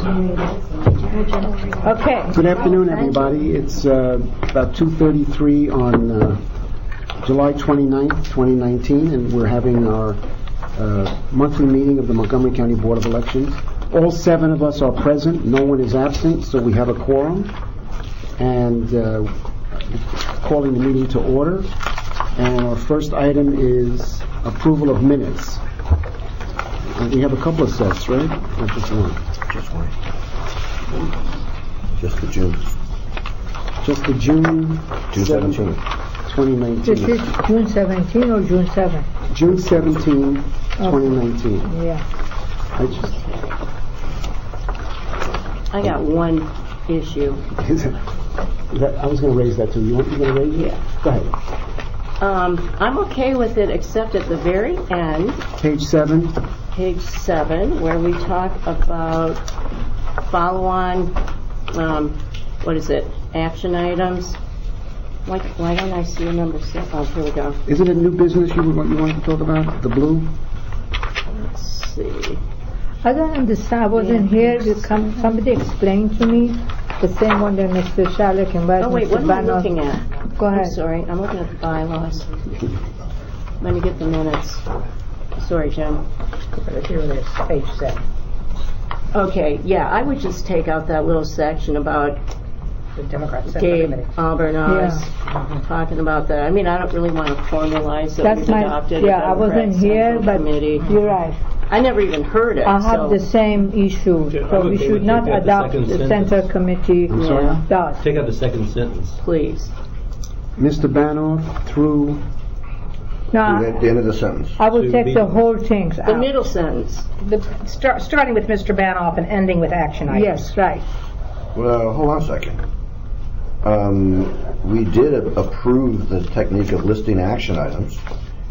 Okay. Good afternoon, everybody. It's about 2:33 on July 29th, 2019, and we're having our monthly meeting of the Montgomery County Board of Elections. All 7 of us are present. No one is absent, so we have a quorum. And calling the meeting to order. And our first item is approval of minutes. And we have a couple of sets, right? Or just one? Just one. Just the June. Just the June 17th. 2019. This is June 17 or June 7? June 17, 2019. Yeah. I got one issue. I was going to raise that too. You going to raise it? Yeah. Go ahead. I'm okay with it, except at the very end, Page 7. page 7, where we talk about follow-on, what is it, action items. Why don't I see a number 6? Oh, here we go. Isn't it new business you wanted to talk about? The blue? Let's see. I don't understand. I wasn't here. Somebody explained to me the same one that Mr. Shalek and Oh, wait, Mr. what am I Banner. looking at? Go ahead. I'm sorry, I'm looking at the bylaws. Let me get the minutes. Sorry, Jim. Here it is, page 7. Okay, yeah, I would just take out that little section about The Democrat Central Gabe Committee. Albernos talking about that. I mean, I don't really want to formalize that That's we've my, adopted. yeah, I wasn't here, but Committee. you're right. I never even heard it. I have so the same issue, Okay, so I'm we okay should with not taking out the adopt second the sentence. center committee sorry? does. Take out the second sentence. please. Mr. Banoff through... No, The end of the sentence. I will To take be- the whole things The out. middle sentence. Starting with Mr. Banoff and ending with action items. Yes, right. Well, hold on a second. We did approve the technique of listing action items,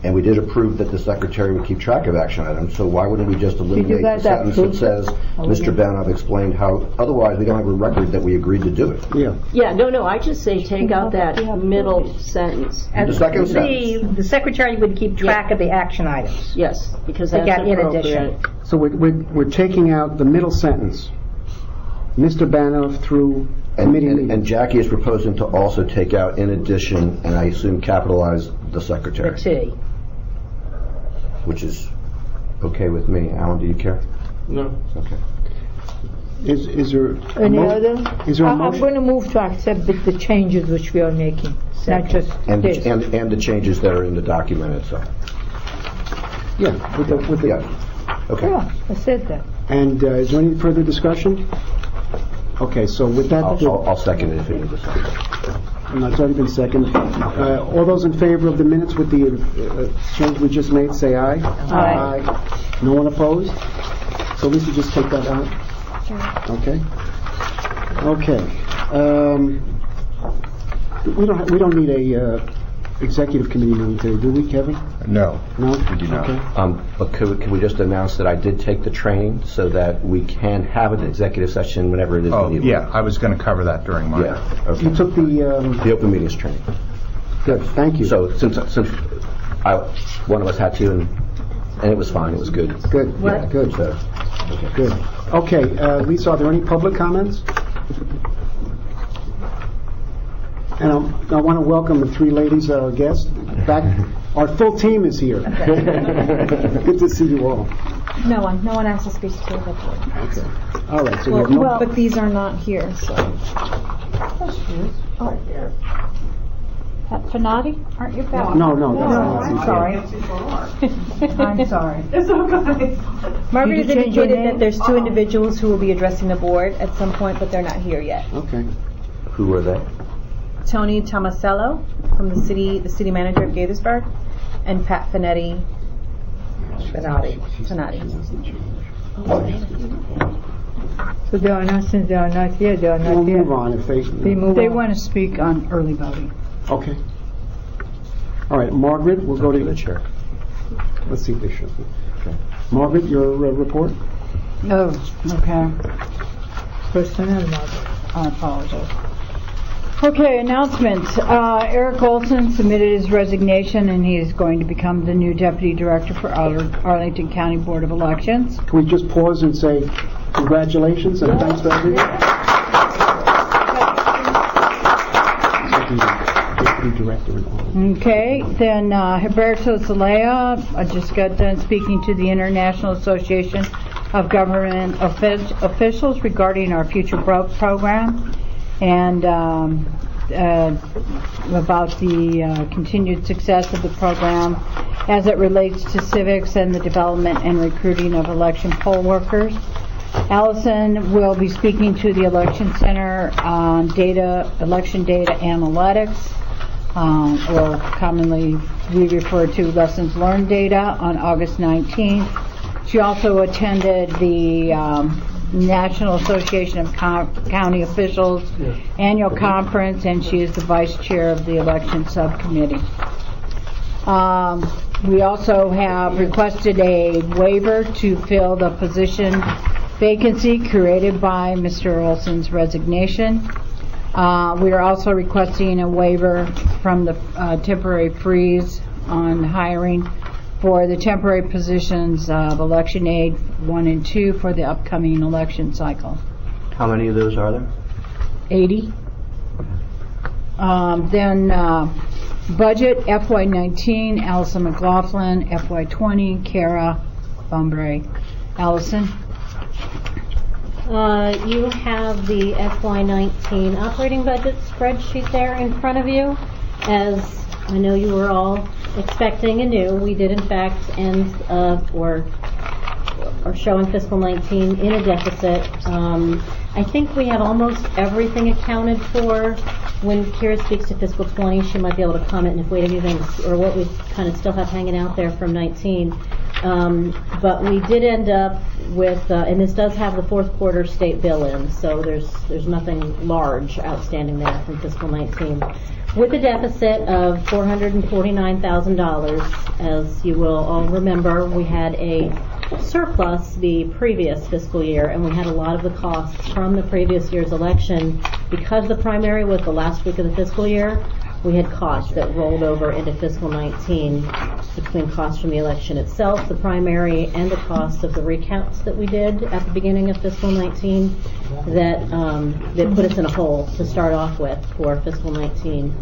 and we did approve that the secretary would keep track of action items, so why wouldn't we just eliminate the guys sentence that approve says, Mr. Banoff explained how, otherwise we don't have a record that we agreed to do it. Yeah. Yeah, no, I just say take out that middle sentence. And The second sentence. the secretary would keep track of the action items. Yes, because that's Again, in appropriate. addition. So we're taking out the middle sentence. Mr. Banoff through committee And meetings. Jackie is proposing to also take out in addition, and I assume capitalize the secretary, The T. which is okay with me. Alan, do you care? No. Okay. Is there a Any other? Is there a I'm motion? going to move to accept the changes which we are making, not just And this. the changes that are in the document itself. Yeah, with the... Yeah. Okay. Yeah, I said that. And is there any further discussion? Okay, so with that... I'll second it if it needs a second. It's already been seconded. All those in favor of the minutes with the change we just made, say aye. Aye. No one opposed? So Lisa, just take that out? Okay. Okay. We don't need a executive committee meeting today, do we, Kevin? No. No? We do not. Okay. But could we just announce that I did take the training so that we can have an executive session whenever it is Oh, needed? yeah, I was going to cover that during my... Yeah. Okay. You took the... The open meetings training. Good, thank you. So since one of us had to, and it was fine, it was good. Good, Yeah, good, So, okay. good. Okay, Lisa, are there any public comments? And I want to welcome the 3 ladies, our guests, back. Our full team is here. Good to see you all. No one asked to speak to the board. Okay. All right, so we have no... But these are not here, so. Oh. Pat Finati, aren't you back? No, I'm sorry. I'm sorry. Margaret Did has you change your indicated name? that there's 2 individuals who will be addressing the board at some point, but they're not here yet. Okay. Who were they? Tony Tomasello from the city manager of Gaithersburg, and Pat Finati. Finati. So they are not, since they are not here, they are not We'll here. move on if they... We move They on. want to speak on early voting. Okay. All right, Margaret, we'll go To to... the chair. Let's see if they show. Okay. Margaret, your report? Oh, okay. Personnel matter. I apologize. Okay, announcement. Eric Olson submitted his resignation, and he is going to become the new Deputy Director for Arlington County Board of Elections. Can we just pause and say Congratulations and thanks for everything. Deputy Director and all. Okay, then Humberto Zelaya, I just got done speaking to the International Association of Government Officials regarding our Future Growth Program and about the continued success of the program as it relates to civics and the development and recruiting of election poll workers. Allison will be speaking to the Election Center on election data analytics, or commonly we refer to lessons learned data, on August 19th. She also attended the National Association of County Officials annual conference, and she is the vice chair of the election subcommittee. We also have requested a waiver to fill the position vacancy created by Mr. Olson's resignation. We are also requesting a waiver from the temporary freeze on hiring for the temporary positions of election aide 1 and 2 for the upcoming election cycle. How many of those are there? 80. Then budget FY19, Allison McLaughlin, FY20, Kara Bumbre. Allison? You have the FY19 operating budget spreadsheet there in front of you. As I know you were all expecting and knew, we did in fact end or showing fiscal 19 in a deficit. I think we have almost everything accounted for. When Kira speaks to fiscal 20, she might be able to comment if we have anything or what we kind of still have hanging out there from 19. But we did end up with, and this does have the fourth quarter state bill in, so there's nothing large outstanding there from fiscal 19. With a deficit of $449,000, as you will all remember, we had a surplus the previous fiscal year, and we had a lot of the costs from the previous year's election. Because the primary was the last week of the fiscal year, we had costs that rolled over into fiscal 19 between costs from the election itself, the primary, and the costs of the recounts that we did at the beginning of fiscal 19 that put us in a hole to start off with for fiscal 19.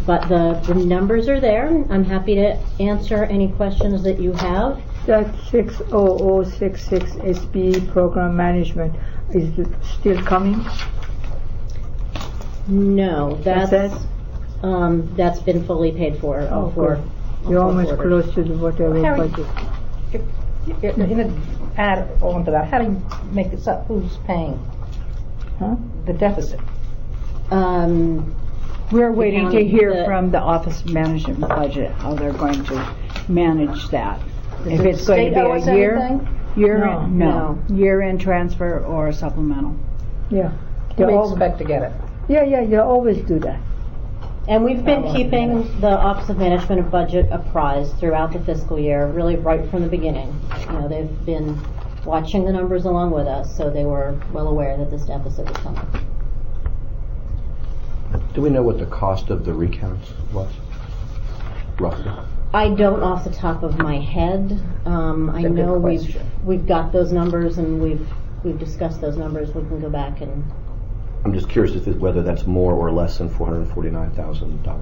But the numbers are there. I'm happy to answer any questions that you have. That 60066 SB program management, is it still coming? No, That's that's been fully paid for. Oh, for good. You're almost close to the whatever Harry. budget. Add on to that, how do you make this up? Who's paying Huh? the deficit? We're waiting to county- hear the- from the Office of Management and Budget how they're going to manage that. If the it's going to state be owe a us year, anything? no, year-end transfer or a supplemental. Yeah. They We all, expect to get it. yeah, they always do that. And we've been keeping the Office of Management and Budget apprised throughout the fiscal year, really right from the beginning. You know, they've been watching the numbers along with us, so they were well aware that this deficit was coming. Do we know what the cost of the recounts was, roughly? I don't off the top of my head. I That's a good know question. we've got those numbers and we've discussed those numbers. We can go back and I'm just curious whether that's more or less than $449,000.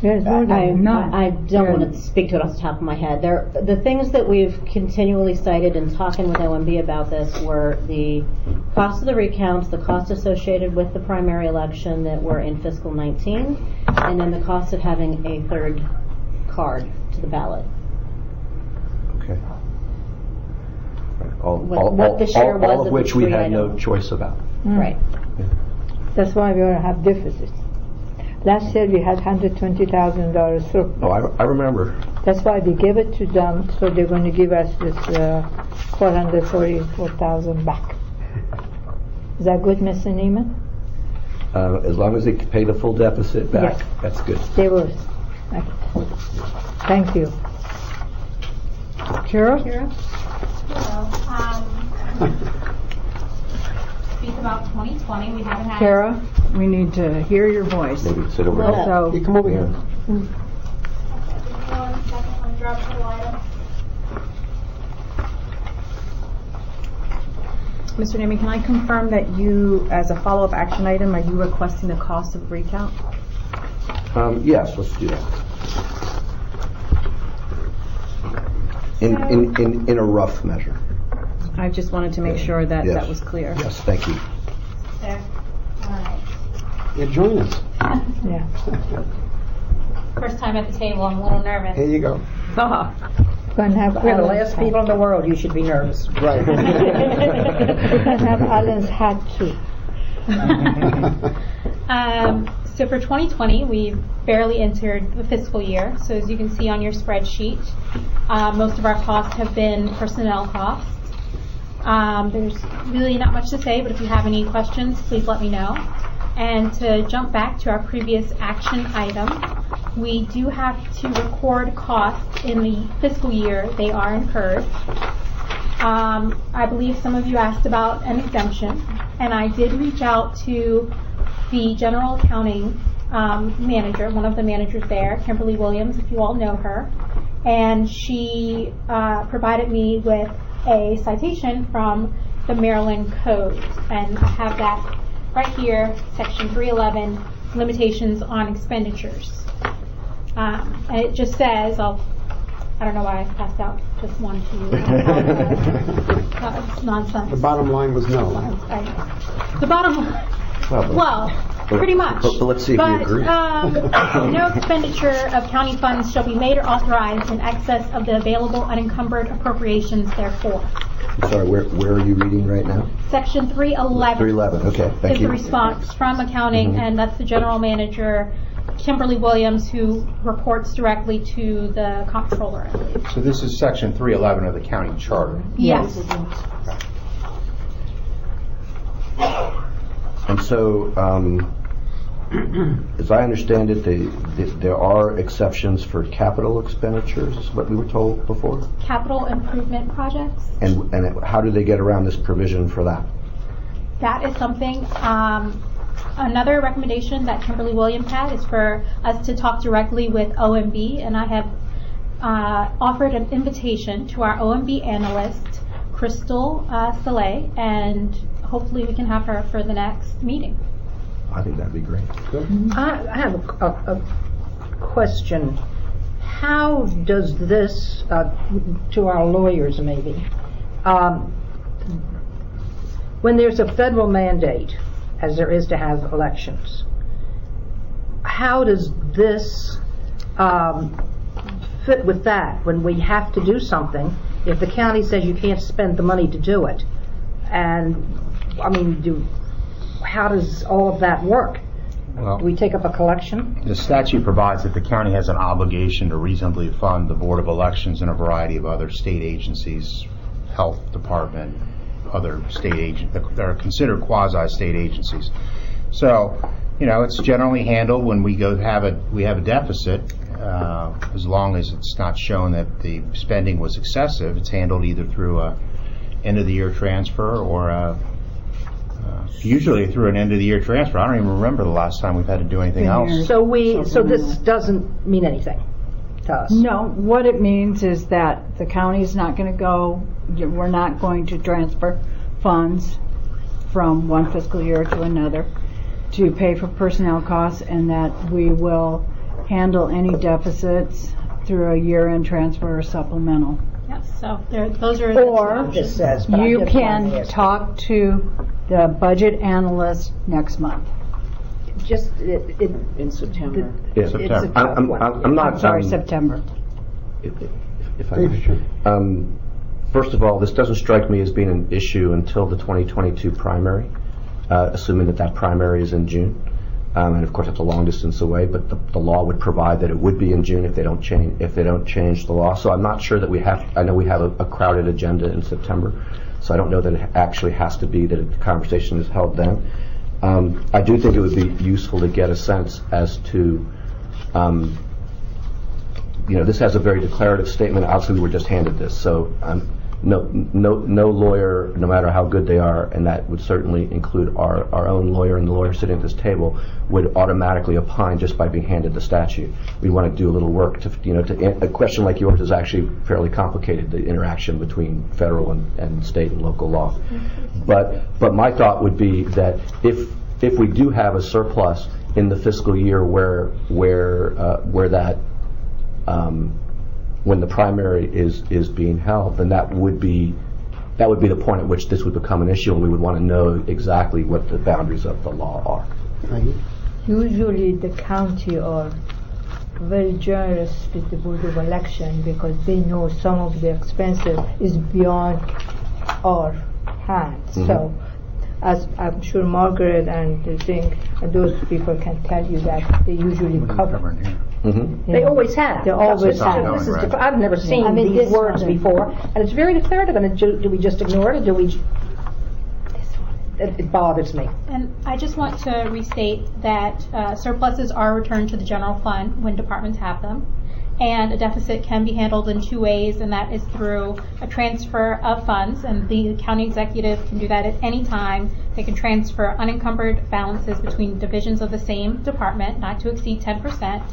There's more than I don't want to speak to it off the top of my head. The things that we've continually cited in talking with OMB about this were the cost of the recounts, the cost associated with the primary election that were in fiscal 19, and then the cost of having a third card to the ballot. Okay. All What the share was of of the which we three had no items. choice about. Right. That's why we have deficits. Last year we had $120,000 surplus. Oh, I remember. That's why we gave it to them, so they're going to give us this $444,000 back. Is that good, Mr. Neiman? As long as they pay the full deficit back, Yes. that's good. They will. Thank you. Kara? Speak about 2020. We haven't had. Kara, we need to hear your voice. Maybe sit over Well, there. So, You come over here. One second, I'm dropping the light. Mr. Nemi, can I confirm that you, as a follow-up action item, are you requesting the cost of recount? Yes, let's do that. In a rough measure. I just wanted to make sure that Yes. that was clear. Yes, thank you. There. All right. Yeah, join us. Yeah. First time at the table, I'm a little nervous. Here you go. Gonna have We're the Alan's last hat. people in the world, you should be nervous. Right. We're gonna have Alan's hat too. So for 2020, we barely entered the fiscal year. So as you can see on your spreadsheet, most of our costs have been personnel costs. There's really not much to say, but if you have any questions, please let me know. And to jump back to our previous action item, we do have to record costs in the fiscal year they are incurred. I believe some of you asked about an exemption, and I did reach out to the general accounting manager, one of the managers there, Kimberly Williams, if you all know her, and she provided me with a citation from the Maryland Code, and I have that right here, section 311, limitations on expenditures. And it just says, I don't know why I passed out just one to you. It's nonsense. The bottom line was no. The bottom, well, pretty much. But let's see if we agree. No expenditure of county funds shall be made or authorized in excess of the available unencumbered appropriations therefore. I'm sorry, where are you reading right now? Section 311. 311, okay, thank is you. the response from accounting, and that's the general manager, Kimberly Williams, who reports directly to the comptroller, I believe. So this is section 311 of the county charter. Yes. And so, as I understand it, there are exceptions for capital expenditures, is what we were told before? Capital improvement projects. And how do they get around this provision for that? That is something, another recommendation that Kimberly Williams had is for us to talk directly with OMB, and I have offered an invitation to our OMB analyst, Crystal Saleh, and hopefully we can have her for the next meeting. I think that'd be great. I have a question. How does this, to our lawyers maybe, when there's a federal mandate, as there is to have elections, how does this fit with that when we have to do something? If the county says you can't spend the money to do it, and I mean, how does all of that work? Well, Do we take up a collection? the statute provides that the county has an obligation to reasonably fund the Board of Elections and a variety of other state agencies, health department, other state agents that are considered quasi-state agencies. So, it's generally handled when we have a deficit, as long as it's not shown that the spending was excessive. It's handled either through a end of the year transfer or usually through an end of the year transfer. I don't even remember the last time we've had to do anything else. So this doesn't mean anything to us? No, what it means is that the county's not going to go, we're not going to transfer funds from one fiscal year to another to pay for personnel costs, and that we will handle any deficits through a year-end transfer or supplemental. Yes, so those are Or This says, but I you just wanted to can ask. talk to the budget analyst next month. Just, In September. Yeah. September. It's a tough one. I'm not. I'm sorry, September. If I may. First of all, this doesn't strike me as being an issue until the 2022 primary, assuming that primary is in June. And of course, it's a long distance away, but the law would provide that it would be in June if they don't change the law. So I'm not sure that I know we have a crowded agenda in September, so I don't know that it actually has to be that a conversation is held then. I do think it would be useful to get a sense as to, this has a very declarative statement. Obviously, we were just handed this, so no lawyer, no matter how good they are, and that would certainly include our own lawyer and the lawyer sitting at this table, would automatically opine just by being handed the statute. We want to do a little work a question like yours is actually fairly complicated, the interaction between federal and state and local law. But my thought would be that if we do have a surplus in the fiscal year where that when the primary is being held, then that would be the point at which this would become an issue, and we would want to know exactly what the boundaries of the law are. Usually the county are very generous with the Board of Election because they know some of the expenses is beyond our hands. So, as I'm sure Margaret and those people can tell you that they usually cover. They always have. They always have. This is I've never seen these these words before, and it's very declarative. And do we just ignore it, or do we? It bothers me. And I just want to restate that surpluses are returned to the general fund when departments have them. And a deficit can be handled in two ways, and that is through a transfer of funds, and the county executive can do that at any time. They can transfer unencumbered balances between divisions of the same department, not to exceed 10%.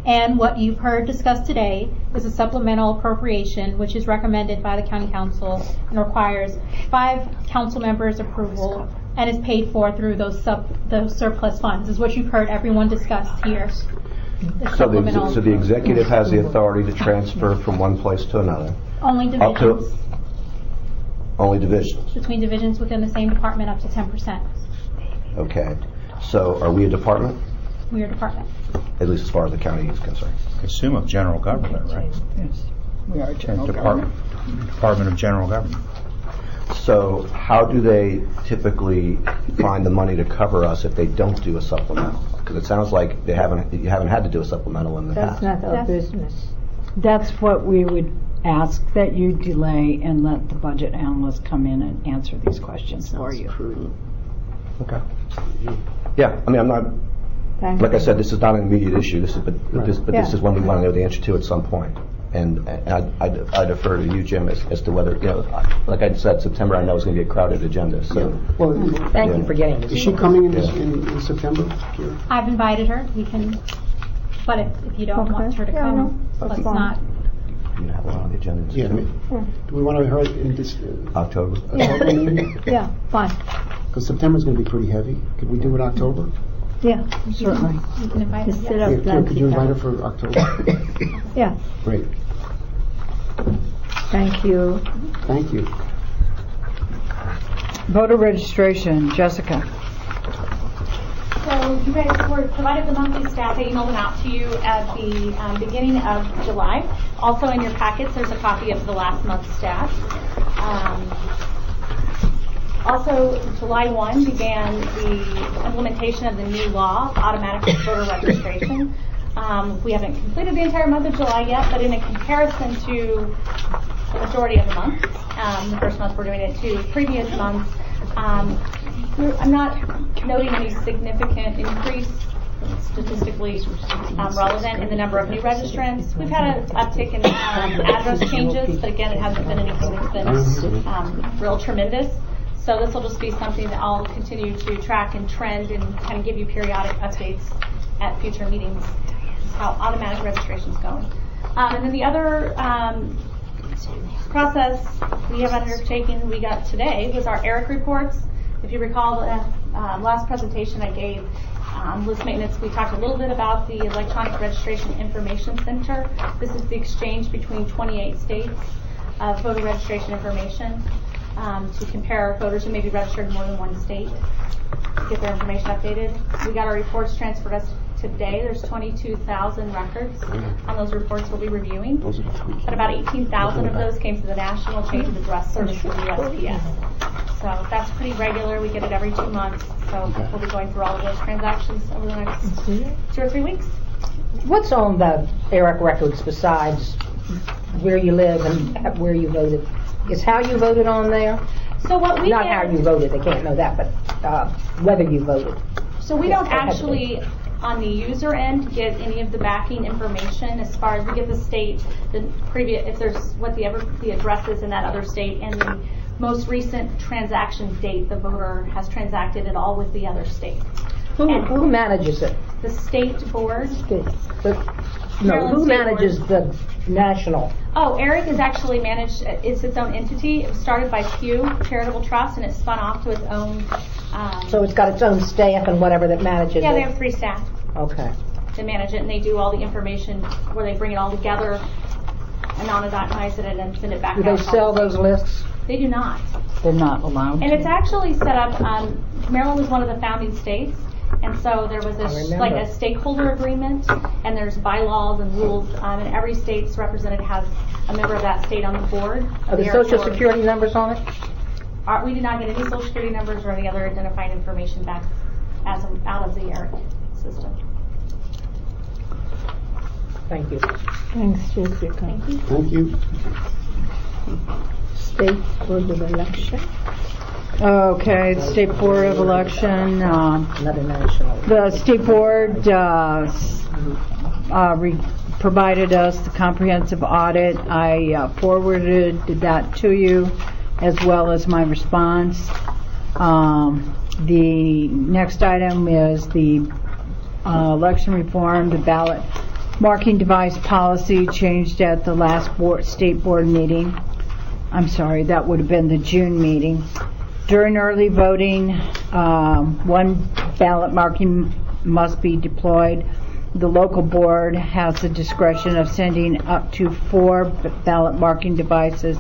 And what you've heard discussed today is a supplemental appropriation, which is recommended by the county council and requires 5 council members' approval and is paid for through those surplus funds, is what you've heard everyone discuss here. So the executive has the authority to transfer from one place to another. Only divisions. Only divisions. Between divisions within the same department up to 10%. Okay. So are we a department? We are a department. At least as far as the county is concerned. I assume of general government, right? Yes, we are general Department of General Government. So how do they typically find the money to cover us if they don't do a supplemental? Because it sounds like you haven't had to do a supplemental in the That's past. not our business. That's what we would ask, that you delay and let the budget analysts come in and answer these questions for you. Okay. Yeah, I mean, I'm not, like I said, this is not an immediate issue. This is one we want to know the answer to at some point. And I defer to you, Jim, as to whether, like I said, September I know is going to be a crowded agenda. So, Thank you for getting this. Is she coming in September? I've invited her. We can, but if you don't want her to come, let's not. You have one on the agenda. Yeah. Do we want to hear it in this October? meeting? Yeah, fine. Because September's going to be pretty heavy. Could we do it October? Yeah, Certainly. You can invite her. Instead Yes. of plenty Could you invite her time. for October? Yeah, Great. thank you. Thank you. Voter registration, Jessica. So you guys were provided the monthly stats. I emailed them out to you at the beginning of July. Also in your packets, there's a copy of the last month's stats. Also, July 1 began the implementation of the new law, automatic voter registration. We haven't completed the entire month of July yet, but in a comparison to the majority of the month, the first month we're doing it to previous months, I'm not noting any significant increase statistically relevant in the number of new registrants. We've had an uptick in address changes, but again, it hasn't been anything that's been real tremendous. So this will just be something that I'll continue to track and trend and kind of give you periodic updates at future meetings. This is how automatic registration is going. And then the other process we have undertaken, we got today, was our ERIC reports. If you recall the last presentation I gave, list maintenance, we talked a little bit about the Electronic Registration Information Center. This is the exchange between 28 states of voter registration information to compare voters who may be registered in more than one state, get their information updated. We got our reports transferred us today. There's 22,000 records on those reports we'll be reviewing. But about 18,000 of those came to the National Change of Address Service, the USPS. So that's pretty regular. We get it every 2 months. So we'll be going through all of those transactions over the next 2 or 3 weeks. What's on the ERIC records besides where you live and where you voted? Is how you voted on there? So what we Not get, how you voted, they can't know that, but whether you voted. So we don't actually on the user end to get any of the backing information as far as we give the state the previous, if there's what the address is in that other state, and the most recent transaction date the voter has transacted it all with the other state. Who manages it? The state board. Who manages the national? Oh, ERIC is actually managed, it's its own entity. It was started by Pew Charitable Trust, and it spun off to its own. So it's got its own staff and whatever that manages it? Yeah, they have 3 staff. Okay. To manage it, and they do all the information where they bring it all together, anonymize it, and then send it back out. Do they sell those lists? They do not. They're not allowed. And it's actually set up, Maryland was one of the founding states, and so there was like a stakeholder agreement, and there's bylaws and rules, and every state's represented has a member of that state on the board. Are the social security numbers on it? We did not get any social security numbers or any other identifying information back out of the ERIC system. Thank you. Thanks, Jessica. Thank you. Thank you. State Board of Election. Okay, the State Board of Election, Another national. the State Board provided us the comprehensive audit. I forwarded that to you as well as my response. The next item is the election reform, the ballot marking device policy changed at the last state board meeting. I'm sorry, that would have been the June meeting. During early voting, one ballot marking must be deployed. The local board has the discretion of sending up to 4 ballot marking devices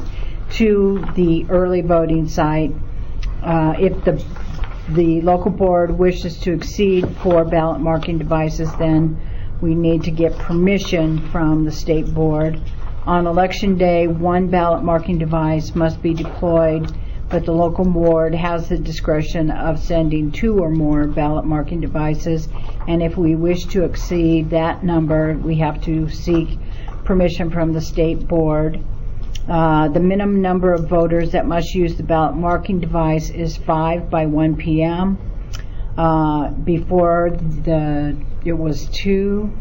to the early voting site. If the local board wishes to exceed 4 ballot marking devices, then we need to get permission from the state board. On election day, 1 ballot marking device must be deployed, but the local board has the discretion of sending 2 or more ballot marking devices, and if we wish to exceed that number, we have to seek permission from the state board. The minimum number of voters that must use the ballot marking device is 5 by 1 p.m. Before it was 2.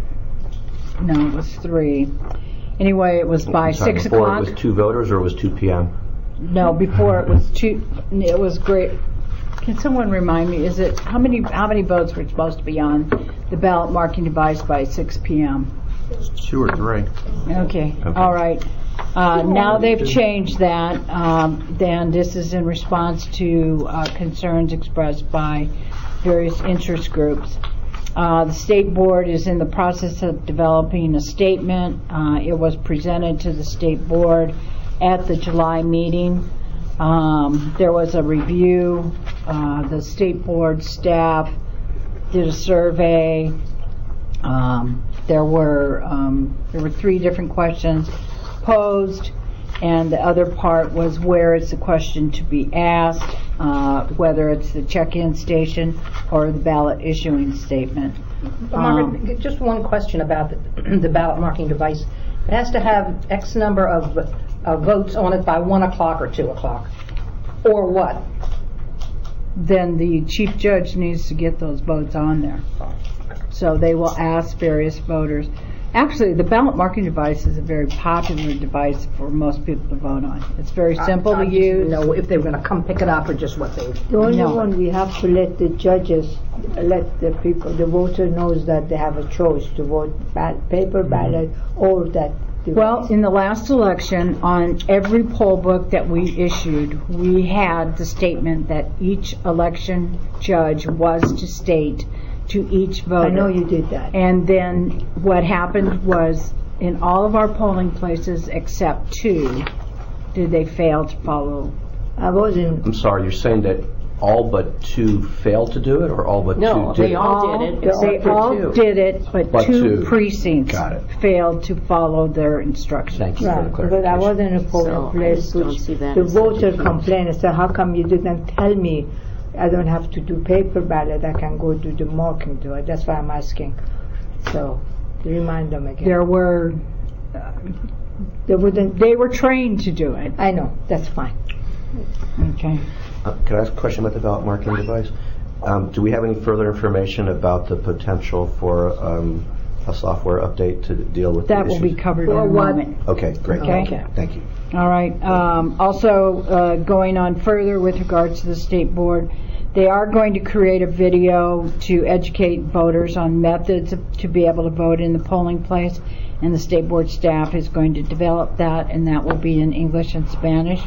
No, it was 3. Anyway, it was by 6 o'clock. Before it was 2 voters, or it was 2 p.m.? No, before it was 2. It was great. Can someone remind me? Is it how many votes were supposed to be on the ballot marking device by 6 p.m.? 2 or 3. Okay. All right. Now they've changed that. Then this is in response to concerns expressed by various interest groups. The state board is in the process of developing a statement. It was presented to the state board at the July meeting. There was a review. The state board staff did a survey. There were 3 different questions posed, and the other part was where is the question to be asked, whether it's the check-in station or the ballot issuing statement. Margaret, just one question about the ballot marking device. It has to have X number of votes on it by 1 o'clock or 2 o'clock, or what? Then the chief judge needs to get those votes on there. So they will ask various voters. Actually, the ballot marking device is a very popular device for most people to vote on. It's very simple to use. Know if they were going to come pick it up or just what they. The only one we have to let the judges, let the people, the voter knows that they have a choice to vote paper ballot or that device. Well, in the last election, on every poll book that we issued, we had the statement that each election judge was to state to each voter. I know you did that. And then what happened was, in all of our polling places except 2, did they fail to follow? I'm sorry, you're saying that all but 2 failed to do it, or all but 2 did? No, they all did it. They all did it, but 2 precincts Got it. failed to follow their instructions. Thank you for the Right, clarification. because I was in a polling place which the voter complained and said, how come you didn't tell me I don't have to do paper ballot, I can go do the marking to it. That's why I'm asking. So, remind them again. There were, they were trained to do it. I know, that's fine. Okay. Can I ask a question about the ballot marking device? Do we have any further information about the potential for a software update to deal with That the will be issues? covered in a moment. Okay, great. Okay. Thank you. All right. Also, going on further with regards to the state board, they are going to create a video to educate voters on methods to be able to vote in the polling place, and the state board staff is going to develop that, and that will be in English and Spanish.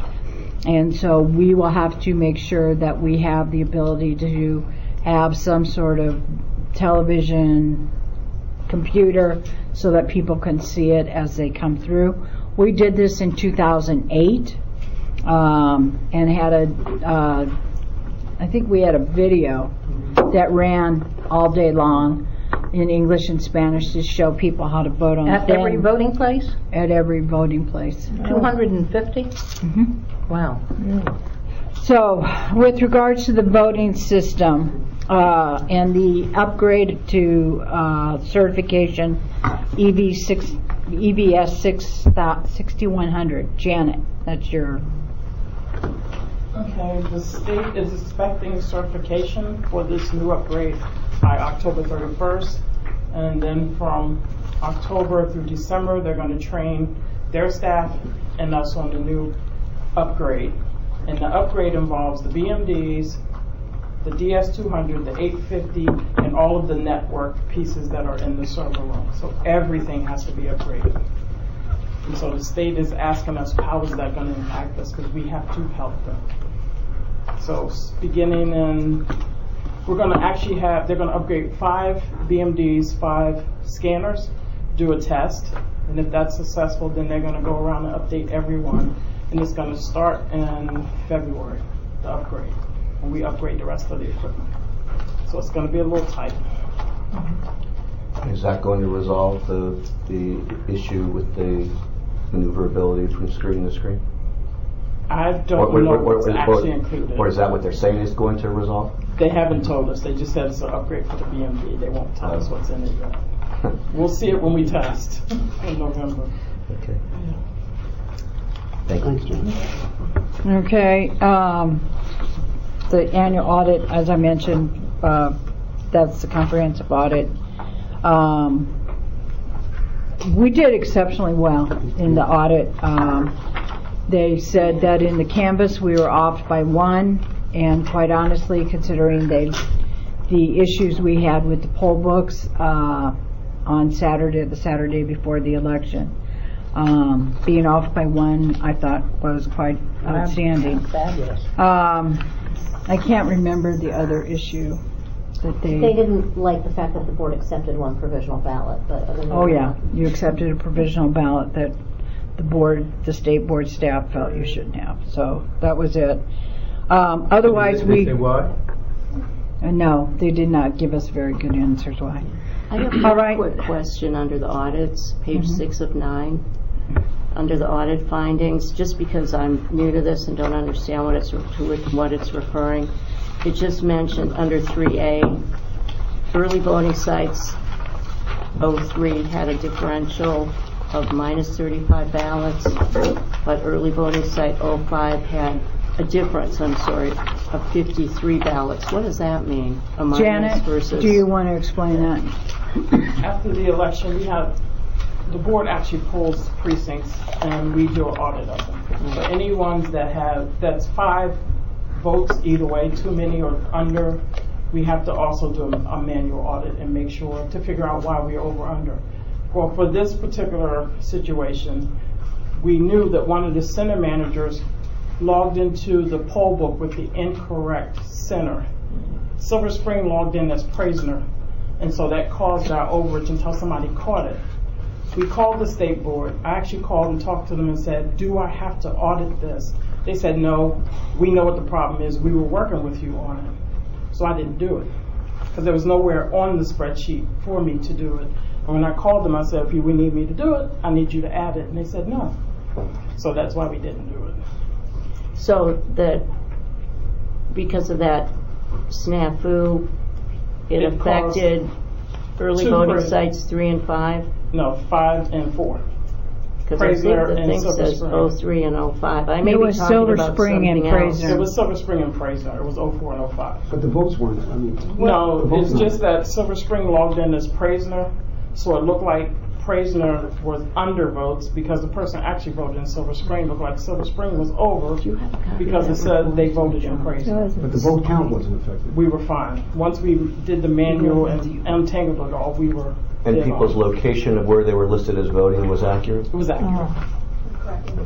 And so we will have to make sure that we have the ability to have some sort of television, computer, so that people can see it as they come through. We did this in 2008 and had I think we had a video that ran all day long in English and Spanish to show people how to vote on At every voting place? At every voting place. 250? Wow. So, with regards to the voting system and the upgrade to certification EVS 6100, Janet, that's your... Okay, the state is expecting certification for this new upgrade by October 31st, and then from October through December, they're going to train their staff and us on the new upgrade. And the upgrade involves the BMDs, the DS200, the 850, and all of the network pieces that are in the server room. So everything has to be upgraded. And so the state is asking us, how is that going to impact us? Because we have to help them. So beginning in, we're going to actually have, they're going to upgrade 5 BMDs, 5 scanners, do a test. And if that's successful, then they're going to go around and update everyone. And it's going to start in February, the upgrade, when we upgrade the rest of the equipment. So it's going to be a little tight. Is that going to resolve the issue with the maneuverability from screen to screen? I don't know what's actually included. Or is that what they're saying is going to resolve? They haven't told us. They just said it's an upgrade for the BMD. They won't tell us what's in it yet. We'll see it when we test in November. Okay. Thank you. Okay. The annual audit, as I mentioned, that's the comprehensive audit. We did exceptionally well in the audit. They said that in the canvas we were off by 1, and quite honestly, considering the issues we had with the poll books on Saturday, the Saturday before the election, being off by 1, I thought was quite outstanding. Fabulous. I can't remember the other issue that they didn't like the fact that the board accepted one provisional ballot, but other than Oh yeah, you accepted a provisional ballot that the state board staff felt you shouldn't have. So that was it. Otherwise, Did they say why? No, they did not give us very good answers why. I have All a right. quick question under the audits, page 6 of 9. Under the audit findings, just because I'm new to this and don't understand what it's referring, it just mentioned under 3A, early voting sites 03 had a differential of minus 35 ballots, but early voting site 05 had a difference, of 53 ballots. What does that mean? A minus Janet, versus... do you want to explain that? After the election, the board actually pulls precincts and we do an audit of them. So any ones that's 5 votes either way, too many or under, we have to also do a manual audit and make sure to figure out why we're over under. Well, for this particular situation, we knew that one of the center managers logged into the poll book with the incorrect center. Silver Spring logged in as Praisner, and so that caused our overage until somebody caught it. We called the state board. I actually called and talked to them and said, do I have to audit this? They said, no, we know what the problem is. We were working with you on it. So I didn't do it because there was nowhere on the spreadsheet for me to do it. And when I called them, I said, if you need me to do it, I need you to add it. And they said, no. So that's why we didn't do it. So that because of that snafu, it affected early voting sites 3 and 5? No, 5 and 4. Because I think Praisner the and thing Silver says Spring. 03 and 05. I may It be was talking Silver about Spring and something else. Praisner. It was Silver Spring and Praisner. It was 04 and 05. But the votes weren't, I mean. No, the votes it's weren't. just that Silver Spring logged in as Praisner, so it looked like Praisner was under votes because the person actually voted in Silver Spring looked like Silver Spring was over because it said they voted in Praisner. But the vote count wasn't affected. We were fine. Once we did the manual and untangled it all, we were And dead people's on. location of where they were listed as voting was accurate? It was accurate.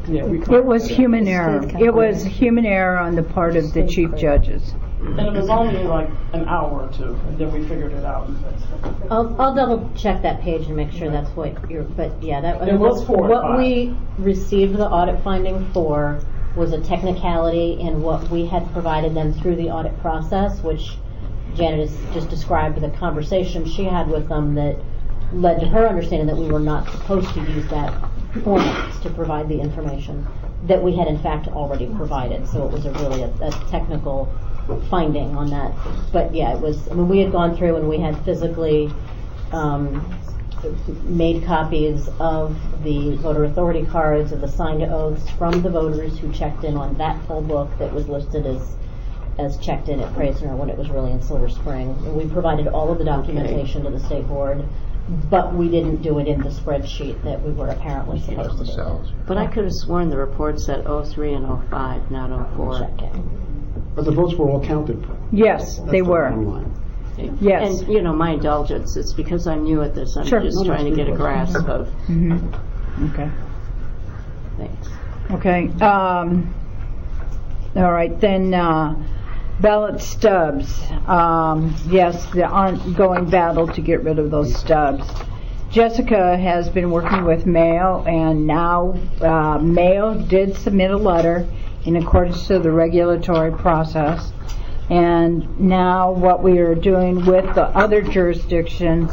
Yeah, we It was human error. It was human error on the part of the chief judges. And it was only like an hour or two, and then we figured it out and fixed it. I'll double check that page and make sure that's what you're, but yeah, that. It was 4 or What 5. we received the audit finding for was a technicality in what we had provided them through the audit process, which Janet has just described the conversation she had with them that led to her understanding that we were not supposed to use that format to provide the information that we had in fact already provided. So it was really a technical finding on that. But yeah, it was, I mean, we had gone through and we had physically made copies of the voter authority cards, of the signed oaths from the voters who checked in on that poll book that was listed as checked in at Praisner when it was really in Silver Spring. And we provided all of the documentation to the state board, but we didn't do it in the spreadsheet that we were apparently supposed to do. But I could have sworn the report said 03 and 05, not 04. But the votes were all counted. Yes, That's they the were. bottom line. Yes. And, you know, my indulgence, it's because I'm new at this. I'm Sure. just No, trying to that's get a good. grasp of Okay. things. Okay. All right, then ballot stubs. Yes, the ongoing battle to get rid of those stubs. Jessica has been working with Mayo, and now Mayo did submit a letter in accordance to the regulatory process. And now what we are doing with the other jurisdictions,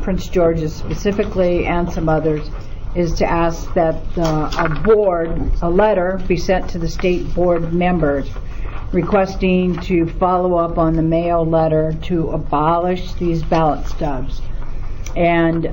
Prince George's specifically and some others, is to ask that a letter be sent to the state board members requesting to follow up on the Mayo letter to abolish these ballot stubs. And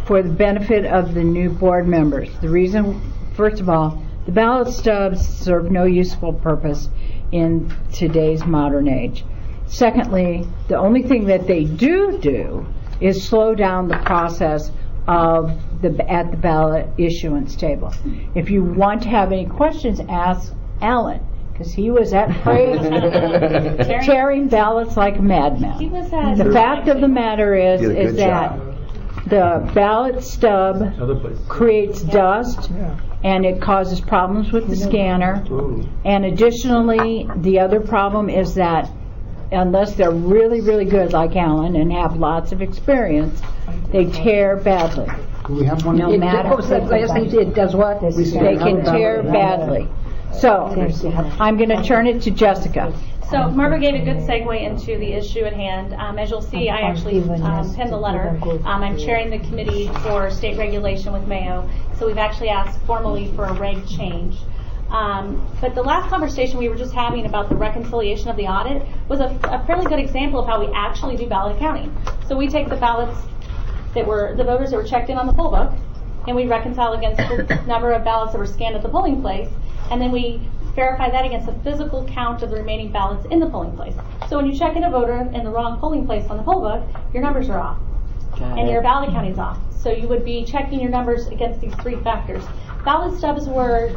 for the benefit of the new board members, the reason, first of all, the ballot stubs serve no useful purpose in today's modern age. Secondly, the only thing that they do is slow down the process of at the ballot issuance table. If you want to have any questions, ask Alan, because he was at Praise tearing ballots like a madman. He was at The fact of the matter is Did a good that job. the ballot stub creates dust, and it causes problems with the scanner. And additionally, the other problem is that unless they're really, really good like Alan and have lots of experience, they tear badly. Do we have one? No matter. What was that last thing? It does what? They can tear badly. So, I'm going to turn it to Jessica. So Margaret gave a good segue into the issue at hand. As you'll see, I actually penned the letter. I'm chairing the committee for state regulation with Mayo, so we've actually asked formally for a reg change. But the last conversation we were just having about the reconciliation of the audit was a fairly good example of how we actually do ballot accounting. So we take the ballots that were, the voters that were checked in on the poll book, and we reconcile against the number of ballots that were scanned at the polling place, and then we verify that against the physical count of the remaining ballots in the polling place. So when you check in a voter in the wrong polling place on the poll book, your numbers are off, and your ballot counting is off. So you would be checking your numbers against these three factors. Ballot stubs were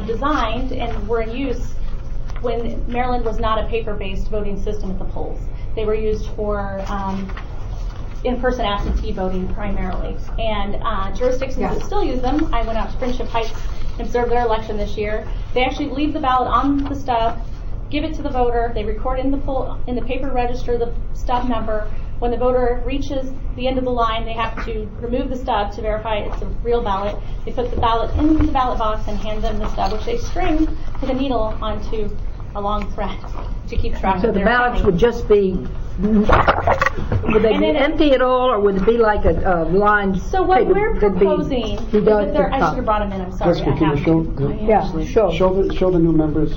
designed and were in use when Maryland was not a paper-based voting system at the polls. They were used for in-person absentee voting primarily. And jurisdictions that still use them, I went out to Friendship Heights and observed their election this year. They actually leave the ballot on the stub, give it to the voter, they record in the paper register the stub number. When the voter reaches the end of the line, they have to remove the stub to verify it's a real ballot. They put the ballot in the ballot box and hand them the stub, which they string with a needle onto a long thread to keep track So of the their ballots counting. would just be, would they And be then empty at all, or would it be like a line? So what we're proposing is that I should have brought them in, I'm sorry. Jessica, I can you haven't. show, show the new members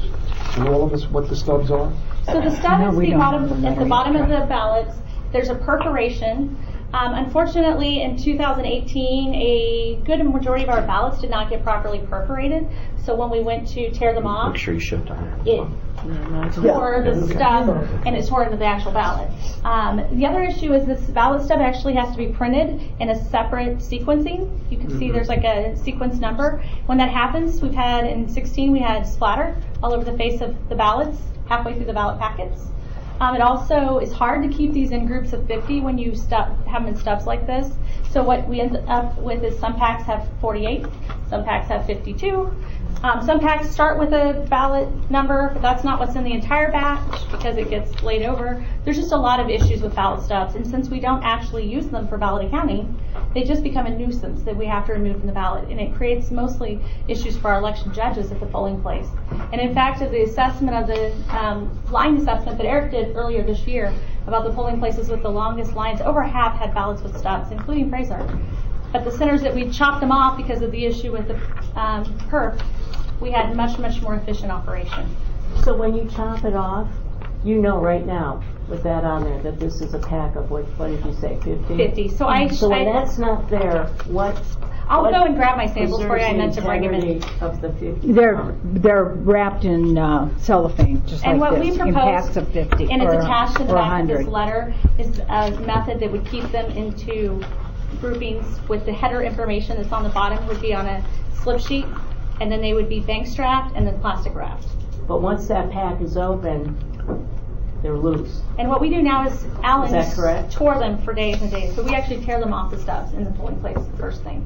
and all of us what the stubs are? So the stub is at the bottom of the ballots. There's a perforation Unfortunately, in 2018, a good majority of our ballots did not get properly perforated. So when we went to tear them off, Make sure you show time. it tore the stub and it tore into the actual ballot. The other issue is this ballot stub actually has to be printed in a separate sequencing. You can see there's like a sequence number. When that happens, we've had in 16 we had splatter all over the face of the ballots halfway through the ballot packets. It also is hard to keep these in groups of 50 when you have them in stubs like this. So what we end up with is some packs have 48, some packs have 52. Some packs start with a ballot number, but that's not what's in the entire batch because it gets laid over. There's just a lot of issues with ballot stubs, and since we don't actually use them for ballot accounting, they just become a nuisance that we have to remove from the ballot, and it creates mostly issues for our election judges at the polling place. And in fact, of the assessment of the line assessment that Eric did earlier this year about the polling places with the longest lines, over half had ballots with stubs, including Fraser. But the centers that we chopped them off because of the issue with the perf, we had much, much more efficient operation. So when you chop it off, you know right now with that on there that this is a pack of what did you say, 50? 50. So when that's not there, I'll go and grab my samples for you. I meant to bring them in. Of the 50. They're wrapped in cellophane, just And like what this, we in proposed, packs of 50 and it's attached to the or back of 100. this letter, is a method that would keep them into groupings with the header information that's on the bottom would be on a slip sheet, and then they would be bank strapped and then plastic wrapped. But once that pack is open, they're loose. And what we do now is Alan Is that correct? tore them for days and days. So we actually tear them off the stubs in the polling place, the first thing.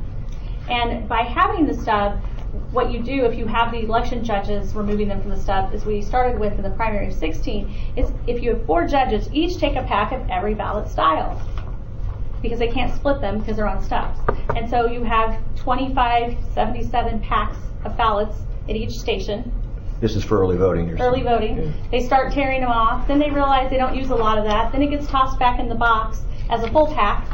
And by having the stub, what you do if you have the election judges removing them from the stub, as we started with in the primary of 16, is if you have 4 judges, each take a pack of every ballot style, because they can't split them because they're on stubs. And so you have 77 packs of ballots at each station. This is for early voting. You're Early saying. voting. They start tearing them off. Then they realize they don't use a lot of that. Then it gets tossed back in the box as a full pack,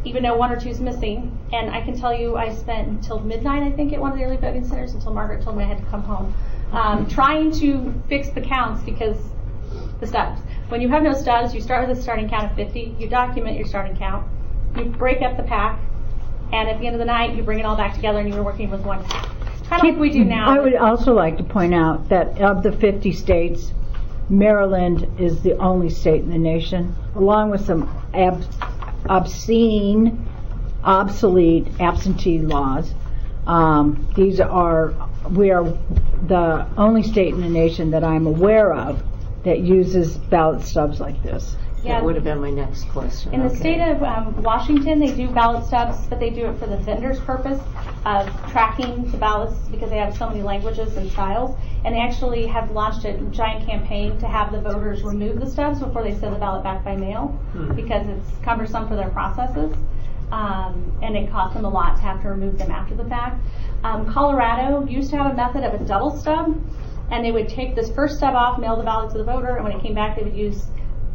even though 1 or 2 is missing. And I can tell you I spent until midnight, I think, at one of the early voting centers until Margaret told me I had to come home, trying to fix the counts because the stubs. When you have no stubs, you start with a starting count of 50. You document your starting count. You break up the pack. And at the end of the night, you bring it all back together and you're working with 1 pack. Kind of like we do now. I would also like to point out that of the 50 states, Maryland is the only state in the nation, along with some obscene, obsolete absentee laws. We are the only state in the nation that I'm aware of that uses ballot stubs like this. That would have been my next question. In the state of Washington, they do ballot stubs, but they do it for the vendor's purpose of tracking the ballots because they have so many languages and styles. And they actually have launched a giant campaign to have the voters remove the stubs before they send the ballot back by mail because it's cumbersome for their processes. And it costs them a lot to have to remove them after the fact. Colorado used to have a method of a double stub, and they would take this first stub off, mail the ballot to the voter, and when it came back, they would use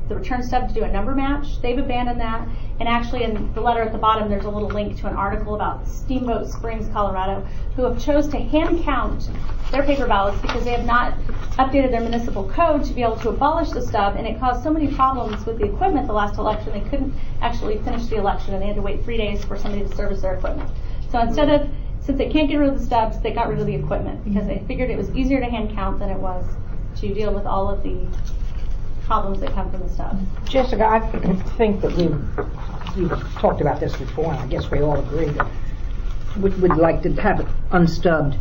the return stub to do a number match. They've abandoned that. And actually in the letter at the bottom, there's a little link to an article about Steamboat Springs, Colorado, who have chose to hand count their paper ballots because they have not updated their municipal code to be able to abolish the stub, and it caused so many problems with the equipment the last election, they couldn't actually finish the election, and they had to wait 3 days for somebody to service their equipment. So since they can't get rid of the stubs, they got rid of the equipment because they figured it was easier to hand count than it was to deal with all of the problems that come from the stub. Jessica, I think that we've talked about this before, and I guess we all agree that we'd like to have it unstubbed.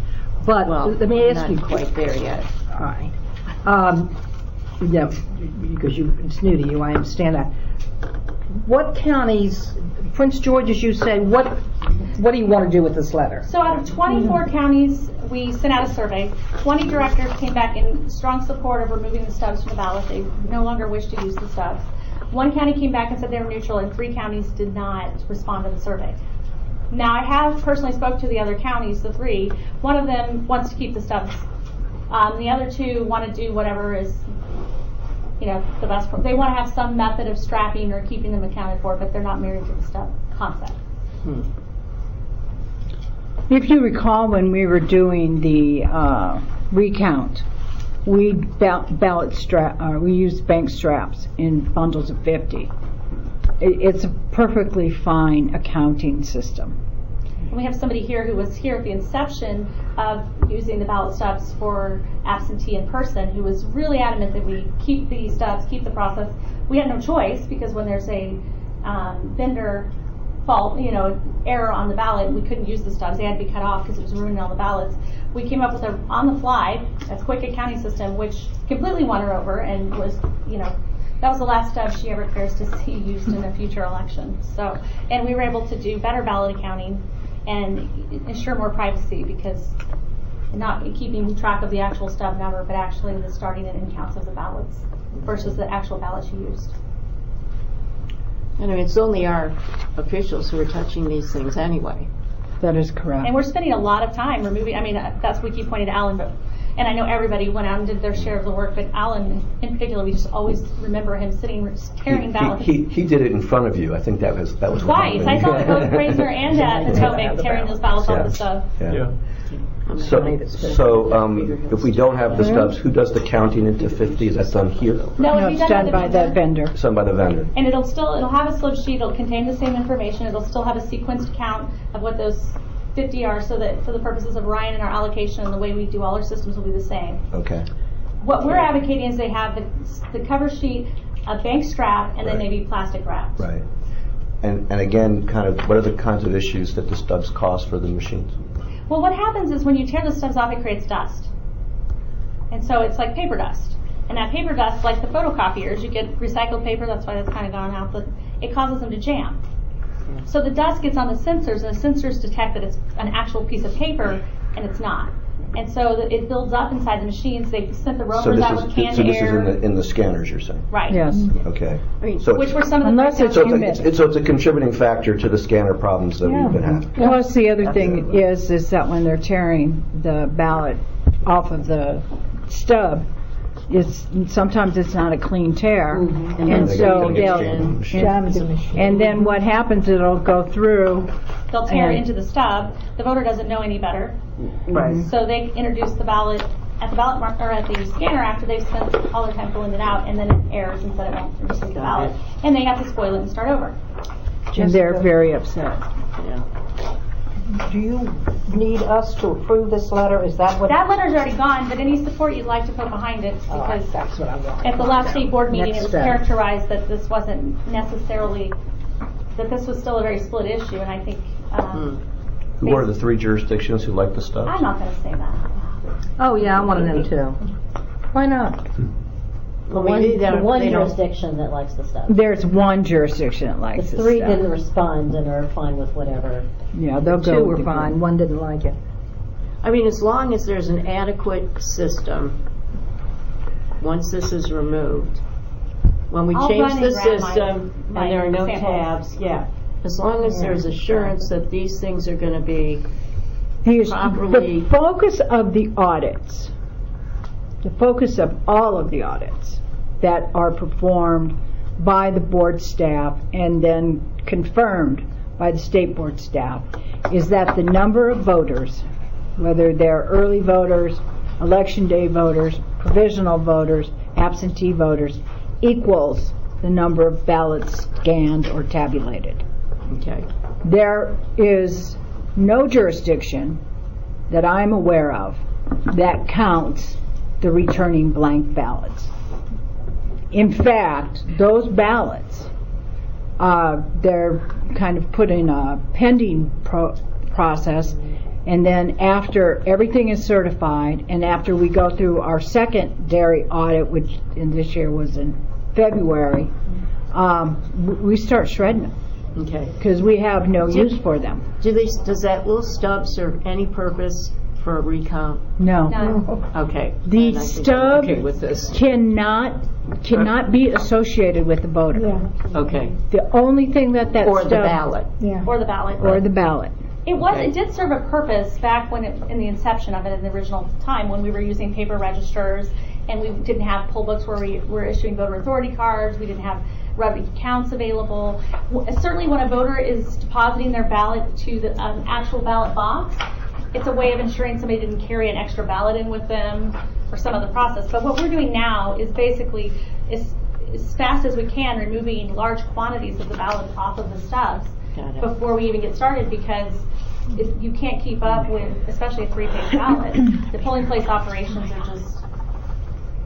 But let me ask you, not quite there yet. All right. Yeah, because it's new to you, I understand that. What counties, Prince George, as you say, what do you want to do with this letter? So out of 24 counties, we sent out a survey. 20 directors came back in strong support of removing the stubs from the ballot. They no longer wish to use the stubs. 1 county came back and said they were neutral, and 3 counties did not respond to the survey. Now, I have personally spoke to the other counties, the 3. One of them wants to keep the stubs. The other 2 want to do whatever is, the best. They want to have some method of strapping or keeping them accounted for, but they're not married to the stub concept. If you recall, when we were doing the recount, we used bank straps in bundles of 50. it's a perfectly fine accounting system. And we have somebody here who was here at the inception of using the ballot stubs for absentee in person, who was really adamant that we keep the stubs, keep the process. We had no choice, because when there's a vendor fault, error on the ballot, we couldn't use the stubs. They had to be cut off because it was ruining all the ballots. We came up with a on-the-fly, a quick accounting system, which completely won her over, and was, that was the last stub she ever cares to see used in a future election. So, and we were able to do better ballot accounting and ensure more privacy, because not keeping track of the actual stub number, but actually the starting and end counts of the ballots versus the actual ballots you used. And I mean, it's only our officials who are touching these things anyway. That is correct. And we're spending a lot of time removing, that's what we keep pointing to Alan, and I know everybody went out and did their share of the work, but Alan in particular, we just always remember him sitting, tearing ballots. He did it in front of you. I think that was Twice. I saw it both Fraser and at Potomac tearing those ballots off the stub. Yeah. So if we don't have the stubs, who does the counting into 50? Is that done here? No, it's done by the vendor. It's done by the vendor. And it'll have a slip sheet. It'll contain the same information. It'll still have a sequenced count of what those 50 are, so that for the purposes of Ryan and our allocation and the way we do all our systems will be the same. Okay. What we're advocating is they have the cover sheet, a bank strap, and then maybe plastic wraps. Right. And again, kind of, what are the kinds of issues that the stubs cause for the machines? Well, what happens is when you tear the stubs off, it creates dust. And so it's like paper dust. And that paper dust, like the photocopiers, you get recycled paper, that's why that's kind of gone out, but it causes them to jam. So the dust gets on the sensors, and the sensors detect that it's an actual piece of paper, and it's not. And so it builds up inside the machines. They've sent the rovers out with canned air. So this is in the scanners, you're saying? Right. Yes. Okay. Which were some of the Unless it's humid. So it's a contributing factor to the scanner problems that we've been having. Plus, the other thing is that when they're tearing the ballot off of the stub, sometimes it's not a clean tear, and so they'll jam the machine. And then what happens? It'll go through. They'll tear into the stub. The voter doesn't know any better, Right. so they introduce the ballot at the at the scanner after they've spent all their time pulling it out, and then it errors and said it won't receive the ballot, and they have to spoil it and start over. And they're very upset. Do you need us to approve this letter? Is that what? That letter's already gone, but any support you'd like to put behind it, because that's what I want. at the last state board meeting, Next it was step. characterized that this wasn't necessarily, that this was still a very split issue, and I think. Who are the 3 jurisdictions who like the stubs? I'm not going to say that. Oh, yeah, I want to know too. Why not? Well, One they don't. jurisdiction that likes the stuff. There's one jurisdiction that likes The this 3 stuff. didn't respond and are fine with whatever. Yeah, they'll go. 2 were fine, 1 didn't like it. I mean, as long as there's an adequate system, once this is removed, when we I'll change run the and grab system my and there are no samples. tabs, as long as there's assurance that these things are going to be properly. The focus of the audits, the focus of all of the audits that are performed by the board staff and then confirmed by the state board staff, is that the number of voters, whether they're early voters, election day voters, provisional voters, absentee voters, equals the number of ballots scanned or tabulated. Okay. There is no jurisdiction that I'm aware of that counts the returning blank ballots. In fact, those ballots, they're kind of put in a pending process, and then after everything is certified, and after we go through our secondary audit, which in this year was in February, we start shredding them. Okay. Because we have no use for them. Does that little stub serve any purpose for a recount? No. Okay. The And I think I'm stub okay with this. cannot be associated with the voter. Okay. The only thing that Or stub, the ballot. Or the ballot. or the ballot. It did serve a purpose back when in the inception of it, in the original time, when we were using paper registers and we didn't have poll books where we were issuing voter authority cards. We didn't have rubber counts available. Certainly when a voter is depositing their ballot to the actual ballot box, it's a way of ensuring somebody didn't carry an extra ballot in with them or some other process. But what we're doing now is basically as fast as we can, removing large quantities of the ballots off of the stubs Got it. before we even get started, because if you can't keep up with, especially a 3-page ballot, the polling place operations are just.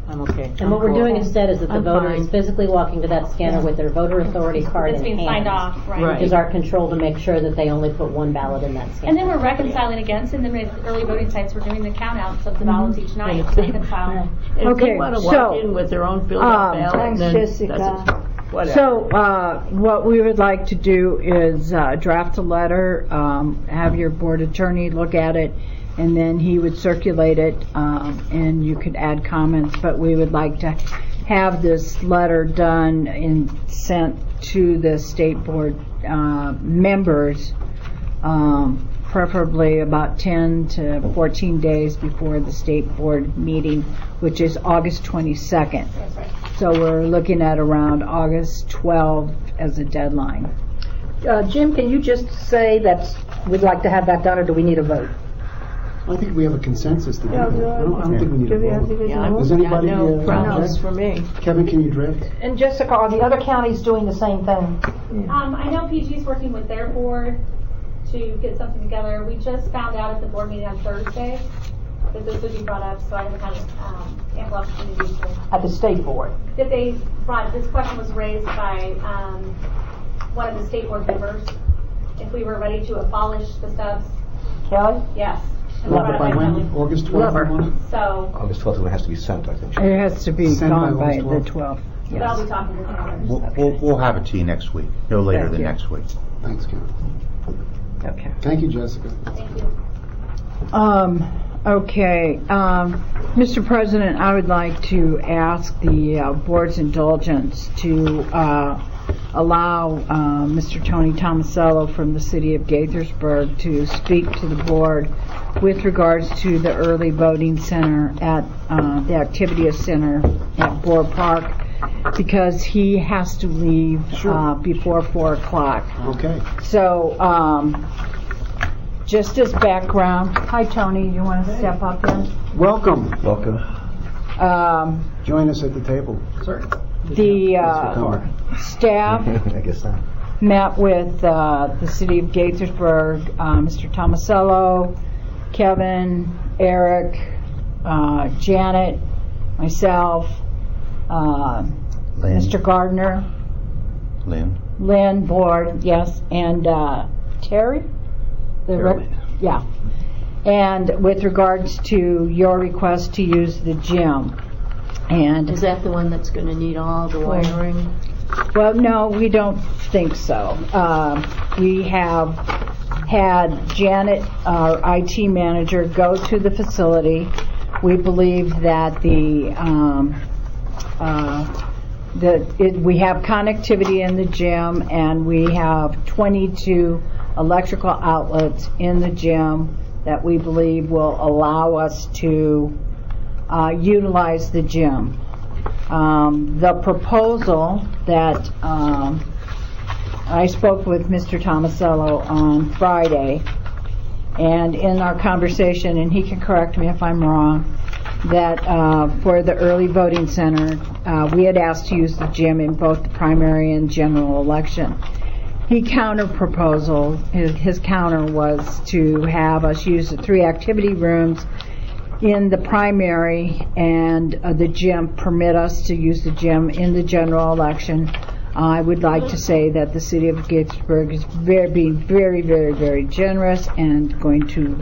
I'm okay. And what we're doing instead is that the I'm voter is fine. physically walking to that scanner with their voter authority card It's in being hand. signed off, right. Which is our control to make sure that they only put one ballot in that scanner. And then we're reconciling against, and then with early voting sites, we're doing the countouts of the ballots each night to reconcile. And if Okay, they want to so, walk in with their own filled out ballot, thanks, then Jessica. that's whatever. So, what we would like to do is draft a letter, have your board attorney look at it, and then he would circulate it, and you could add comments, but we would like to have this letter done and sent to the state board members, preferably about 10 to 14 days before the state board meeting, which is August 22nd. That's right. So we're looking at around August 12 as a deadline. Jim, can you just say that we'd like to have that done, or do we need a vote? I think we have a consensus to do that. I don't think we need a vote. Yeah, Does anybody no problems object? for me. Kevin, can you draft? And Jessica, are the other counties doing the same thing? I know PG's working with their board to get something together. We just found out at the board meeting on Thursday that this would be brought up, so I haven't had ample opportunity to. At the state board? That they brought, this question was raised by one of the state board members, if we were ready to abolish the stubs. Kelly? Yes. And we brought it By when? Kelly. August 12th? you want it? So, August 12th is when it has to be sent, I think. It has to be Sent by gone by August the 12th. 12th. but I'll be talking to the others. We'll have it to you next week, no later Thank than you. next week. Thanks, Kevin. Okay. Thank you, Jessica. Thank you. Okay, Mr. President, I would like to ask the board's indulgence to allow Mr. Tony Tomasello from the city of Gaithersburg to speak to the board with regards to the early voting center at the Activia Center at Board Park, because he has to leave before 4 o'clock. Okay. So, just as background, hi Tony, you want to step up here? Welcome. Welcome. Join us at the table. The staff I guess not. met with the city of Gaithersburg, Mr. Tomasello, Kevin, Eric, Janet, myself, Mr. Gardner, Lynn, board, yes, and Terry? Yeah. And with regards to your request to use the gym. And Is that the one that's going to need all the wiring? well, no, we don't think so. We have had Janet, our IT manager, go to the facility. We believe that we have connectivity in the gym, and we have 22 electrical outlets in the gym that we believe will allow us to utilize the gym. The proposal that I spoke with Mr. Tomasello on Friday, and in our conversation, and he can correct me if I'm wrong, that for the early voting center, we had asked to use the gym in both the primary and general election. He his counter was to have us use the 3 activity rooms in the primary, and the gym, permit us to use the gym in the general election. I would like to say that the city of Gaithersburg is being very, very, very generous and going to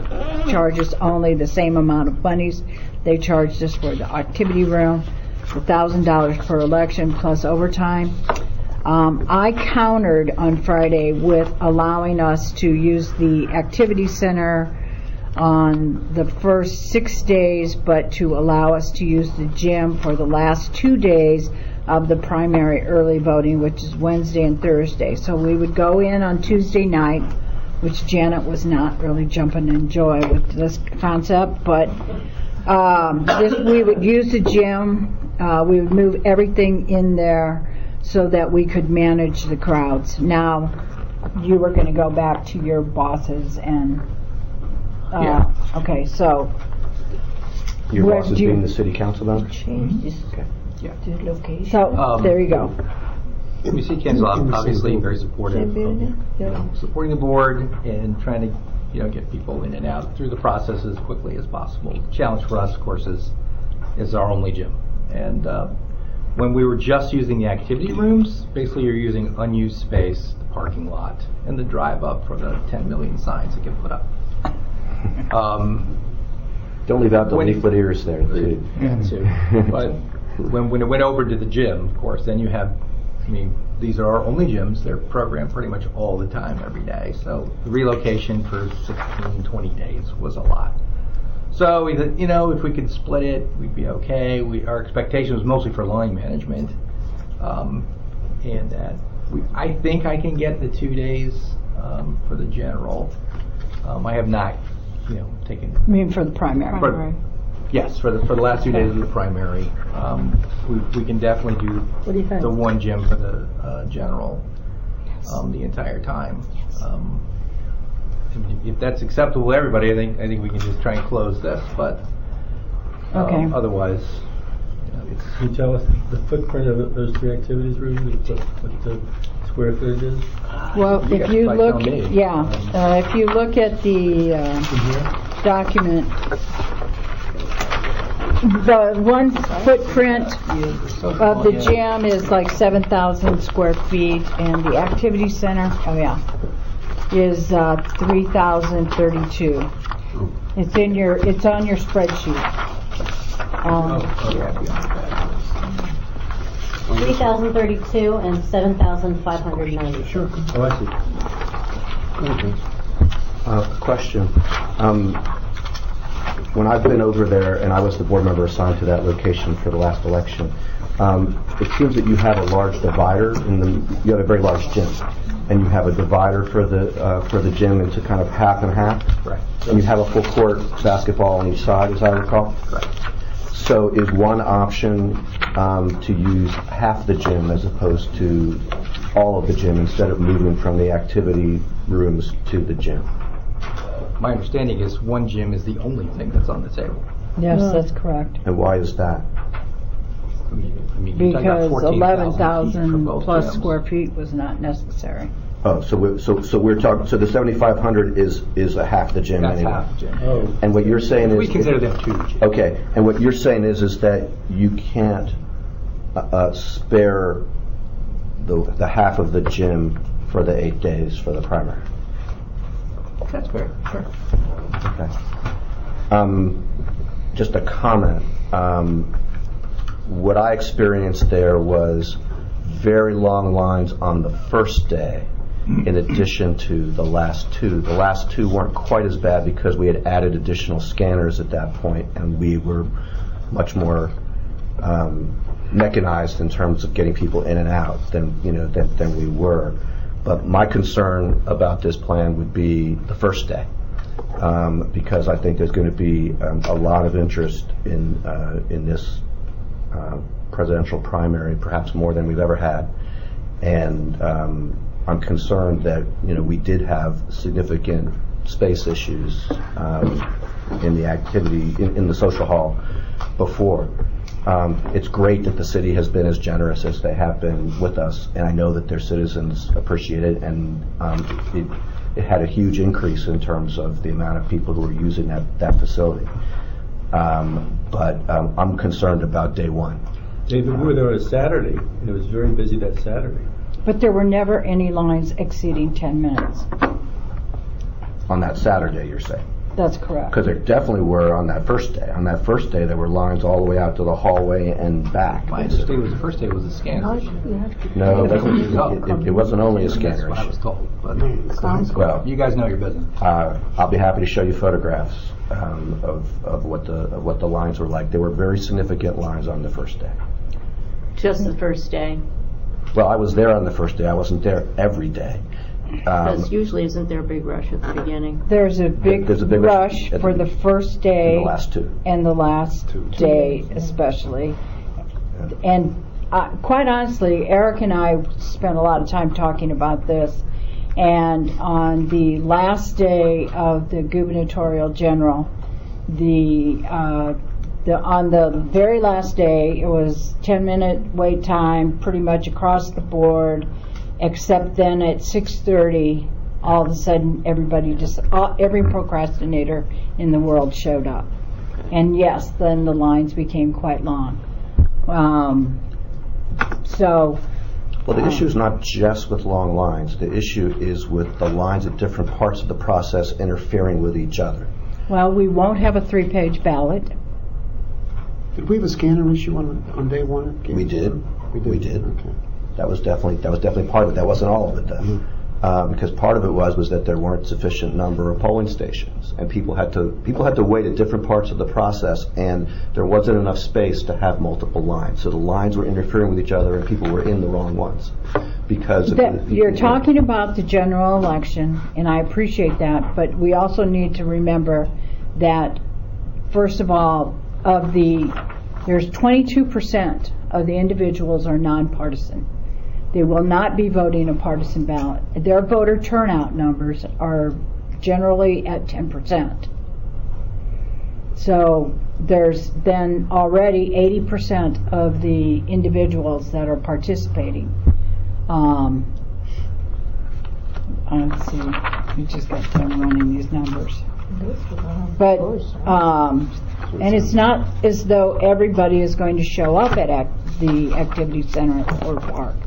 charge us only the same amount of monies they charged us for the activity room, $1,000 per election plus overtime. I countered on Friday with allowing us to use the activity center on the first 6 days, but to allow us to use the gym for the last 2 days of the primary early voting, which is Wednesday and Thursday. So we would go in on Tuesday night, which Janet was not really jumping in joy with this concept, but we would use the gym. We would move everything in there so that we could manage the crowds. Now, you were going to go back to your bosses and... Okay, so... Your Where boss is do you- being the city council member? Okay. The location. So, there you go. MEC Council obviously very supportive of supporting the board and trying to get people in and out through the process as quickly as possible. The challenge for us, of course, is our only gym. And when we were just using the activity rooms, basically you're using unused space, the parking lot, and the drive up for the 10 million signs that get put up. Don't leave out the leafleteers there, too. Yeah, too. But when it went over to the gym, of course, then you have, these are our only gyms. They're programmed pretty much all the time, every day. So the relocation for 16, 20 days was a lot. So, if we could split it, we'd be okay. Our expectation was mostly for line management. And that I think I can get the 2 days for the general. I have not, taken... You mean for the primary? Yes, for the last 2 days of the primary. We can definitely do the one gym for the general the entire time. If that's acceptable to everybody, I think we can just try and close this. But otherwise, can you tell us the footprint of those 3 activities rooms? What the square footage is? Well, if you look, if you look at the document. The one footprint of the gym is like 7,000 square feet, and the activity center, is 3,032. It's on your spreadsheet. 3,032 and 7,590. Sure. Oh, I see. Question. When I've been over there, and I was the board member assigned to that location for the last election, it seems that you have a large divider. You have a very large gym, and you have a divider for the gym into kind of half and half. Right. And you have a full court basketball on each side, as I recall. Right. So is one option to use half the gym as opposed to all of the gym instead of moving from the activity rooms to the gym? My understanding is one gym is the only thing that's on the table. Yes, that's correct. And why is that? Because 11,000 plus square feet was not necessary. Oh, so we're talking. So the 7,500 is a half the gym. That's anyway. half the gym. Oh. And what you're saying is we consider them 2 gyms. Okay, and what you're saying is that you can't spare the half of the gym for the 8 days for the primary. That's fair. Sure. Okay. Just a comment. What I experienced there was very long lines on the first day, in addition to the last 2. The last 2 weren't quite as bad because we had added additional scanners at that point, and we were much more mechanized in terms of getting people in and out than we were. But my concern about this plan would be the first day, because I think there's going to be a lot of interest in this presidential primary, perhaps more than we've ever had, and I'm concerned that we did have significant space issues in the activity in the social hall before. It's great that the city has been as generous as they have been with us, and I know that their citizens appreciate it, and it had a huge increase in terms of the amount of people who were using that facility. But I'm concerned about day one. David, we were there on a Saturday, and it was very busy that Saturday. But there were never any lines exceeding 10 minutes. On that Saturday, you're saying? That's correct. Because there definitely were on that first day. On that first day, there were lines all the way out to the hallway and back. My understanding was the first day was a scanner issue. No, it wasn't only a scanner That's what I was issue. told. But Well, you guys know your business. I'll be happy to show you photographs of what the lines were like. There were very significant lines on the first day. Just the first day. Well, I was there on the first day. I wasn't there every day. Because usually isn't there a big rush at the beginning? There's a big rush for the first day and the last 2. And the last day especially. And quite honestly, Eric and I spent a lot of time talking about this. And on the last day of the gubernatorial general, the On the very last day, it was 10-minute wait time pretty much across the board, except then at 6:30, all of a sudden every procrastinator in the world showed up. And yes, then the lines became quite long. Well, the issue is not just with long lines. The issue is with the lines at different parts of the process interfering with each other. Well, we won't have a 3-page ballot. Did we have a scanner issue on day one? We did. We did. Okay. That was definitely part of it. That wasn't all of it, though. Because part of it was that there weren't sufficient number of polling stations, and people had to wait at different parts of the process, and there wasn't enough space to have multiple lines. So the lines were interfering with each other, and people were in the wrong ones. Because you're talking about the general election, and I appreciate that, but we also need to remember that, first of all, there's 22% of the individuals are nonpartisan. They will not be voting a partisan ballot. Their voter turnout numbers are generally at 10%. So there's then already 80% of the individuals that are participating. Let's see, we just got done running these numbers. But, and it's not as though everybody is going to show up at the activity center at Ford Park.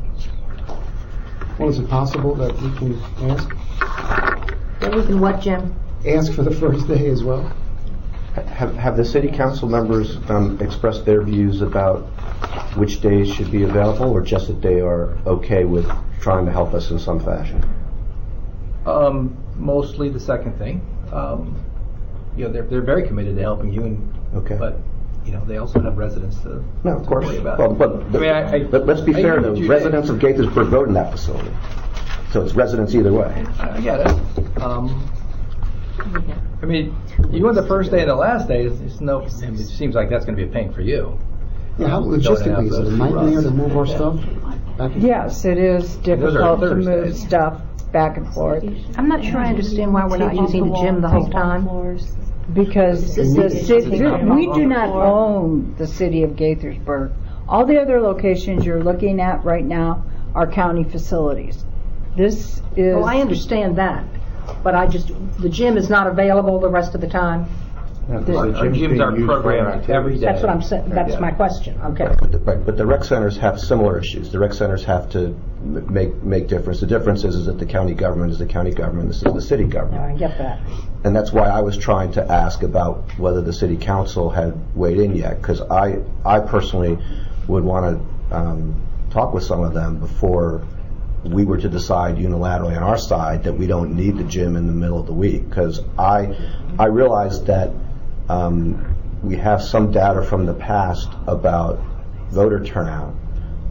Well, is it possible that we can ask? That we can what, Jim? Ask for the first day as well? Have the city council members expressed their views about which days should be available, or just that they are okay with trying to help us in some fashion? Mostly the second thing. They're very committed to helping you, but they also have residents to worry about. But let's be fair, the residents of Gaithersburg vote in that facility, so it's residents either way. I get it. Even the first day and the last day, it seems like that's going to be a pain for you. Yeah, how logistically is it a nightmare to move our stuff back and forth? Yes, it is difficult to move stuff back and forth. I'm not sure I understand why we're not using the gym the whole time. Because the city, we do not own the city of Gaithersburg. All the other locations you're looking at right now are county facilities. This is... Oh, I understand that. But the gym is not available the rest of the time? Our gyms are programmed every day. That's what I'm saying. That's my question. Okay. But the rec centers have similar issues. The rec centers have to make difference. The difference is that the county government is the county government. This is the city government. I get that. And that's why I was trying to ask about whether the city council had weighed in yet, because I personally would want to talk with some of them before we were to decide unilaterally on our side that we don't need the gym in the middle of the week, because I realized that we have some data from the past about voter turnout.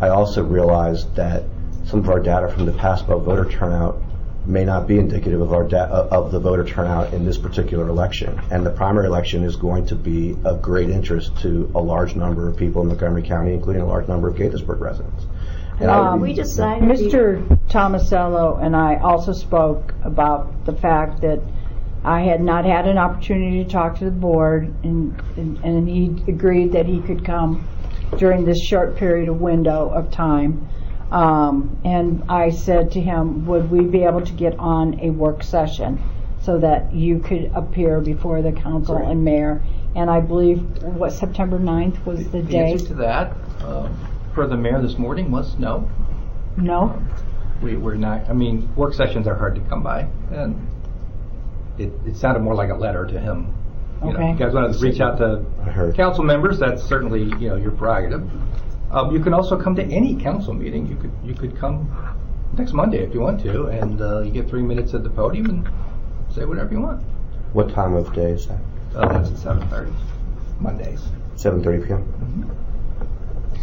I also realized that some of our data from the past about voter turnout may not be indicative of of the voter turnout in this particular election. And the primary election is going to be of great interest to a large number of people in Montgomery County, including a large number of Gaithersburg residents. And we decided Mr. Tomasello and I also spoke about the fact that I had not had an opportunity to talk to the board, and he agreed that he could come during this short period of window of time. And I said to him, would we be able to get on a work session so that you could appear before the council and mayor? And I believe, September 9th was the The day? answer to that, for the mayor this morning, was no. No? We're not. Work sessions are hard to come by, and it sounded more like a letter to him. You guys want to reach out to council members? That's certainly your prerogative. You can also come to any council meeting. You could come next Monday if you want to, and you get 3 minutes at the podium and say whatever you want. What time of day is that? That's at 7:30, Mondays. 7:30 p.m. Mm-hmm.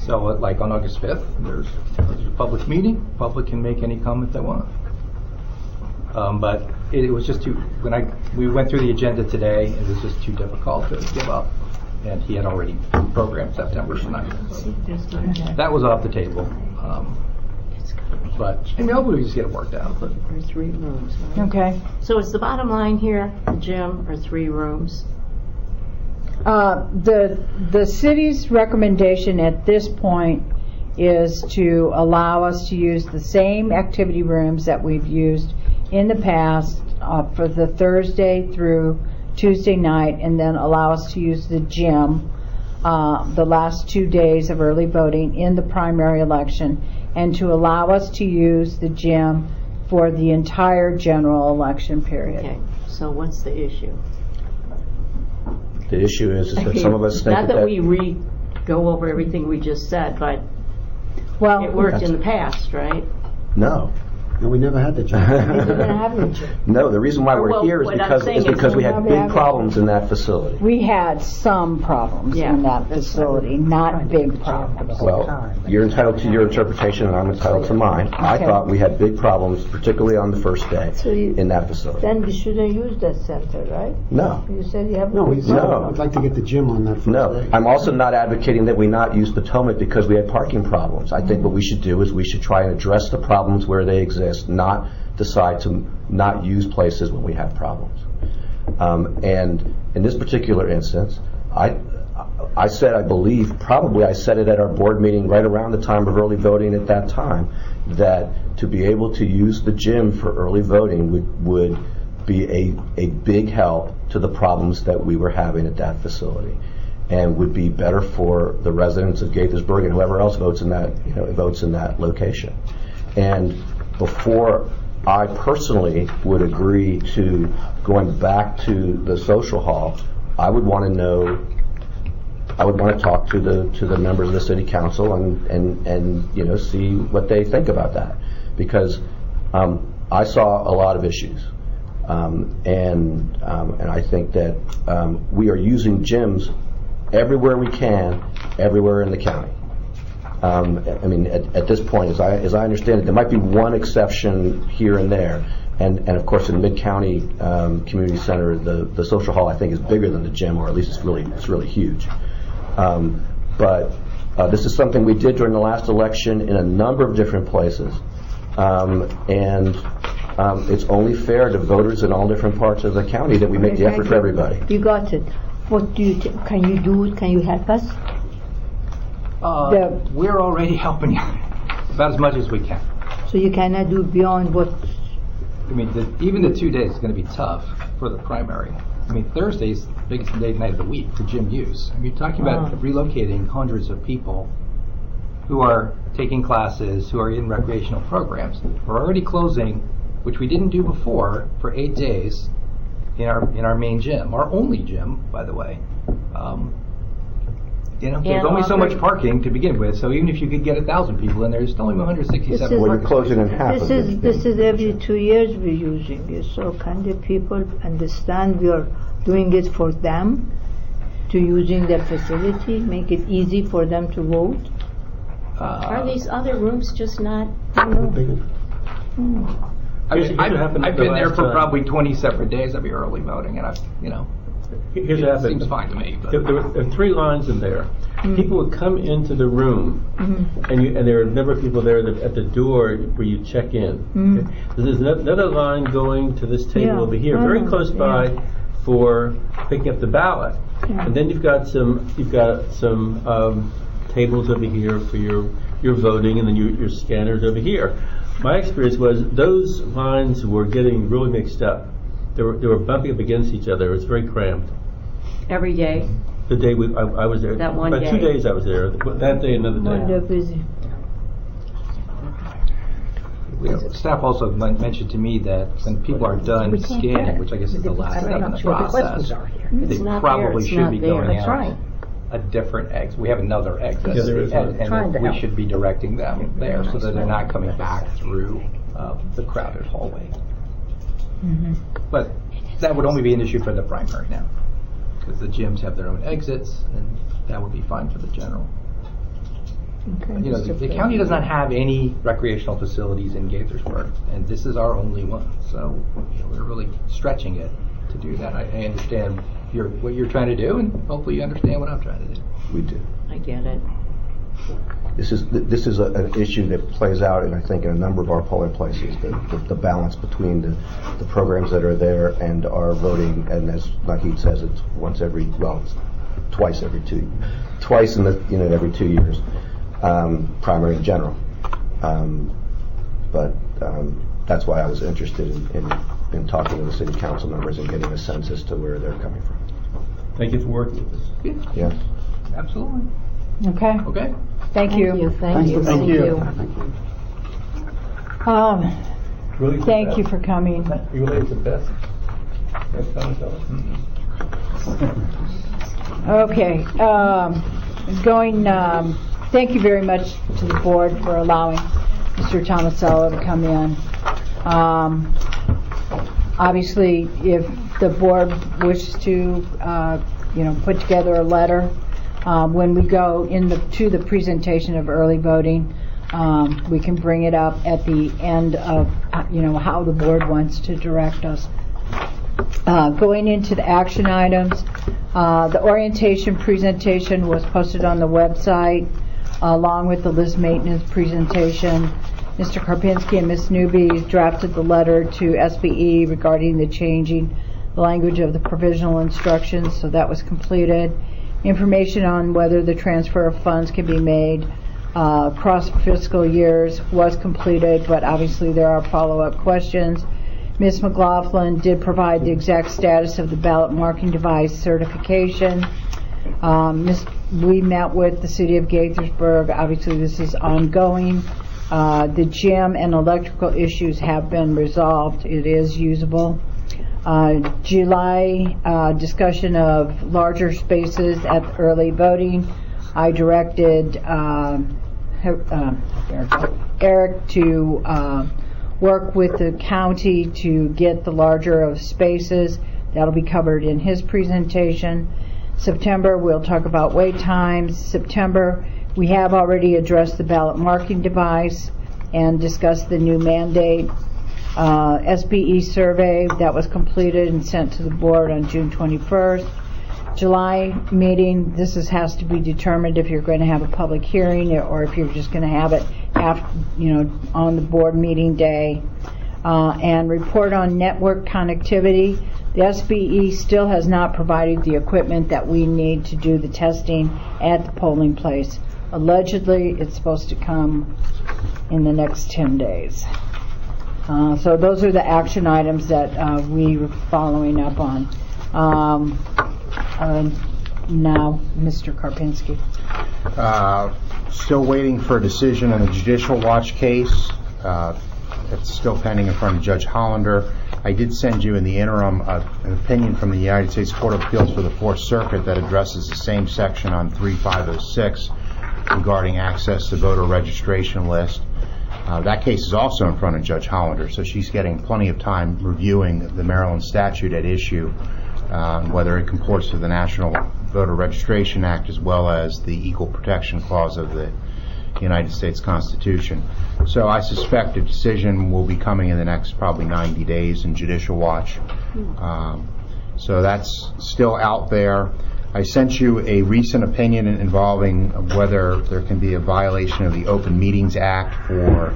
So, like on August 5th, there's a public meeting. Public can make any comment they want. But it was just too. We went through the agenda today, it was just too difficult to give up. And he had already programmed September 9th. So that was off the table. But hopefully we just get it worked out. But There's 3 rooms. Okay. So is the bottom line here, the gym or 3 rooms? The city's recommendation at this point is to allow us to use the same activity rooms that we've used in the past for the Thursday through Tuesday night, and then allow us to use the gym the last 2 days of early voting in the primary election, and to allow us to use the gym for the entire general election period. Okay, so what's the issue? The issue is that some of us think Not that we go over everything we just said, but Well, it worked in the past, right? No. And we never had the gym. No, the reason why we're Well, here is what I'm because saying is we had big problems in that facility. we had some problems in that facility, not big problems. Well, you're entitled to your interpretation, and I'm entitled to mine. I Okay. thought we had big problems, particularly on the first day, in that facility. Then we shouldn't use that center, right? No. You said you have No, we No. I'd like to get the gym on that first No, day. I'm also not advocating that we not use Potomac because we had parking problems. I think what we should do is we should try and address the problems where they exist, not decide to not use places when we have problems. And in this particular instance, I said, I believe, probably I said it at our board meeting right around the time of early voting at that time, that to be able to use the gym for early voting would be a big help to the problems that we were having at that facility, and would be better for the residents of Gaithersburg and whoever else votes in that location. And before I personally would agree to going back to the social hall, I would want to talk to the members of the city council and see what they think about that, because I saw a lot of issues, and I think that we are using gyms everywhere we can, everywhere in the county. I mean, at this point, as I understand it, there might be one exception here and there, and of course in Mid-County Community Center, the social hall I think is bigger than the gym, or at least it's really huge. But this is something we did during the last election in a number of different places, and it's only fair to voters in all different parts of the county that we make the effort for everybody. You got it. What do you can you do? Can you help us? We're already helping you about as much as we can. So you cannot do beyond what? I mean, even the 2 days is going to be tough for the primary. I mean, Thursday's the biggest night of the week for gym use. I mean, you're talking about relocating hundreds of people who are taking classes, who are in recreational programs. We're already closing, which we didn't do before, for 8 days in our main gym, our only gym, by the way. There's only so much parking to begin with, so even if you could get 1,000 people in there, there's only 167. Well, you're closing in half of it. This is every 2 years we're using it. So can the people understand we are doing it for them, to using the facility, make it easy for them to vote? Are these other rooms just not? I've been there for probably 20 separate days of the early voting, and Here's what happened. Seems fine to me. But. There were 3 lines in there. People would come into the room, and there were a number of people there at the door where you check in. Okay? There's another line going to this table over here, very close by, for picking up the ballot. And then you've got some tables over here for your voting, and then your scanners over here. My experience was those lines were getting really mixed up. They were bumping up against each other. It was very cramped. Every day? The day I was there. That one About day? 2 days I was there. That day, another day. They're busy. Staff also mentioned to me that when people are done scanning, which I guess is the last step in the process, they probably should be going out a different exit. We have another exit, and we should be directing them there so that they're not coming back through the crowded hallway. But that would only be an issue for the primary now, because the gyms have their own exits, and that would be fine for the general. Okay. The county does not have any recreational facilities in Gaithersburg, and this is our only one. So we're really stretching it to do that. I understand what you're trying to do, and hopefully you understand what I'm trying to do. We do. I get it. This is an issue that plays out, I think, in a number of our polling places, the balance between the programs that are there and our voting, and as Nahid says, it's once every, twice in the unit every 2 years, primary and general. But that's why I was interested in talking to the city council members and getting a sense as to where they're coming from. Thank you for working with us. Yeah. Absolutely. Okay. Okay. Thank you. Thank you. Thank you. Really Thank you for coming. You related to Beth? Okay, thank you very much to the board for allowing Mr. Tomasello to come in. Obviously, if the board wishes to, put together a letter, when we go to the presentation of early voting, we can bring it up at the end of, how the board wants to direct us. Going into the action items, the orientation presentation was posted on the website along with the list maintenance presentation. Mr. Karpinski and Ms. Newby drafted the letter to SBE regarding the changing the language of the provisional instructions, so that was completed. Information on whether the transfer of funds can be made across fiscal years was completed, but obviously there are follow-up questions. Ms. McLaughlin did provide the exact status of the ballot marking device certification. We met with the City of Gaithersburg. Obviously, this is ongoing. The gym and electrical issues have been resolved. It is usable. July discussion of larger spaces at early voting. I directed Eric to work with the county to get the larger of spaces. That'll be covered in his presentation. September, we'll talk about wait times. September, we have already addressed the ballot marking device and discussed the new mandate. SBE survey, that was completed and sent to the board on June 21st. July meeting, has to be determined if you're going to have a public hearing or if you're just going to have it after, on the board meeting day. And report on network connectivity. The SBE still has not provided the equipment that we need to do the testing at the polling place. Allegedly, it's supposed to come in the next 10 days. So those are the action items that we were following up on. Now, Mr. Karpinski. Still waiting for a decision on the Judicial Watch case. It's still pending in front of Judge Hollander. I did send you in the interim an opinion from the United States Court of Appeals for the Fourth Circuit that addresses the same section on 3506 regarding access to voter registration list. That case is also in front of Judge Hollander, so she's getting plenty of time reviewing the Maryland statute at issue, whether it comports to the National Voter Registration Act as well as the Equal Protection Clause of the United States Constitution. So I suspect a decision will be coming in the next probably 90 days in Judicial Watch. So that's still out there. I sent you a recent opinion involving whether there can be a violation of the Open Meetings Act for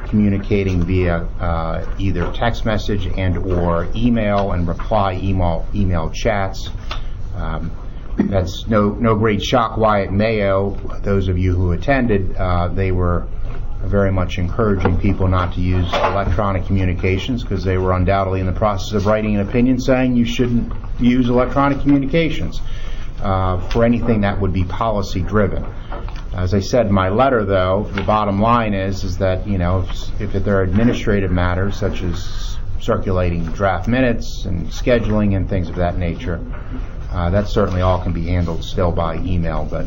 communicating via either text message and or email and reply email chats. That's no great shock why at Mayo, those of you who attended, they were very much encouraging people not to use electronic communications because they were undoubtedly in the process of writing an opinion saying you shouldn't use electronic communications for anything that would be policy driven. As I said in my letter, though, the bottom line is that, if there are administrative matters such as circulating draft minutes and scheduling and things of that nature, that certainly all can be handled still by email. But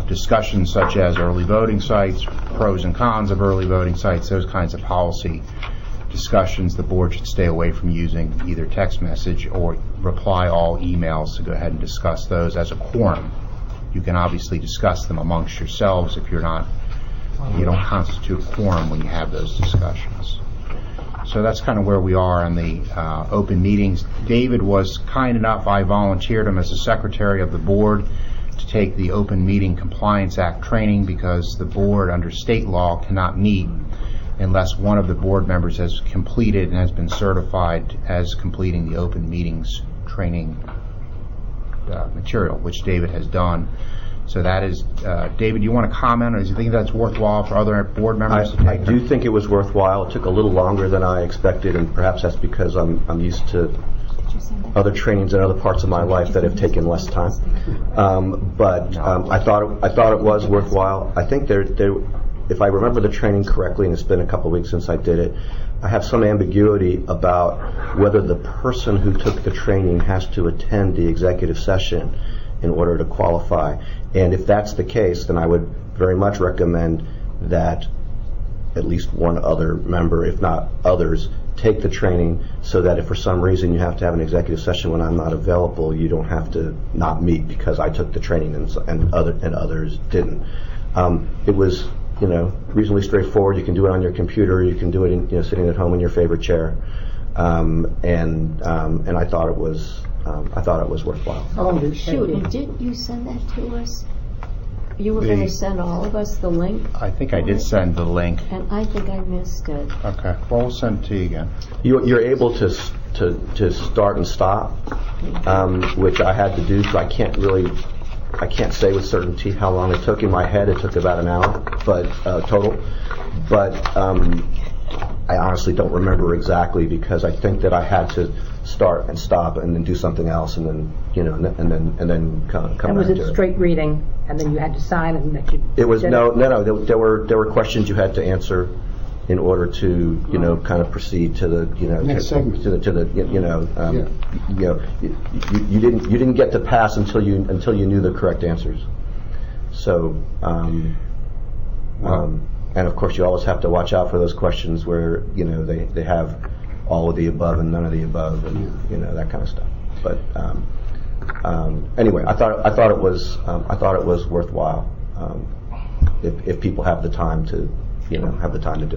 discussions such as early voting sites, pros and cons of early voting sites, those kinds of policy discussions, the board should stay away from using either text message or reply all emails to go ahead and discuss those as a quorum. You can obviously discuss them amongst yourselves if you don't constitute a quorum when you have those discussions. So that's kind of where we are on the open meetings. David was kind enough, I volunteered him as the secretary of the board to take the Open Meeting Compliance Act training because the board under state law cannot meet unless one of the board members has completed and has been certified as completing the open meetings training material, which David has done. So that is, David, do you want to comment, or do you think that's worthwhile for other board members to take? I do think it was worthwhile. It took a little longer than I expected, and perhaps that's because I'm used to other trainings in other parts of my life that have taken less time. But I thought it was worthwhile. I think if I remember the training correctly, and it's been a couple of weeks since I did it, I have some ambiguity about whether the person who took the training has to attend the executive session in order to qualify. And if that's the case, then I would very much recommend that at least one other member, if not others, take the training, so that if for some reason you have to have an executive session when I'm not available, you don't have to not meet because I took the training and others didn't. It was reasonably straightforward. You can do it on your computer. You can do it sitting at home in your favorite chair. And I thought it was worthwhile. Shoot, and didn't you send that to us? You were going to send all of us the link? I think I did send the link. And I think I missed it. Okay, well, we'll send it to you again. You're able to start and stop, which I had to do, so I can't say with certainty how long it took. In my head, it took about an hour, but total. But I honestly don't remember exactly, because I think that I had to start and stop and then do something else, and then and then come And back was to it it. straight reading, and then you had to sign, and that you? It was no. There were questions you had to answer in order to kind of proceed to the Next segment. you didn't get to pass until you knew the correct answers. So and of course you always have to watch out for those questions where they have all of the above and none of the above, and that kind of stuff. But anyway, I thought it was worthwhile if people have the time to do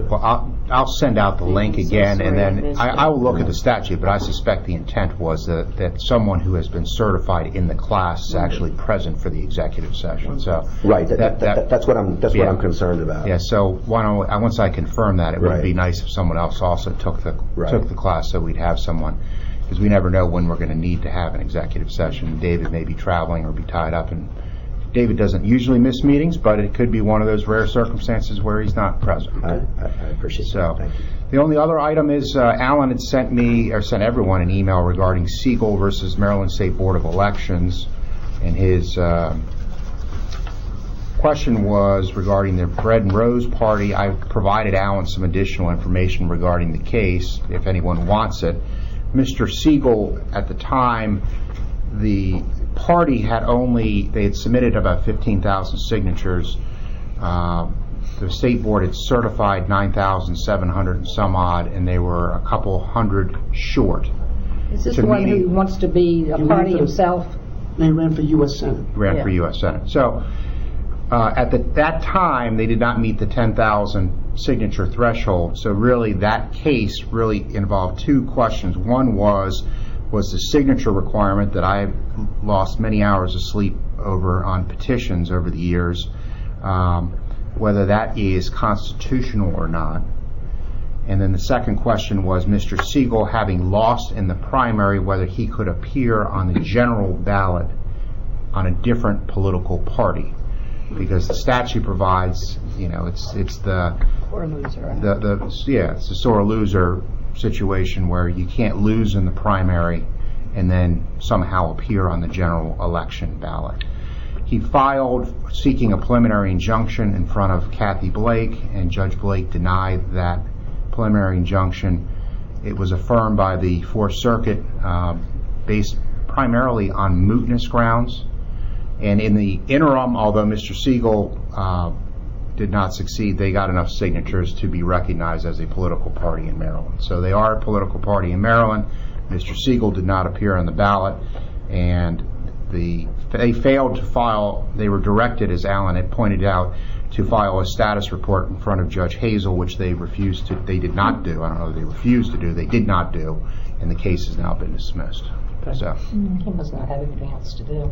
it. Well, I'll send out the link again, and then I will look at the statute, but I suspect the intent was that someone who has been certified in the class is actually present for the executive session. So right, that's what I'm concerned about. Yeah. So once I confirm that, it would be nice if someone else also took the class, so we'd have someone, because we never know when we're going to need to have an executive session. David may be traveling or be tied up, and David doesn't usually miss meetings, but it could be one of those rare circumstances where he's not present. I appreciate that. Thank you. The only other item is Alan had sent everyone an email regarding Siegel versus Maryland State Board of Elections, and his question was regarding the Bread and Rose Party. I provided Alan some additional information regarding the case if anyone wants it. Mr. Siegel, at the time, the party had submitted about 15,000 signatures. The state board had certified 9,700 and some odd, and they were a couple hundred short. Is this the one who wants to be a party himself? They ran for U.S. Senate. For U.S. Senate. So at that time, they did not meet the 10,000 signature threshold. So really, that case really involved two questions. One was the signature requirement that I lost many hours of sleep over on petitions over the years, whether that is constitutional or not. And then the second question was Mr. Siegel, having lost in the primary, whether he could appear on the general ballot on a different political party. Because the statute provides, it's the Or loser. It's a sore loser situation where you can't lose in the primary and then somehow appear on the general election ballot. He filed seeking a preliminary injunction in front of Kathy Blake, and Judge Blake denied that preliminary injunction. It was affirmed by the Fourth Circuit based primarily on mootness grounds. And in the interim, although Mr. Siegel did not succeed, they got enough signatures to be recognized as a political party in Maryland. So they are a political party in Maryland. Mr. Siegel did not appear on the ballot, and they failed to file. They were directed, as Alan had pointed out, to file a status report in front of Judge Hazel, which they refused to. They did not do. I don't know if they refused to do. They did not do, and the case has now been dismissed. So He must not have anything else to do.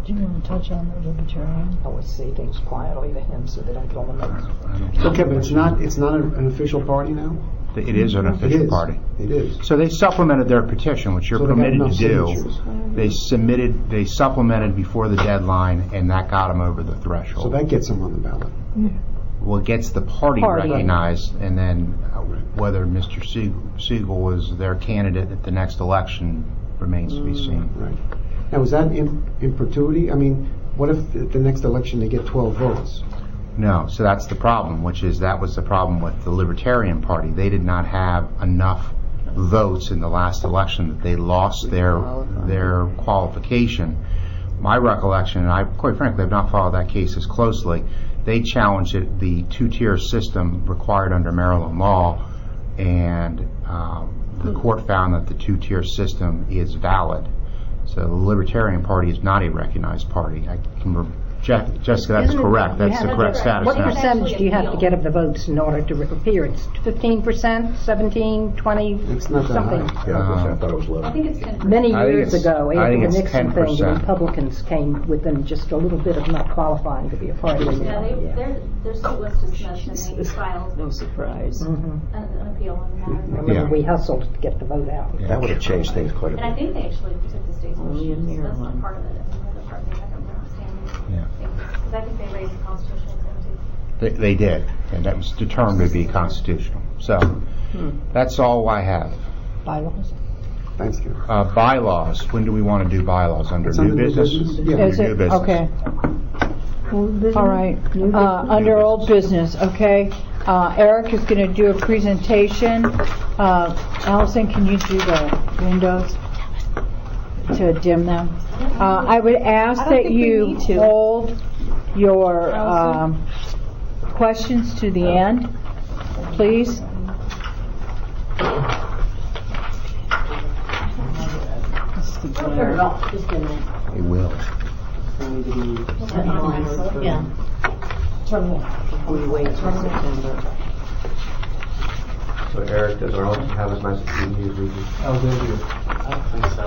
Do you want to touch on the Libertarian? I would say things quietly to him so they don't get on the notes. Okay, but it's not an official party now? It is an It official is. party. It is. So they supplemented their petition, which you're So they got permitted to enough do. signatures. They supplemented before the deadline, and that got them over the threshold. So that gets them on the ballot. Well, it gets the party Party. recognized, and then whether Mr. Siegel was their candidate at the next election remains to be seen. Right. Now, is that in perpetuity? I mean, what if at the next election they get 12 votes? No, so that's the problem, which is that was the problem with the Libertarian Party. They did not have enough votes in the last election that they lost their qualification. My recollection, and I quite frankly have not followed that case as closely, they challenged the two-tier system required under Maryland law, and the court found that the two-tier system is valid. So the Libertarian Party is not a recognized party. Jessica, that's correct. That's the correct status What now. percentage do you have to get of the votes in order to appear? It's 15%, 17, 20, It's not that something? high. I thought it was I 11. think it's 10%. Many I think years it's- ago, I after think the it's Nixon thing, the 10%. Republicans came within just a little bit of not qualifying to be a party. Their suit was dismissed and they filed No surprise. an appeal on the matter. Remember, Yeah. we hustled to get the vote out. That would have changed things quite a And I bit. think they actually took the state's Only in motion. That's Maryland. not part of it. I mean, the part they had on their outstanding. Yeah. Because I think they raised the constitutional exemption. They did, and that was determined to be constitutional. So that's all I have. Bylaws? Thanks, Ken. Bylaws. When do we want to do bylaws? Under It's new under new business? business? Yeah. Is New it? business. Okay. All right. Under old business, okay. Eric is going to do a presentation. Allison, can you do the windows to dim them? I would ask I don't that think we you need to. hold your questions to the end, please. Turn it off, just a minute. They will. Yeah. Turn it off before you wait till September. So Eric, does our office have as nice a TV as we do? Oh, they do. I don't think so.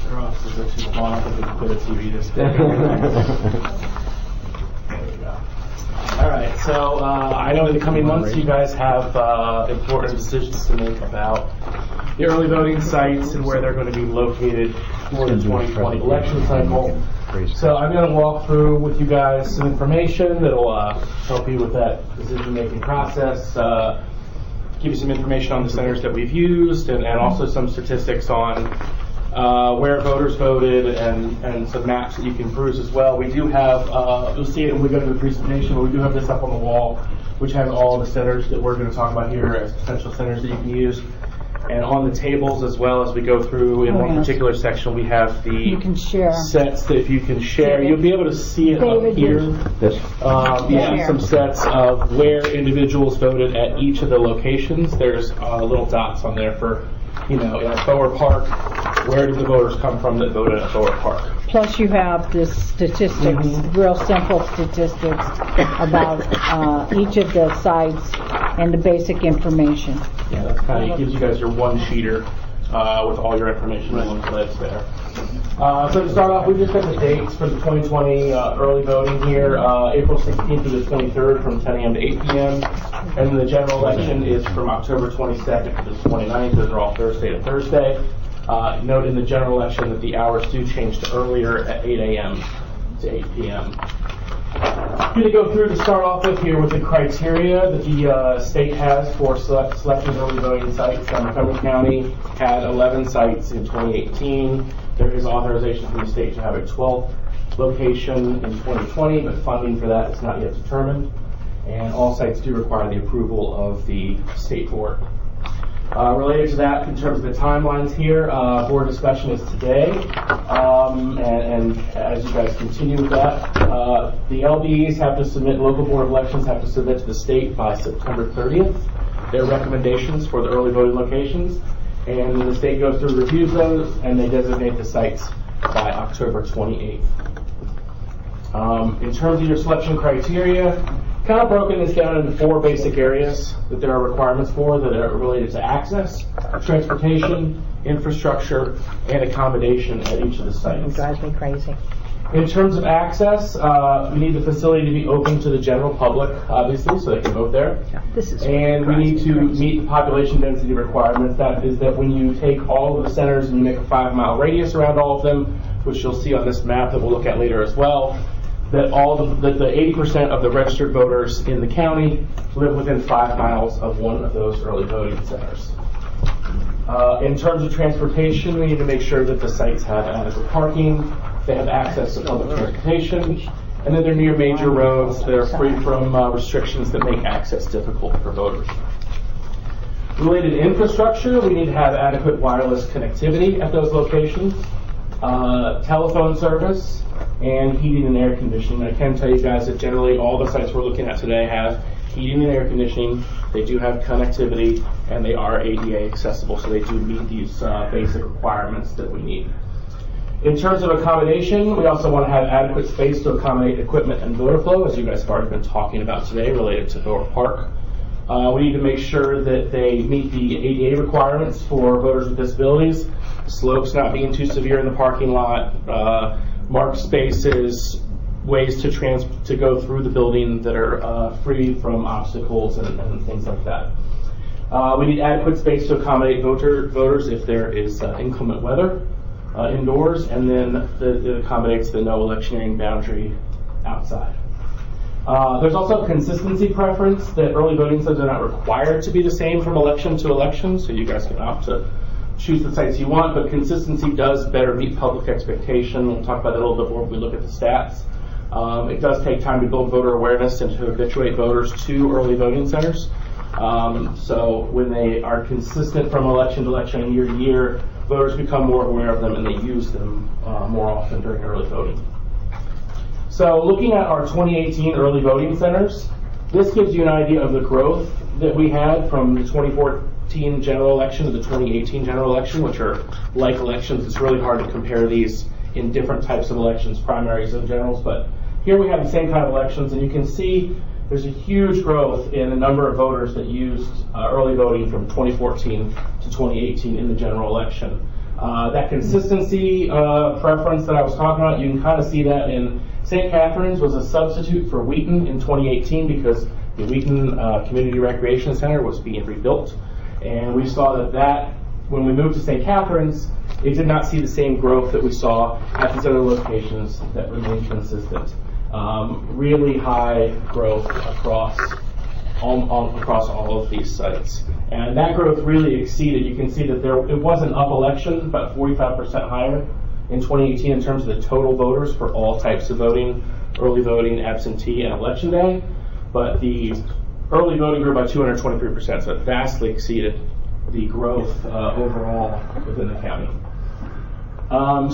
Their offices are too small. I don't think they can put a TV this big. There we go. All right. So I know in the coming months you guys have important decisions to make about the early voting sites and where they're going to be located for the 2020 election cycle. So I'm going to walk through with you guys some information that'll help you with that decision-making process. Give you some information on the centers that we've used, and also some statistics on where voters voted, and some maps that you can peruse as well. We do have, you'll see it when we go to the presentation, but we do have this up on the wall, which has all the centers that we're going to talk about here as potential centers that you can use. And on the tables as well, as we go through in one particular section, we have the You can share. sets that if you can share, you'll be able to see it up David, here. This? Yeah, some sets of where individuals voted at each of the locations. There's little dots on there for, at Bower Park, where did the voters come from that voted at Bower Park? Plus you have the statistics, real simple statistics about each of the sites and the basic information. Yeah, that's kind of, it gives you guys your one-sheeter with all your information in one place there. So to start off, we just got the dates for the 2020 early voting here, April 16th through the 23rd from 10 a.m. to 8 p.m. And then the general election is from October 22nd to the 29th. Those are all Thursday to Thursday. Note in the general election that the hours do change to earlier at 8 a.m. to 8 p.m. I'm going to go through to start off with here with the criteria that the state has for selecting early voting sites. Montgomery County had 11 sites in 2018. There is authorization from the state to have a 12th location in 2020, but funding for that is not yet determined. And all sites do require the approval of the state board. Related to that, in terms of the timelines here, board discussion is today, and as you guys continue with that, the LBEs have to submit, local board of elections have to submit to the state by September 30th their recommendations for the early voting locations, and then the state goes through, reviews those, and they designate the sites by October 28th. In terms of your selection criteria, kind of broken this down into 4 basic areas that there are requirements for that are related to access, transportation, infrastructure, and accommodation at each of the sites. It drives me crazy. In terms of access, we need the facility to be open to the general public, obviously, so they can vote there. And we need to meet the population density requirements. That is that when you take all of the centers and you make a 5-mile radius around all of them, which you'll see on this map that we'll look at later as well, that the 80% of the registered voters in the county live within 5 miles of one of those early voting centers. In terms of transportation, we need to make sure that the sites have adequate parking, they have access to public transportation, and that they're near major roads that are free from restrictions that make access difficult for voters. Related to infrastructure, we need to have adequate wireless connectivity at those locations, telephone service, and heating and air conditioning. I can tell you guys that generally all the sites we're looking at today have heating and air conditioning, they do have connectivity, and they are ADA accessible, so they do meet these basic requirements that we need. In terms of accommodation, we also want to have adequate space to accommodate equipment and voter flow, as you guys have already been talking about today related to Voter Park. We need to make sure that they meet the ADA requirements for voters with disabilities, slopes not being too severe in the parking lot, marked spaces, ways to go through the building that are free from obstacles and things like that. We need adequate space to accommodate voters if there is inclement weather indoors, and then it accommodates the no electioneering boundary outside. There's also a consistency preference that early voting sites are not required to be the same from election to election, so you guys can opt to choose the sites you want, but consistency does better meet public expectation. We'll talk about that a little bit more when we look at the stats. It does take time to build voter awareness and to habituate voters to early voting centers. So when they are consistent from election to election and year to year, voters become more aware of them and they use them more often during early voting. So looking at our 2018 early voting centers, this gives you an idea of the growth that we had from the 2014 general election to the 2018 general election, which are like elections. It's really hard to compare these in different types of elections, primaries and generals, but here we have the same kind of elections, and you can see there's a huge growth in the number of voters that used early voting from 2014 to 2018 in the general election. That consistency preference that I was talking about, you can kind of see that in St. Catharines was a substitute for Wheaton in 2018 because the Wheaton Community Recreation Center was being rebuilt, and we saw that when we moved to St. Catharines, it did not see the same growth that we saw at these other locations that remained consistent. Really high growth across all of these sites. And that growth really exceeded, you can see that it was an up election, about 45% higher in 2018 in terms of the total voters for all types of voting, early voting, absentee, and election day. But the early voting grew by 223%, so it vastly exceeded the growth overall within the county.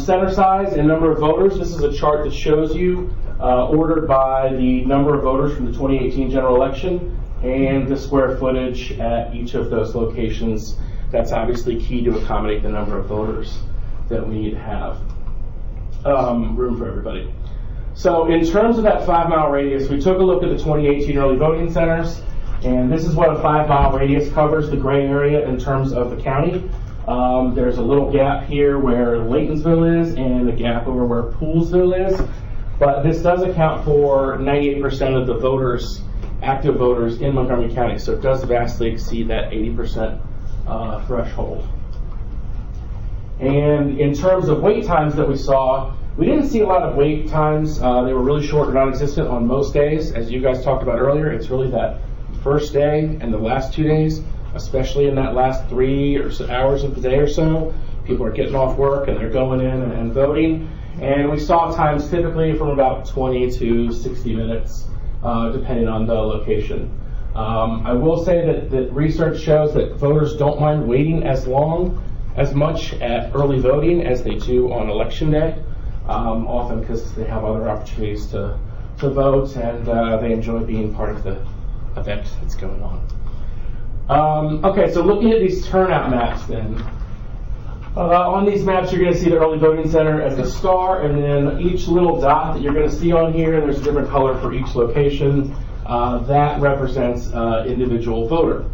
Center size and number of voters. This is a chart that shows you ordered by the number of voters from the 2018 general election and the square footage at each of those locations. That's obviously key to accommodate the number of voters that we need to have. Room for everybody. So in terms of that 5-mile radius, we took a look at the 2018 early voting centers, and this is what a 5-mile radius covers, the gray area in terms of the county. There's a little gap here where Laytonsville is and a gap over where Poolesville is. But this does account for 98% of the voters, active voters in Montgomery County. So it does vastly exceed that 80% threshold. And in terms of wait times that we saw, we didn't see a lot of wait times. They were really short or non-existent on most days. As you guys talked about earlier, it's really that first day and the last 2 days, especially in that last 3 or so hours of the day or so. People are getting off work and they're going in and voting. And we saw times typically from about 20 to 60 minutes, depending on the location. I will say that research shows that voters don't mind waiting as much at early voting as they do on election day, often because they have other opportunities to vote and they enjoy being part of the event that's going on. Okay, so looking at these turnout maps then. On these maps, you're going to see the early voting center as a star, and then each little dot that you're going to see on here, there's a different color for each location, that represents individual voter.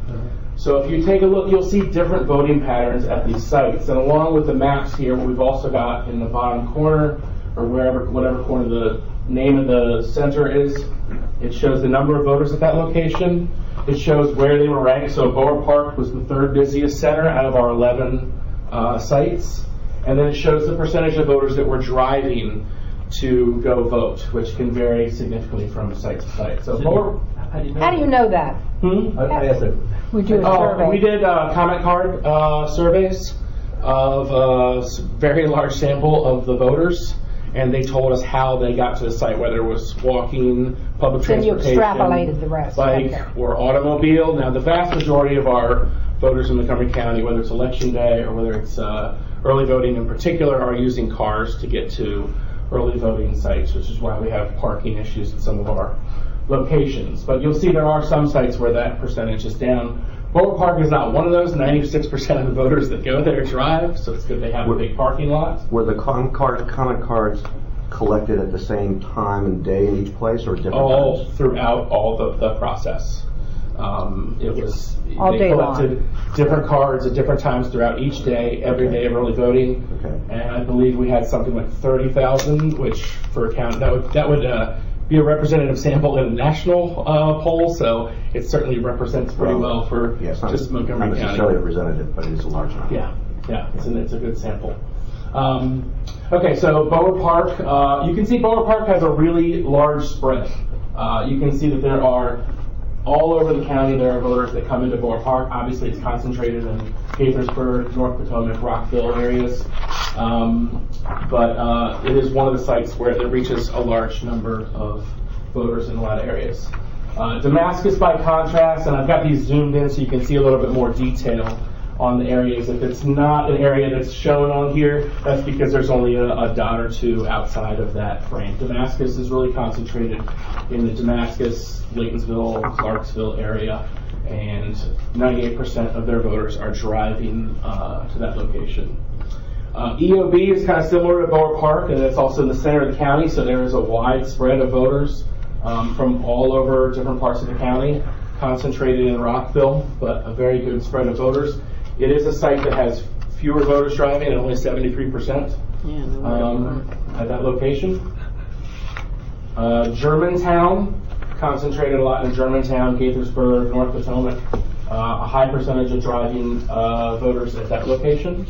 So if you take a look, you'll see different voting patterns at these sites. And along with the maps here, what we've also got in the bottom corner or whatever corner the name of the center is. It shows the number of voters at that location. It shows where they were ranked. So Borough Park was the 3rd busiest center out of our 11 sites. And then it shows the percentage of voters that were driving to go vote, which can vary significantly from site to site. So How do you know that? I asked that. We do a survey. We did comment card surveys of a very large sample of the voters, and they told us how they got to the site, whether it was walking, public Then you transportation, extrapolated the rest. bike, Okay. or automobile. Now, the vast majority of our voters in Montgomery County, whether it's election day or whether it's early voting in particular, are using cars to get to early voting sites, which is why we have parking issues at some of our locations. But you'll see there are some sites where that percentage is down. Borough Park is not one of those. 96% of the voters that go there drive, so it's good they have a big parking lot. Were the comment cards collected at the same time and day in each place, or different All times? throughout all the process. It was All they day collected different cards at different times throughout each day, every day of early voting, and I believe we had something like 30,000, which for a count that would be a representative sample in a national poll. So it certainly represents pretty well for just Montgomery Not County. necessarily representative, but it is a large number. Yeah, it's a good sample. Okay, so Borough Park, you can see Borough Park has a really large spread. You can see that there are, all over the county, there are voters that come into Borough Park. Obviously, it's concentrated in Gaithersburg, North Potomac, Rockville areas. But it is one of the sites where it reaches a large number of voters in a lot of areas. Damascus, by contrast, and I've got these zoomed in so you can see a little bit more detail on the areas. If it's not an area that's shown on here, that's because there's only a dot or two outside of that frame. Damascus is really concentrated in the Damascus, Laytonsville, Clarksville area, and 98% of their voters are driving to that location. EOB is kind of similar to Borough Park, and it's also in the center of the county, so there is a wide spread of voters from all over different parts of the county, concentrated in Rockville, but a very good spread of voters. It is a site that has fewer voters driving, at only 73% at that location. Germantown, concentrated a lot in Germantown, Gaithersburg, North Potomac, a high percentage of driving voters at that location.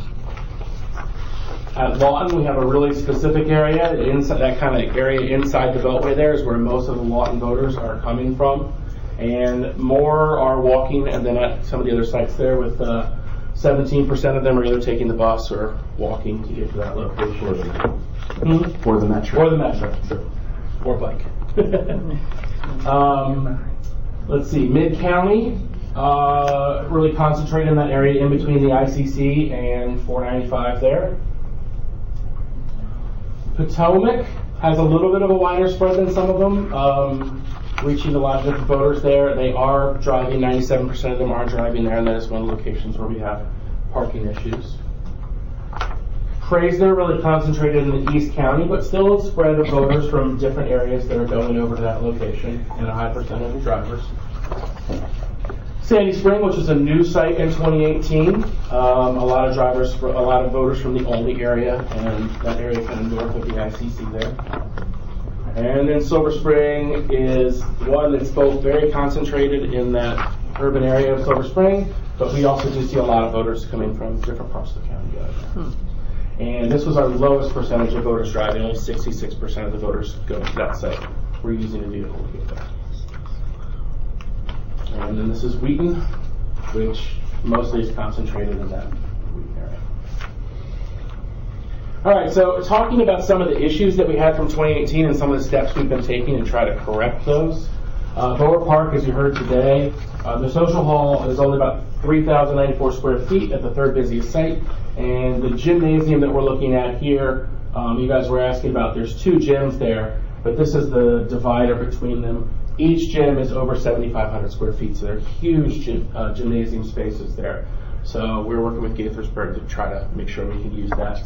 At Lawton, we have a really specific area. Inside, that kind of area inside the Beltway there is where most of the Lawton voters are coming from. And more are walking, and then at some of the other sites there, with 17% of them are either taking the bus or walking to get to that location. For the metro. Or the metro, sure. Or bike. Let's see, Mid-County, really concentrated in that area in between the ICC and 495 there. Potomac has a little bit of a wider spread than some of them, reaching a lot of different voters there. They are driving, 97% of them are driving there, and that is one of the locations where we have parking issues. Fraser really concentrated in the East County, but still a spread of voters from different areas that are going over to that location, and a high percentage of drivers. Sandy Spring, which is a new site in 2018, a lot of voters from the Olney area, and that area kind of north of the ICC there. And then Silver Spring is one that's both very concentrated in that urban area of Silver Spring, but we also do see a lot of voters coming from different parts of the county. And this was our lowest percentage of voters driving. Only 66% of the voters going to that site were using a vehicle to get there. And then this is Wheaton, which mostly is concentrated in that Wheaton area. All right, so talking about some of the issues that we had from 2018 and some of the steps we've been taking to try to correct those. Borough Park, as you heard today, the social hall is only about 3,094 square feet at the 3rd busiest site. And the gymnasium that we're looking at here, you guys were asking about, there's 2 gyms there, but this is the divider between them. Each gym is over 7,500 square feet, so they're huge gymnasium spaces there. So we're working with Gaithersburg to try to make sure we can use that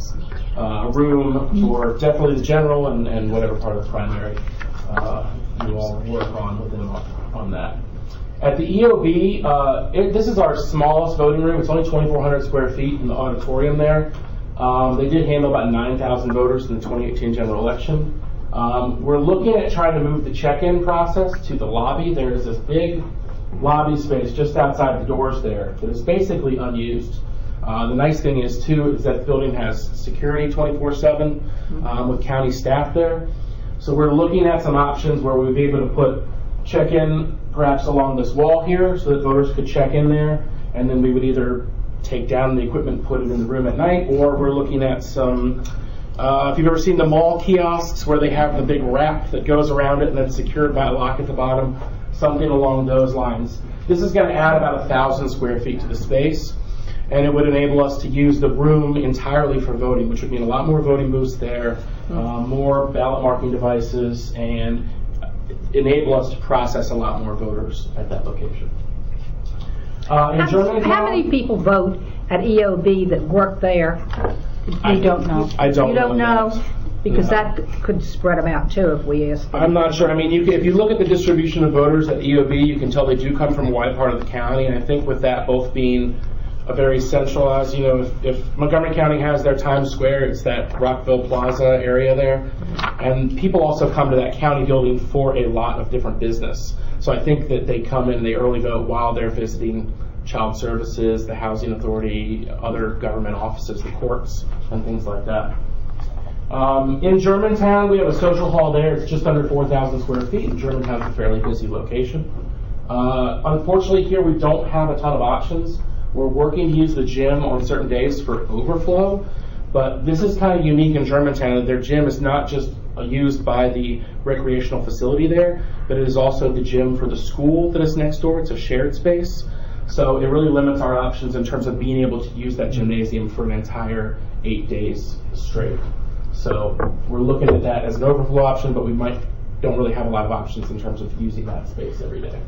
room for definitely the general and whatever part of the primary you all work on with them on that. At the EOB, this is our smallest voting room. It's only 2,400 square feet in the auditorium there. They did handle about 9,000 voters in the 2018 general election. We're looking at trying to move the check-in process to the lobby. There is this big lobby space just outside the doors there that is basically unused. The nice thing is, too, is that the building has security 24/7 with county staff there. So we're looking at some options where we'd be able to put check-in perhaps along this wall here so that voters could check in there, and then we would either take down the equipment and put it in the room at night, or we're looking at some, if you've ever seen the mall kiosks where they have the big wrap that goes around it and then secured by a lock at the bottom, something along those lines. This is going to add about 1,000 square feet to the space, and it would enable us to use the room entirely for voting, which would mean a lot more voting booths there, more ballot marking devices, and enable us to process a lot more voters at that location. How many people vote at EOB that work there? You don't know. I don't know. You don't know? that. Because No. that could spread them out too if we ask them. I'm not sure. I mean, if you look at the distribution of voters at EOB, you can tell they do come from a wide part of the county, and I think with that both being a very centralized, if Montgomery County has their Times Square, it's that Rockville Plaza area there, and people also come to that county building for a lot of different business. So I think that they come in, they early vote while they're visiting child services, the housing authority, other government offices, the courts, and things like that. In Germantown, we have a social hall there. It's just under 4,000 square feet, and Germantown's a fairly busy location. Unfortunately, here we don't have a ton of options. We're working to use the gym on certain days for overflow, but this is kind of unique in Germantown that their gym is not just used by the recreational facility there, but it is also the gym for the school that is next door. It's a shared space. So it really limits our options in terms of being able to use that gymnasium for an entire 8 days straight. So we're looking at that as an overflow option, but we don't really have a lot of options in terms of using that space every day.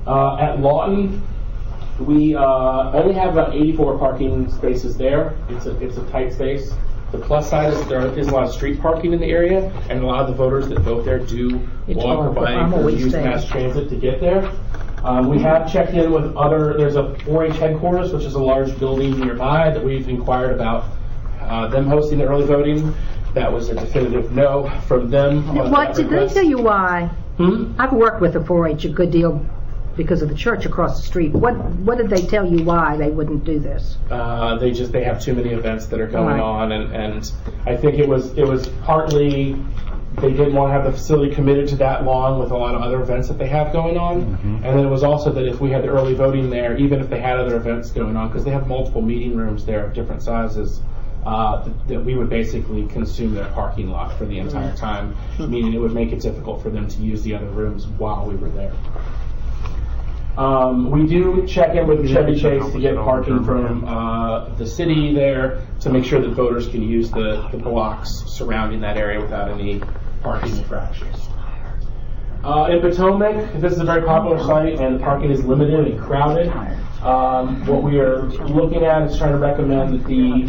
At Lawton, we only have about 84 parking spaces there. It's a tight space. The plus side is that there is a lot of street parking in the area, and a lot of the voters that vote there do walk or bike or use mass transit to get there. We have checked in with there's a 4-H headquarters, which is a large building nearby that we've inquired about them hosting the early voting. That was a definitive no from them. What did they tell you why? I've worked with the 4-H a good deal because of the church across the street. What did they tell you why they wouldn't do this? They have too many events that are going on, and I think it was partly they didn't want to have the facility committed to that long with a lot of other events that they have going on, and then it was also that if we had the early voting there, even if they had other events going on, because they have multiple meeting rooms there of different sizes, that we would basically consume their parking lot for the entire time, meaning it would make it difficult for them to use the other rooms while we were there. We do check in with Chevy Chase to get parking from the city there to make sure that voters can use the blocks surrounding that area without any parking infractions. In Potomac, this is a very popular site and the parking is limited and crowded. What we are looking at is trying to recommend that the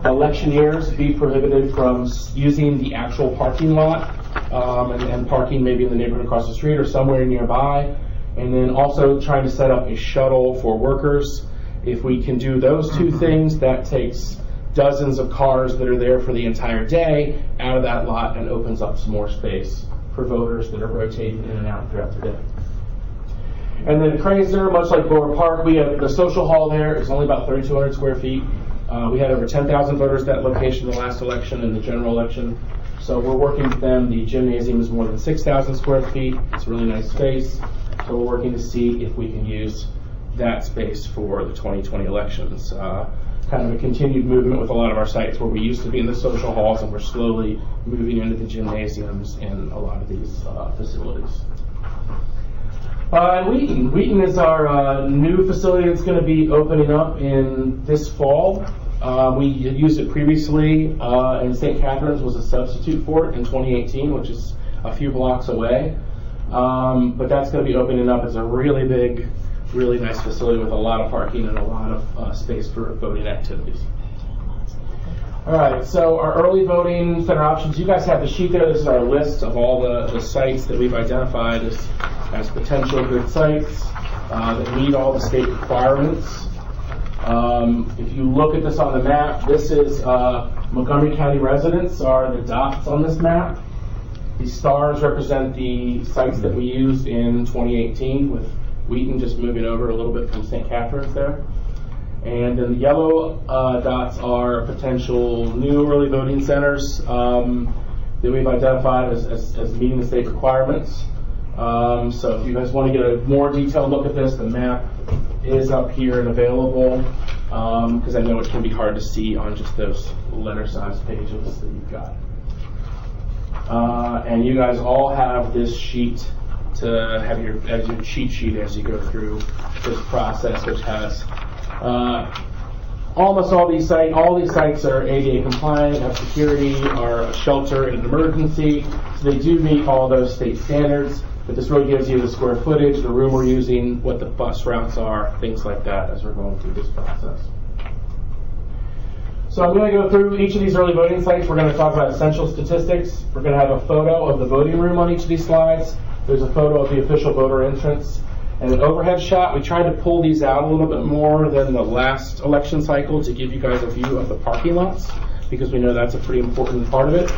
electioneers be prohibited from using the actual parking lot and parking maybe in the neighborhood across the street or somewhere nearby. And then also trying to set up a shuttle for workers. If we can do those two things, that takes dozens of cars that are there for the entire day out of that lot and opens up some more space for voters that are rotating in and out throughout the day. And then Chrysler, much like Borough Park, we have the social hall there. It's only about 3,200 square feet. We had over 10,000 voters at that location in the last election and the general election. So we're working with them. The gymnasium is more than 6,000 square feet. It's a really nice space. So we're working to see if we can use that space for the 2020 elections. Kind of a continued movement with a lot of our sites where we used to be in the social halls and we're slowly moving into the gymnasiums in a lot of these facilities. And Wheaton is our new facility that's going to be opening up in this fall. We had used it previously, and St. Catharines was a substitute for it in 2018, which is a few blocks away. But that's going to be opening up as a really big, really nice facility with a lot of parking and a lot of space for voting activities. All right, so our early voting center options, you guys have the sheet there. This is our list of all the sites that we've identified as potential good sites that meet all the state requirements. If you look at this on the map, this is Montgomery County residents are the dots on this map. The stars represent the sites that we used in 2018, with Wheaton just moving over a little bit from St. Catharines there. And then the yellow dots are potential new early voting centers that we've identified as meeting the state requirements. So if you guys want to get a more detailed look at this, the map is up here and available, because I know it can be hard to see on just those letter-sized pages that you've got. And you guys all have this sheet to have as your cheat sheet as you go through this process, which has almost all these sites are ADA compliant, have security, are a shelter in an emergency, so they do meet all those state standards. But this really gives you the square footage, the room we're using, what the bus routes are, things like that as we're going through this process. So I'm going to go through each of these early voting sites. We're going to talk about essential statistics. We're going to have a photo of the voting room on each of these slides. There's a photo of the official voter entrance and an overhead shot. We tried to pull these out a little bit more than the last election cycle to give you guys a view of the parking lots, because we know that's a pretty important part of it.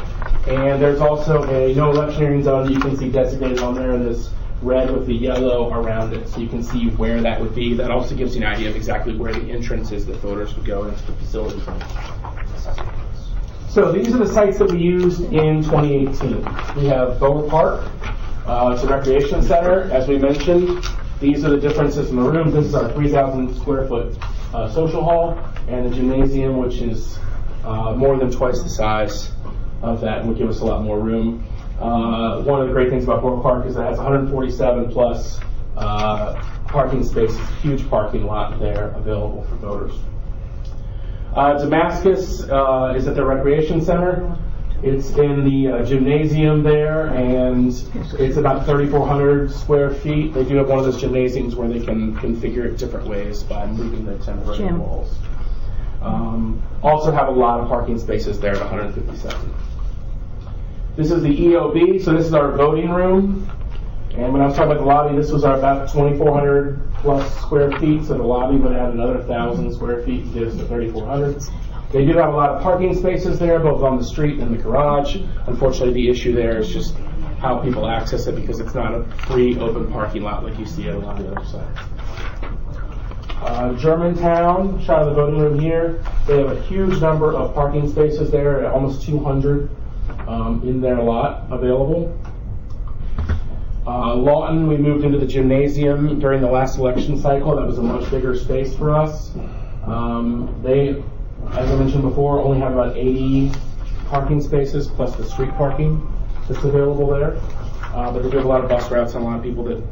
And there's also a no electioneering zone that you can see designated on there in this red with the yellow around it, so you can see where that would be. That also gives you an idea of exactly where the entrance is that voters would go into the facility from. So these are the sites that we used in 2018. We have Bower Park. It's a recreation center. As we mentioned, these are the differences in the room. This is our 3,000 square foot social hall, and the gymnasium, which is more than twice the size of that and would give us a lot more room. One of the great things about Bower Park is it has 147 plus parking spaces, huge parking lot there available for voters. Damascus is at the recreation center. It's in the gymnasium there, and it's about 3,400 square feet. They do have one of those gymnasiums where they can configure it different ways by moving the temporary walls. Also have a lot of parking spaces there at 157. This is the EOB, so this is our voting room. And when I was talking about the lobby, this was our about 2,400 plus square feet, so the lobby would add another 1,000 square feet and get us to 3,400. They do have a lot of parking spaces there, both on the street and the garage. Unfortunately, the issue there is just how people access it, because it's not a free open parking lot like you see at a lot of the other sites. Germantown, shot of the voting room here. They have a huge number of parking spaces there, almost 200 in their lot available. Lawton, we moved into the gymnasium during the last election cycle. That was a much bigger space for us. They, as I mentioned before, only have about 80 parking spaces plus the street parking that's available there. But they do have a lot of bus routes and a lot of people that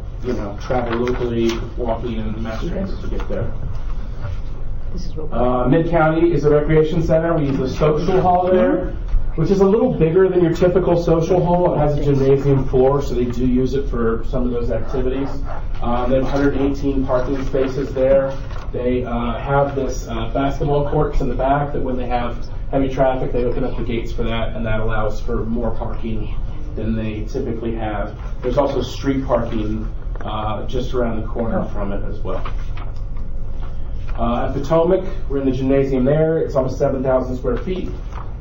travel locally, walking and mass transit to get there. Mid-County is a recreation center. We use the social hall there, which is a little bigger than your typical social hall. It has a gymnasium floor, so they do use it for some of those activities. They have 118 parking spaces there. They have this basketball courts in the back that when they have heavy traffic, they open up the gates for that, and that allows for more parking than they typically have. There's also street parking just around the corner from it as well. At Potomac, we're in the gymnasium there. It's almost 7,000 square feet.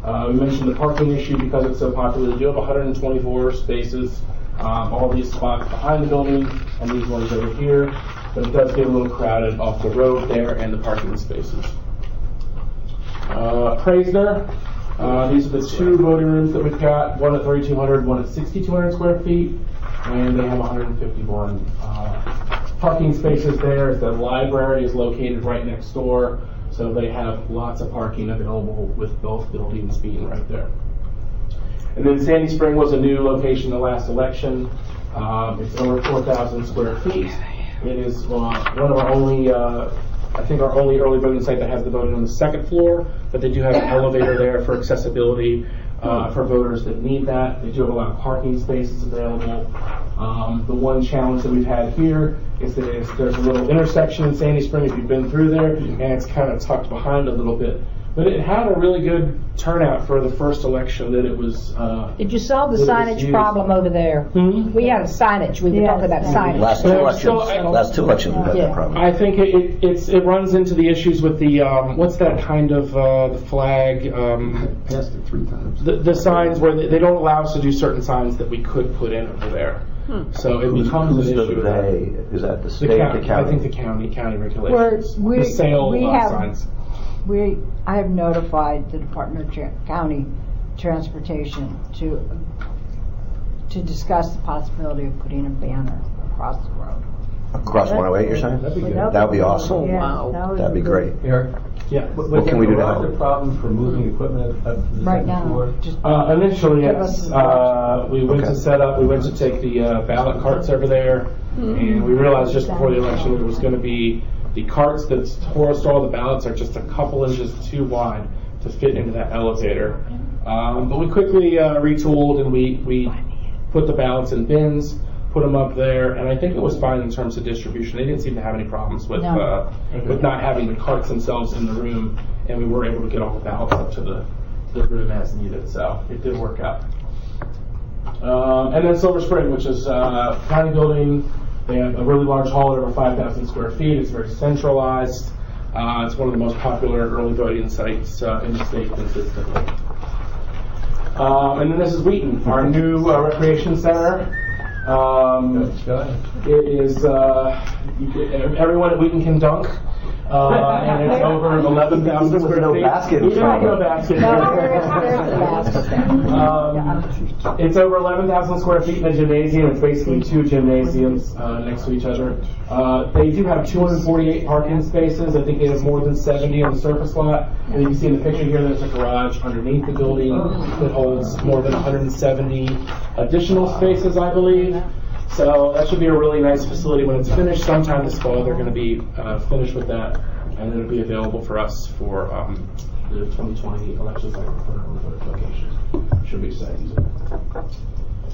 We mentioned the parking issue because it's so popular. They do have 124 spaces, all these spots behind the building and these ones over here, but it does get a little crowded off the road there and the parking spaces. Praisner, these are the two voting rooms that we've got, one at 3,200, one at 6,200 square feet, and they have 151 parking spaces there. The library is located right next door, so they have lots of parking available with both buildings being right there. And then Sandy Spring was a new location the last election. It's over 4,000 square feet. It is one of our only, I think our only early voting site that has the voting on the second floor, but they do have an elevator there for accessibility for voters that need that. They do have a lot of parking spaces available. The one challenge that we've had here is that there's a little intersection in Sandy Spring if you've been through there, and it's kind of tucked behind a little bit But it had a really good turnout for the first election that it was. Did you solve the that it was signage used. problem over there? We had a signage, we were talking about signage. Last two elections we've had that problem. I think it runs into the issues with the what's that kind of the flag? Passed it 3 times. The signs where they don't allow us to do certain signs that we could put in over there. So it becomes an issue. Is that the state, the county? I think the county regulations. The sale signs. I have notified the Department of County Transportation to discuss the possibility of putting a banner across the road. Across 108, you're saying? That'd be good. That'd be awesome. Oh, wow. That'd be great. Eric? Yeah. What can we do to help? the problem for moving equipment up to the Right second floor? now, just Initially, Give yes. us some We went to set up. We went to take the ballot carts over there, and we realized just before the election that it was going to be the carts that store all the ballots are just a couple inches too wide to fit into that elevator. But we quickly retooled and we put the ballots in bins, put them up there, and I think it was fine in terms of distribution. They didn't seem to have any problems with not having the carts themselves in the room, and we were able to get all the ballots up to the room as needed. So it did work out. And then Silver Spring, which is a county building. They have a really large hall at over 5,000 square feet. It's very centralized. It's one of the most popular early voting sites in the state consistently. And then this is Wheaton, our new recreation center. It is everyone at Wheaton can dunk. And it's over 11,000 square feet. No basket. No basket. It's over 11,000 square feet in a gymnasium. It's basically 2 gymnasiums next to each other. They do have 248 parking spaces. I think they have more than 70 on the surface lot. And you can see in the picture here there's a garage underneath the building that holds more than 170 additional spaces, I believe. So that should be a really nice facility when it's finished. Sometime this fall they're going to be finished with that, and it'll be available for us for the 2020 election cycle for our locations. Should be exciting.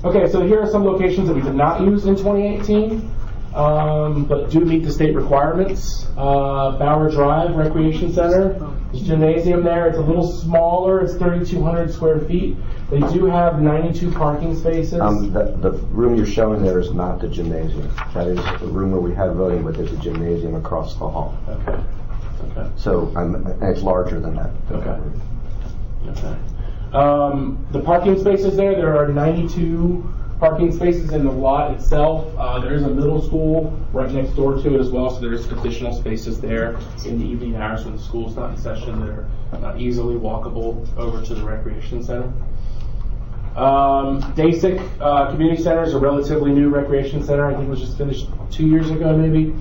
Okay, so here are some locations that we did not use in 2018, but do meet the state requirements. Bauer Drive Recreation Center. There's a gymnasium there. It's a little smaller. It's 3,200 square feet. They do have 92 parking spaces. The room you're showing there is not the gymnasium. That is the room where we had voting, but there's a gymnasium across the hall. Okay. So it's larger than that. Okay. The parking spaces there are 92 parking spaces in the lot itself. There is a middle school right next door to it as well, so there's additional spaces there in the evening hours when the school's not in session. They're easily walkable over to the recreation center. Dasic Community Center is a relatively new recreation center. I think it was just finished 2 years ago, maybe.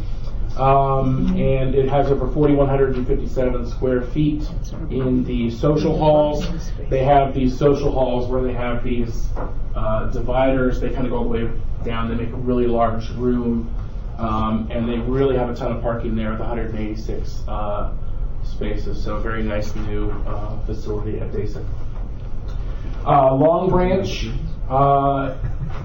And it has over 4,157 square feet in the social halls. They have these social halls where they have these dividers. They kind of go all the way down. They make a really large room. And they really have a ton of parking there with 186 spaces. So a very nice new facility at Dasic. Long Branch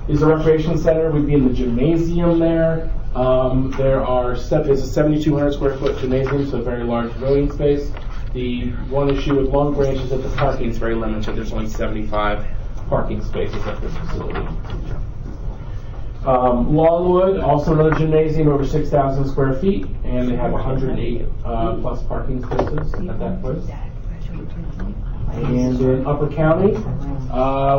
is a recreation center. We'd be in the gymnasium there. It's a 7,200 square foot gymnasium, so a very large voting space. The one issue with Long Branch is that the parking is very limited. There's only 75 parking spaces at this facility. Longwood, also another gymnasium, over 6,000 square feet, and they have 108 plus parking spaces at that place. And in Upper County,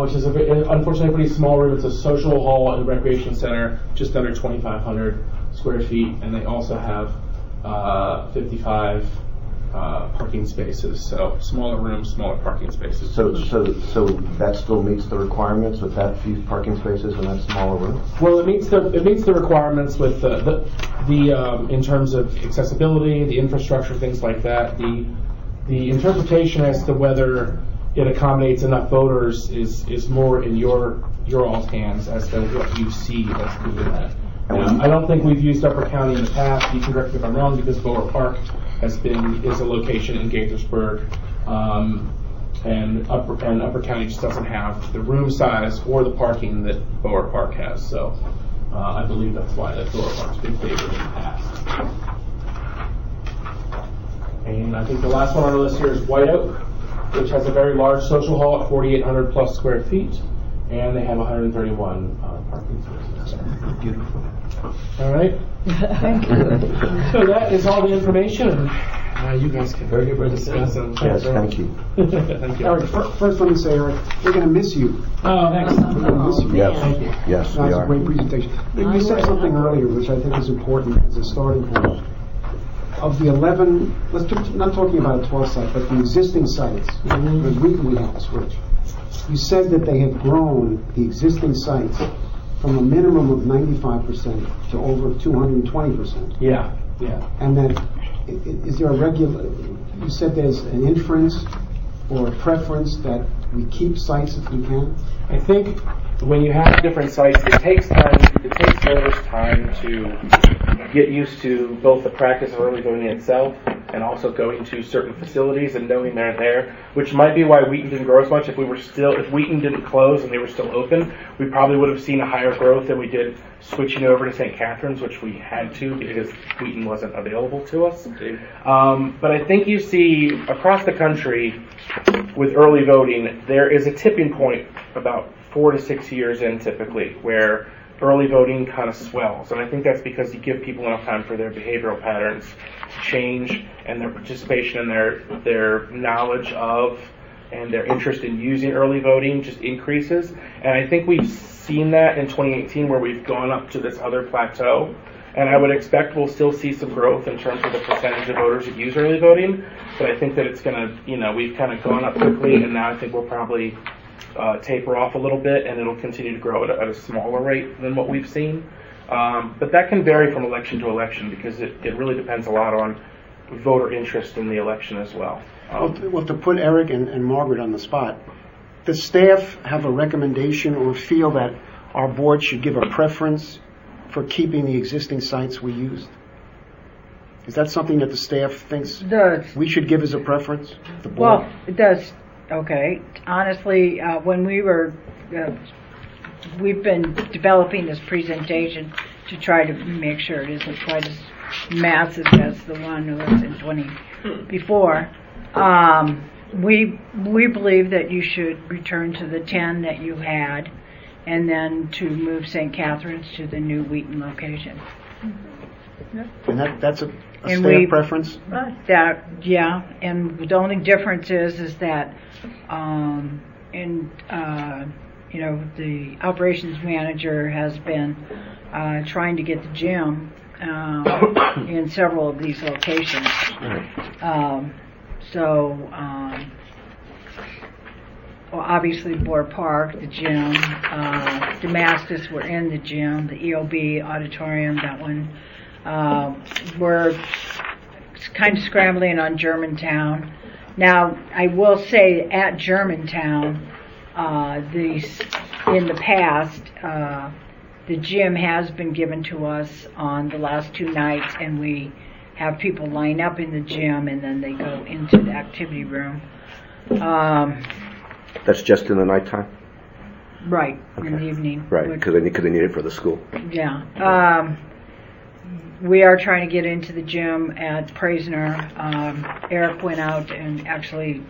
which is unfortunately a pretty small room, it's a social hall and recreation center, just under 2,500 square feet, and they also have 55 parking spaces. So smaller rooms, smaller parking spaces. So that still meets the requirements with that few parking spaces and that smaller room? Well, it meets the requirements with the in terms of accessibility, the infrastructure, things like that. The interpretation as to whether it accommodates enough voters is more in your all's hands as to what you see as doing that. I don't think we've used Upper County in the past. You can correct me if I'm wrong, because Bower Park is a location in Gaithersburg, and Upper County just doesn't have the room size or the parking that Bower Park has. So I believe that's why that Bower Park's been favored in the past. And I I think the last one on our list here is White Oak, which has a very large social hall at 4,800 plus square feet, and they have 131 parking spaces. Beautiful. All right. Thank you. So that is all the information, and you guys can Very good discuss. And Yes, thank you. Thank you. Eric, first let me say, Eric, we're going to miss you. Oh, thanks. We're going to miss you. Yes, Thank you. yes, That we was a are. great presentation. You said something earlier, which I think is important as a starting point. Of the 11, not talking about a 12 site, but the existing sites, because we have to switch. You said that they have grown, the existing sites, from a minimum of 95% to over 220%. Yeah. And that, is there a you said there's an inference or a preference that we keep sites if we can? I think when you have different sites, it takes voters time to get used to both the practice of early voting itself and also going to certain facilities and knowing they're there, which might be why Wheaton didn't grow as much. If Wheaton didn't close and they were still open, we probably would have seen a higher growth than we did switching over to St. Catharines, which we had to because Wheaton wasn't available to us. But I think you see across the country with early voting, there is a tipping point about 4 to 6 years in typically where early voting kind of swells. And I think that's because you give people enough time for their behavioral patterns to change and their participation and their knowledge of and their interest in using early voting just increases. And I think we've seen that in 2018 where we've gone up to this other plateau. And I would expect we'll still see some growth in terms of the percentage of voters that use early voting. But I think that it's going to, we've kind of gone up quickly, and now I think we'll probably taper off a little bit, and it'll continue to grow at a smaller rate than what we've seen. But that can vary from election to election because it really depends a lot on voter interest in the election as well. Well, to put Eric and Margaret on the spot, does staff have a recommendation or feel that our board should give a preference for keeping the existing sites we used? Is that something that the staff thinks we should give as a preference? The board? Well, it does. Okay. Honestly, when we've been developing this presentation to try to make sure it isn't quite as massive as the one that was in 20 before. We believe that you should return to the 10 that you had, and then to move St. Catharines to the new Wheaton location. And that's a staff preference? Yeah, and the only difference is that the operations manager has been trying to get the gym in several of these locations. Obviously Board Park, the gym, Damascus, we're in the gym, the EOB auditorium, that one. We're kind of scrambling on Germantown. Now, I will say at Germantown, in the past, the gym has been given to us on the last 2 nights, and we have people line up in the gym, and then they go into the activity room. That's just in the nighttime? Right, okay. In the evening. Right, because they need it for the school. Yeah. We are trying to get into the gym at Praisner. Eric went out and actually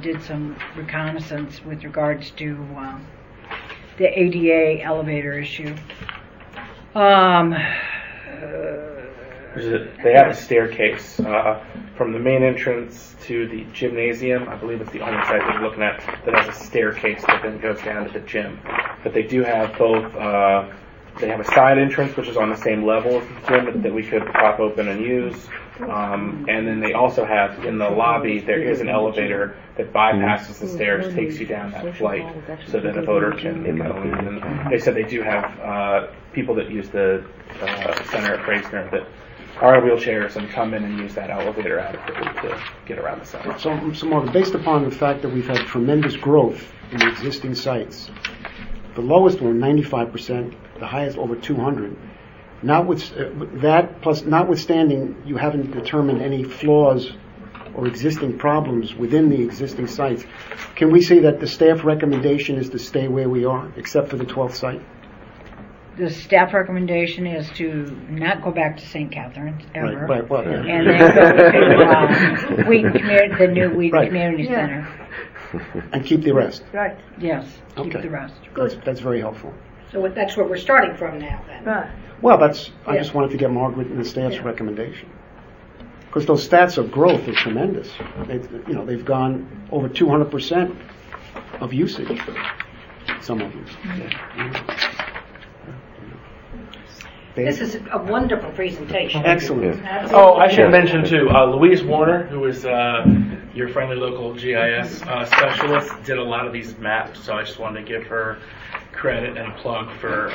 did some reconnaissance with regards to the ADA elevator issue. They have a staircase from the main entrance to the gymnasium. I believe it's the only site that we're looking at that has a staircase that then goes down to the gym. But they do have both. They have a side entrance, which is on the same level as the gym that we could pop open and use. And then they also have in the lobby, there is an elevator that bypasses the stairs, takes you down that flight so that a voter can go in. And they said they do have people that use the center at Praisner that are in wheelchairs and come in and use that elevator adequately to get around the center. So Mark, based upon the fact that we've had tremendous growth in the existing sites, the lowest one, 95%, the highest over 200. Notwithstanding, you haven't determined any flaws or existing problems within the existing sites. Can we say that the staff recommendation is to stay where we are, except for the 12th site? the staff recommendation is to not go back to St. Catherine's ever. Right, well, yeah. And then go to Wheaton Community, the new Wheaton Right. Community Yeah. Center. And keep the rest. Right. Yes, keep Okay. the rest. That's very helpful. So that's where we're starting from now, then. Right. Well, I Yeah. just wanted to get Margaret and the staff's recommendation. Because those stats of growth are tremendous. They've gone over 200% of usage, some of these. This is a wonderful presentation. Excellent. Oh, I should mention too, Louise Warner, who is your friendly local GIS specialist, did a lot of these maps, so I just wanted to give her credit and plug for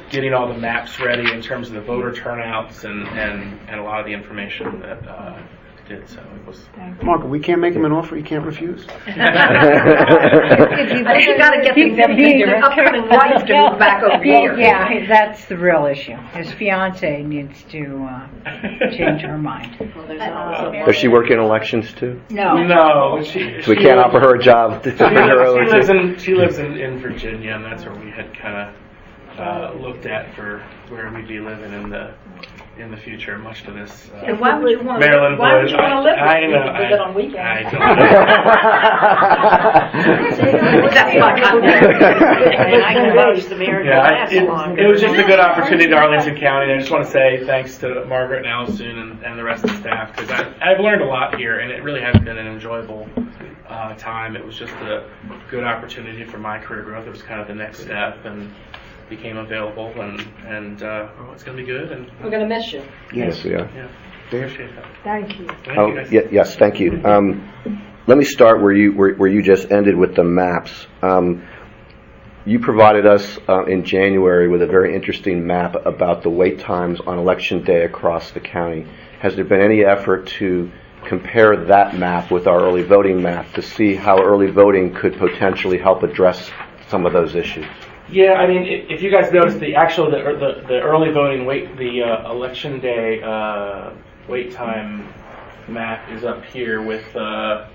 getting all the maps ready in terms of the voter turnouts and a lot of the information that did. So it was. Margaret, we can't make him an offer he can't refuse. You got to get the upcoming wife to move back over here. Yeah, that's the real issue. His fiance needs to change her mind. Does she work in elections too? No, So we can't offer her a job to bring her over She lives in Virginia, and that's where we had kind of looked at for where we'd be living in the future, much to this. And why would you want to Maryland Why would you Boyd. want to live I with know. live it on weekends? I don't That's my contact. And I can vouch the marriage will last long. it was just a good opportunity to Arlington County, and I just want to say thanks to Margaret and Allison and the rest of the staff, because I've learned a lot here, and it really has been an enjoyable time. It was just a good opportunity for my career growth. It was kind of the next step, and became available, and it's going to be good. And We're going to miss you. Yes, we are. Yeah, Dave? appreciate that. Thank you. Thank Oh, you guys. yes, thank you. Let me start where you just ended with the maps. You provided us in January with a very interesting map about the wait times on election day across the county. Has there been any effort to compare that map with our early voting map to see how early voting could potentially help address some of those issues? Yeah, I mean, if you guys noticed the early voting the election day wait time map is up here with how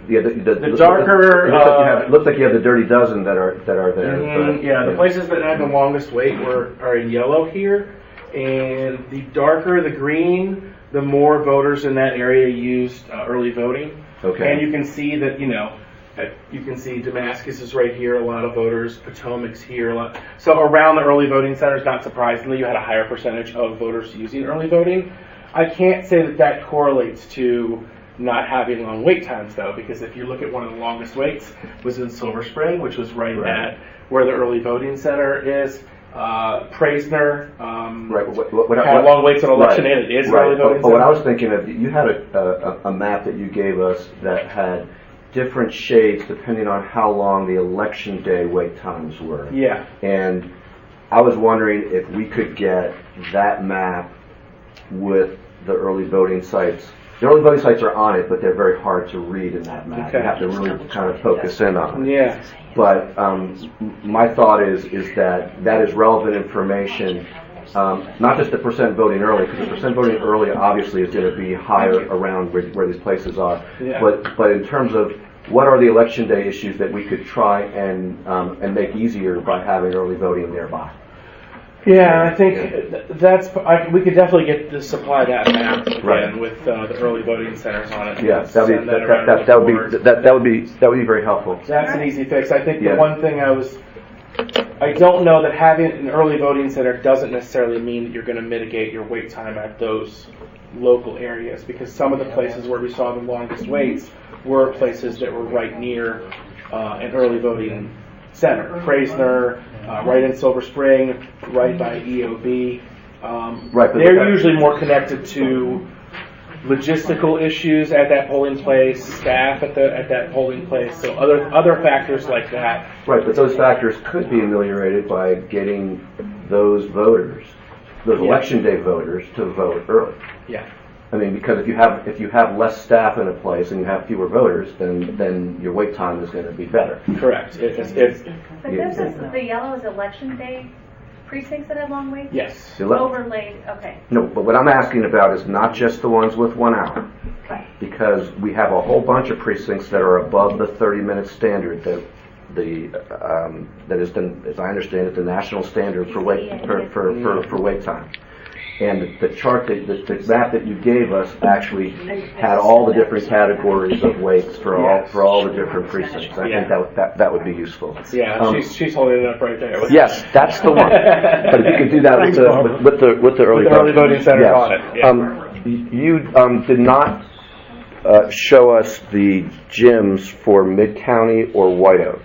the darker. It looks like you have the dirty dozen that are there. But, the places that had the longest wait are in yellow here, and the darker the green, the more voters in that area used early voting. Okay. And you can see that you can see Damascus is right here, a lot of voters. Potomac's here, a lot. So around the early voting centers, not surprisingly, you had a higher percentage of voters using early voting. I can't say that correlates to not having long wait times, though, because if you look at one of the longest waits was in Silver Spring, which was right at where the early voting center is. Praisner had long waits on election day, and it is an early voting center. What I was thinking of, you had a map that you gave us that had different shades depending on how long the election day wait times were. Yeah. And I was wondering if we could get that map with the early voting sites. The early voting sites are on it, but they're very hard to read in that map. Okay. You have to really kind of focus in on it. Yeah. But my thought is that is relevant information, not just the percent voting early, because the percent voting early obviously is going to be higher around where these places are. Yeah. But in terms of what are the election day issues that we could try and make easier by having early voting nearby? Yeah, I think we could definitely supply that map again with the early voting centers on it. Yeah, that would be very helpful. That's an easy fix. I think the one thing I don't know that having an early voting center doesn't necessarily mean that you're going to mitigate your wait time at those local areas, because some of the places where we saw the longest waits were places that were right near an early voting center. Praisner, right in Silver Spring, right by EOB. They're usually more connected to logistical issues at that polling place, staff at that polling place, so other factors like that. Right, but those factors could be ameliorated by getting those voters, those election day voters, to vote early. Yeah. I mean, because if you have less staff in a place and you have fewer voters, then your wait time is going to be better. Correct. But the yellow is election day precincts that have long waits? Yes. Overlaid, okay. No, but what I'm asking about is not just the ones with 1 hour. Right. Because we have a whole bunch of precincts that are above the 30-minute standard that that is, as I understand it, the national standard for wait for wait time. And the chart, the map that you gave us actually had all the different categories of weights for all the different precincts. I think that would be useful. Yeah, she's holding it up right there. Yes, that's the one. But if you could do that with the early voting center on it. You did not show us the gyms for Mid-County or White Oak.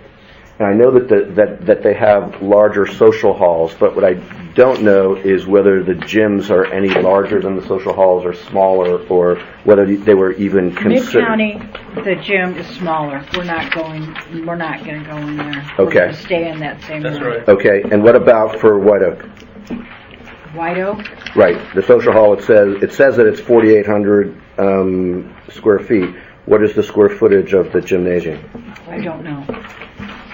And I know that they have larger social halls, but what I don't know is whether the gyms are any larger than the social halls or smaller, or whether they were even considered. Mid-County, the gym is smaller. We're not going to go in there. Okay. We're going to stay in that same room. right. Okay, and what about for White Oak? White Oak? Right, the social hall, it says that it's 4,800 square feet. What is the square footage of the gymnasium? I don't know.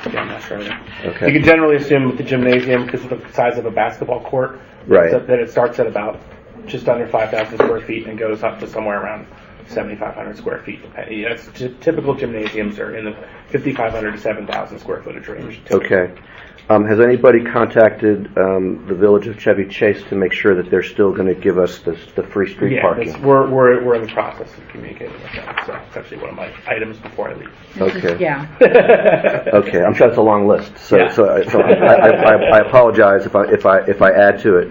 Yeah, I'm not sure. Okay. You can generally assume with the gymnasium, because of the size of a basketball court, Right. that it starts at about just under 5,000 square feet and goes up to somewhere around 7,500 square feet. That's typical gymnasiums are in the 5,500 to 7,000 square footage range. Okay. Has anybody contacted the village of Chevy Chase to make sure that they're still going to give us the free street parking? We're in the process of communicating with them. So it's actually one of my items before I leave. Okay. Yeah. Okay, I'm sure it's a long list, so Yeah. I apologize if I add to it.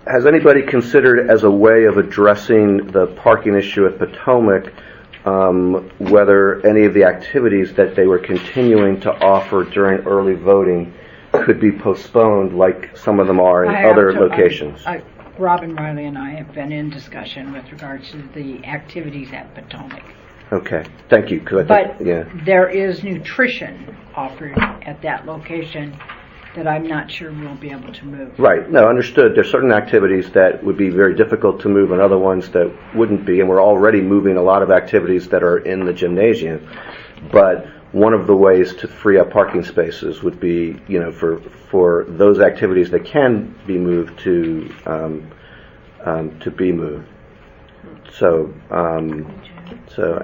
Has anybody considered, as a way of addressing the parking issue at Potomac, whether any of the activities that they were continuing to offer during early voting could be postponed, like some of them are in other locations? Robin Riley and I have been in discussion with regards to the activities at Potomac. Okay, thank you. But there is nutrition offered at that location that I'm not sure we'll be able to move. Right, no, understood. There's certain activities that would be very difficult to move and other ones that wouldn't be, and we're already moving a lot of activities that are in the gymnasium. But one of the ways to free up parking spaces would be, for those activities that can be moved to be moved. So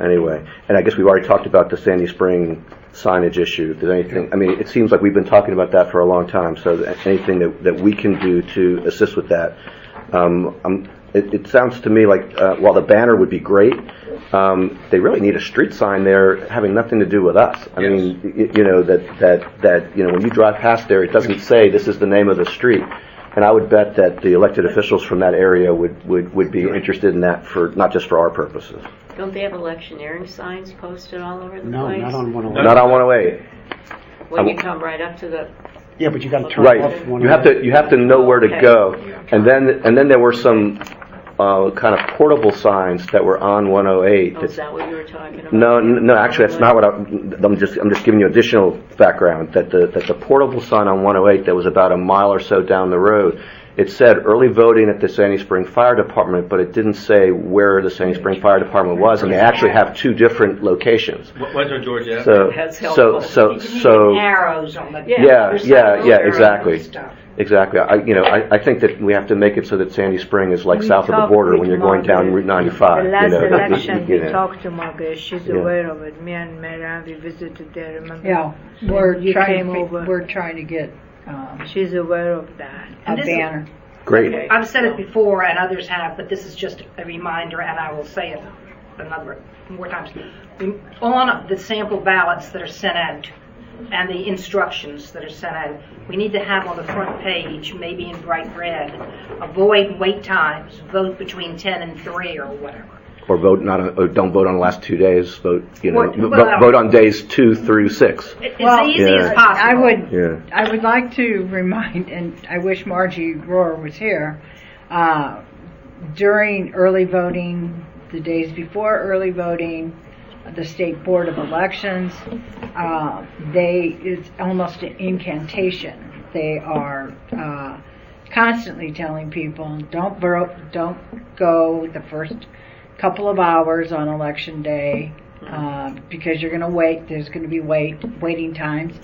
anyway, and I guess we've already talked about the Sandy Spring signage issue. If there's anything, it seems like we've been talking about that for a long time, so anything that we can do to assist with that. It sounds to me like while the banner would be great, they really need a street sign there having nothing to do with us. I mean, when you drive past there, it doesn't say this is the name of the street. And I would bet that the elected officials from that area would be interested in that, for not just for our purposes. Don't they have electioneering signs posted all over the No, place? not on 108. Not on 108. When you come right up to the... Yeah, but you got to turn Right. off 108. You have to know where to go. And then there were some kind of portable signs that were on 108. Oh, is that what you were talking about? No, actually that's not what I'm just giving you additional background that the portable sign on 108 that was about a mile or so down the road, it said early voting at the Sandy Spring Fire Department, but it didn't say where the Sandy Spring Fire Department was, and they actually have two different locations. When's our Georgia? That's helpful. So arrows on the yeah, exactly. Exactly. I think that we have to make it so that Sandy Spring is like south of the border when you're going down Route 95. The last election, we talked to Margaret. She's aware of it. Me and Marianne, we visited there. Remember? Yeah, we're trying to get. She's aware of that. A banner. Great. I've said it before, and others have, but this is just a reminder, and I will say it more times. On the sample ballots that are sent out and the instructions that are sent out, we need to have on the front page, maybe in bright red, avoid wait times, vote between 10 and 3 or whatever. Or don't vote on the last 2 days. Vote Well, vote on days 2 through 6. As easy as possible. I would like to remind, and I wish Margie Rohr was here, during early voting, the days before early voting, the State Board of Elections, it's almost an incantation. They are constantly telling people, don't go the first couple of hours on election day because you're going to wait. There's going to be waiting times,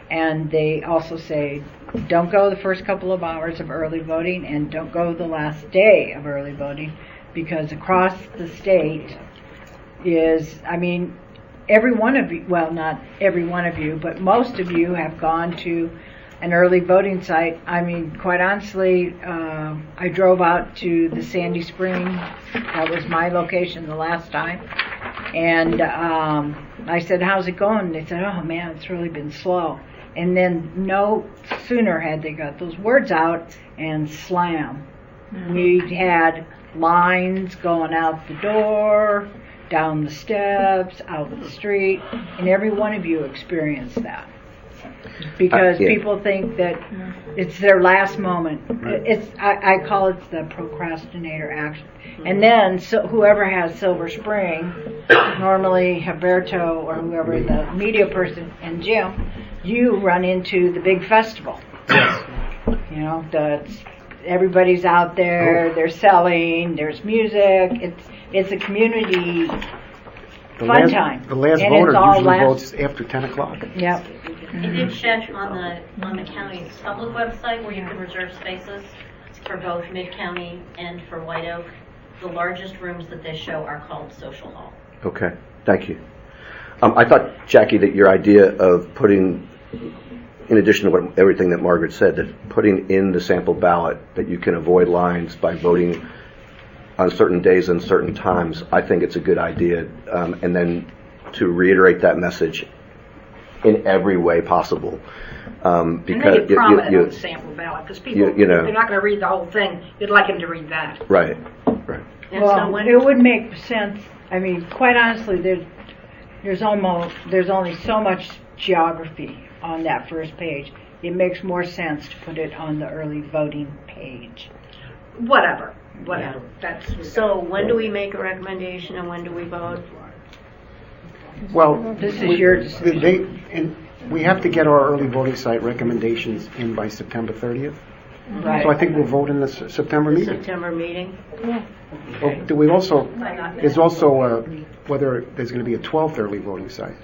and they also say don't go the first couple of hours of early voting and don't go the last day of early voting, because across the state every one of you, well, not every one of you, but most of you have gone to an early voting site. I mean, quite honestly, I drove out to the Sandy Spring. That was my location the last time. And I said, how's it going? They said, oh man, it's really been slow. And then no sooner had they got those words out, and slam. We had lines going out the door, down the steps, out the street, and every one of you experienced that. Because people think that it's their last moment. I call it the procrastinator action. And then whoever has Silver Spring, normally Humberto or whoever the media person and Jim, you run into the big festival. You know, everybody's out there, they're selling, there's music, it's a community fun time. The last and voter it's all usually votes after 10 o'clock. Yep. It did check on the county's public website where you can reserve spaces for both Mid-County and for White Oak. The largest rooms that they show are called Social Hall. Okay, thank you. I thought, Jackie, that your idea of putting, in addition to everything that Margaret said, that putting in the sample ballot that you can avoid lines by voting on certain days and certain times, I think it's a good idea. And then to reiterate that message in every way possible. Because and make it prominent on the sample ballot, because people, if they're not going to read the whole thing, you'd like them to read that. Right. Well, it would make sense. I mean, quite honestly, there's only so much geography on that first page. It makes more sense to put it on the early voting page. Whatever. So when do we make a recommendation and when do we vote? Well, this is your decision. And we have to get our early voting site recommendations in by September 30th. Right. So I think we'll vote in the September meeting. September meeting? Well, do we also, there's also whether there's going to be a 12th early voting site.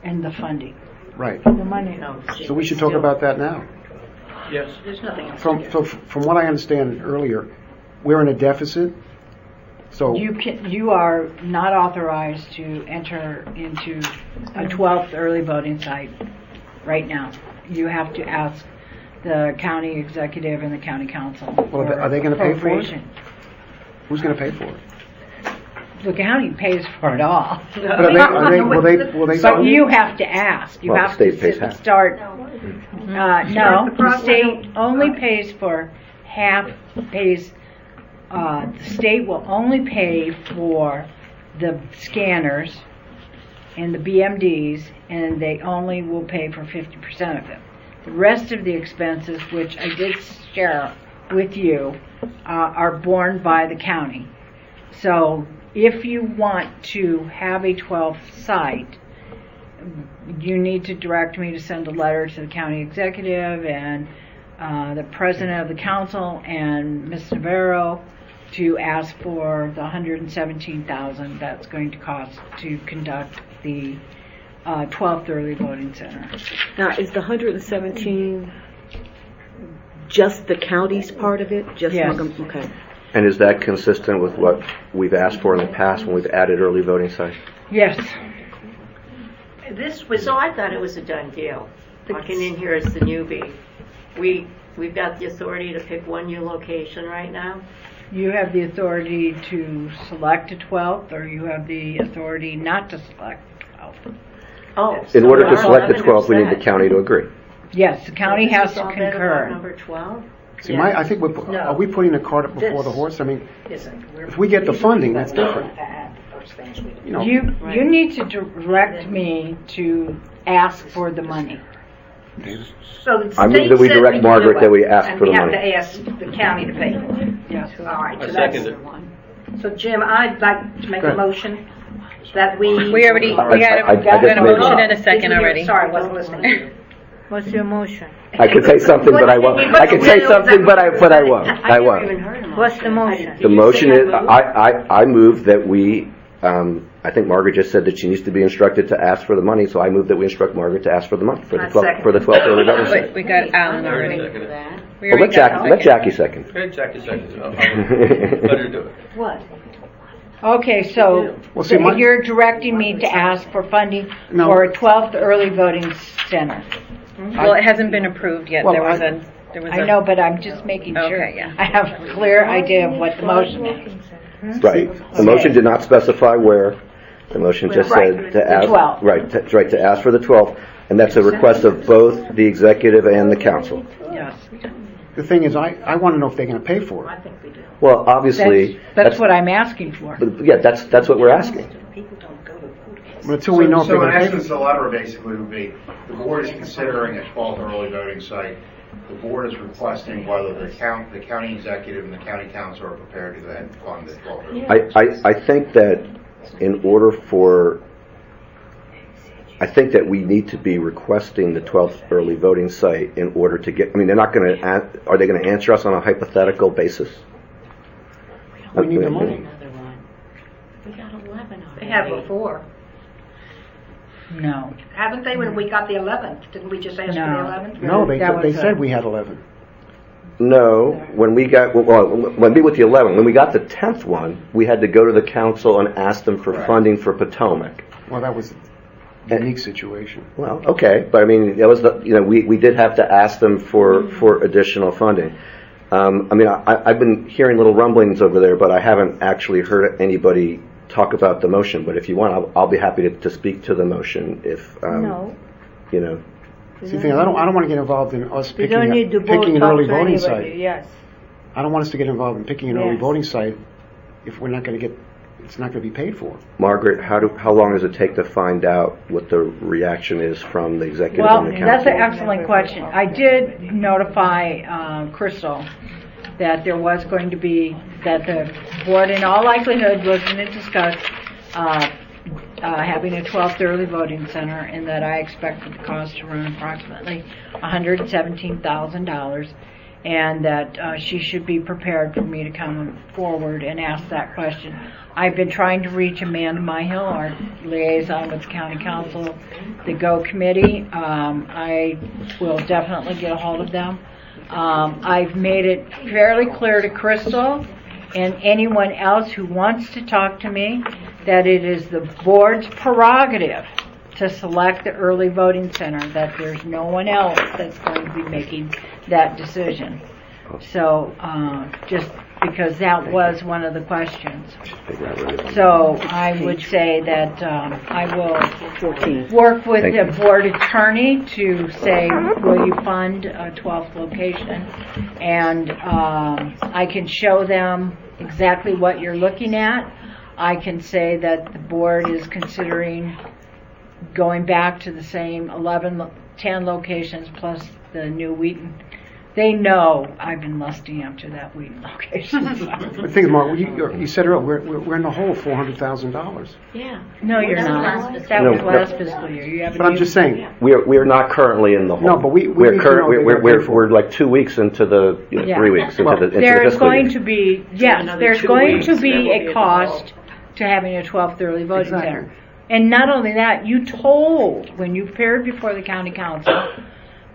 And the funding. Right. The money. So we should talk about that now. Yes. There's nothing else. From what I understand earlier, we're in a deficit. So you are not authorized to enter into a 12th early voting site right now. You have to ask the county executive and the county council. Well, are they going to pay for it? Who's going to pay for it? The county pays for it all. Will they but you have to ask. You have to start. No, the state only pays for half. The state will only pay for the scanners and the BMDs, and they only will pay for 50% of them. The rest of the expenses, which I did share with you, are borne by the county. So if you want to have a 12th site, you need to direct me to send a letter to the county executive and the president of the council and Ms. Navarro to ask for the $117,000 that's going to cost to conduct the 12th early voting center. Now, is the 117 just the county's part of it? Yes. Okay. And is that consistent with what we've asked for in the past when we've added early voting sites? Yes. So I thought it was a done deal. Walking in here as the newbie, we've got the authority to pick one new location right now. You have the authority to select a 12th, or you have the authority not to select a 12th. Oh, in order to select the 12th, we need the county to agree. Yes, the county has to concur. Number 12. See, I think are we putting the cart before the horse? I mean, if we get the funding, that's different. You need to direct me to ask for the money. So the I move that we direct Margaret that we ask for the money. We have to ask the county to pay for it. Yes. All right. I second it. So Jim, I'd like to make a motion that we already had a motion and a second already. Sorry, I wasn't listening. What's your motion? I could say something, but I won't. I could say something, but I won't. I won't. What's the motion? The motion is, I move that we, I think Margaret just said that she needs to be instructed to ask for the money, so I move that we instruct Margaret to ask for the money for the 12th early voting site. We got Alan already. Well, let Jackie second. Jackie seconds. Let her do it. What? Okay, so Well, see, my- you're directing me to ask for funding No. for a 12th early voting center. Well, it hasn't been approved yet. Well, There was I- I know, but I'm just making sure. Okay, yeah. I have a clear idea of what the motion is. Right. The motion did not specify where. The motion just Right. said to The ask. 12th. Right, to ask for the 12th, and that's a request of both the executive and the council. Yes. The thing is, I want to know if they're going to pay for it. Well, obviously. That's what I'm asking for. But yeah, that's what we're asking. But until we know if they're So in going to pay for essence, the letter basically would be, the board is considering a 12th early voting site. The board is requesting whether the county executive and the county council are prepared to then fund the 12th early voting site. I think that in order for, I think that we need to be requesting the 12th early voting site in order to get, I mean, they're not going to, are they going to answer us on a hypothetical basis? We need the money. We got 11 They had before. No. Haven't they when we got the 11th? Didn't we just ask for the 11th? No, they said we had 11. No, when we got, well, when we with the 11, when we got the 10th one, we had to go to the council and ask them for funding for Potomac. Well, that was a unique situation. Well, okay, but I mean, that was the, we did have to ask them for additional funding. I mean, I've been hearing little rumblings over there, but I haven't actually heard anybody talk about the motion. But if you want, I'll be happy to speak to the motion if, No. you know. See, the thing is, I don't want to get involved in us We picking, don't need to picking an talk early to voting anybody, site. yes. I don't want us to get involved in picking an early Yes. voting site if we're not going to get, it's not going to be paid for. Margaret, how long does it take to find out what the reaction is from the executive Well, and the council? that's an excellent question. I did notify Crystal that there was going to be, that the board in all likelihood was going to discuss having a 12th early voting center, and that I expected the cost to run approximately $117,000, and that she should be prepared for me to come forward and ask that question. I've been trying to reach Amanda Myhill, our liaison with the county council, the GO committee. I will definitely get a hold of them. I've made it fairly clear to Crystal and anyone else who wants to talk to me that it is the board's prerogative to select the early voting center, that there's no one else that's going to be making that decision. So, just because that was one of the questions. So I would say that I will work with the board attorney to say, will you fund a 12th location? And I can show them exactly what you're looking at. I can say that the board is considering going back to the same 10 locations plus the new Wheaton. They know I've been lusting after that Wheaton location. The thing is, Mark, you said earlier, we're in the hole $400,000. Yeah. No, you're not. That was last fiscal year. You haven't But I'm just saying. We are not currently in the hole. No, but we we're need to know they're gonna pay for we're like 2 weeks into the 3 weeks into the There is fiscal going year. to be, yes, there's going to be a cost to having a 12th early voting center. And not only that, you told, when you appeared before the county council,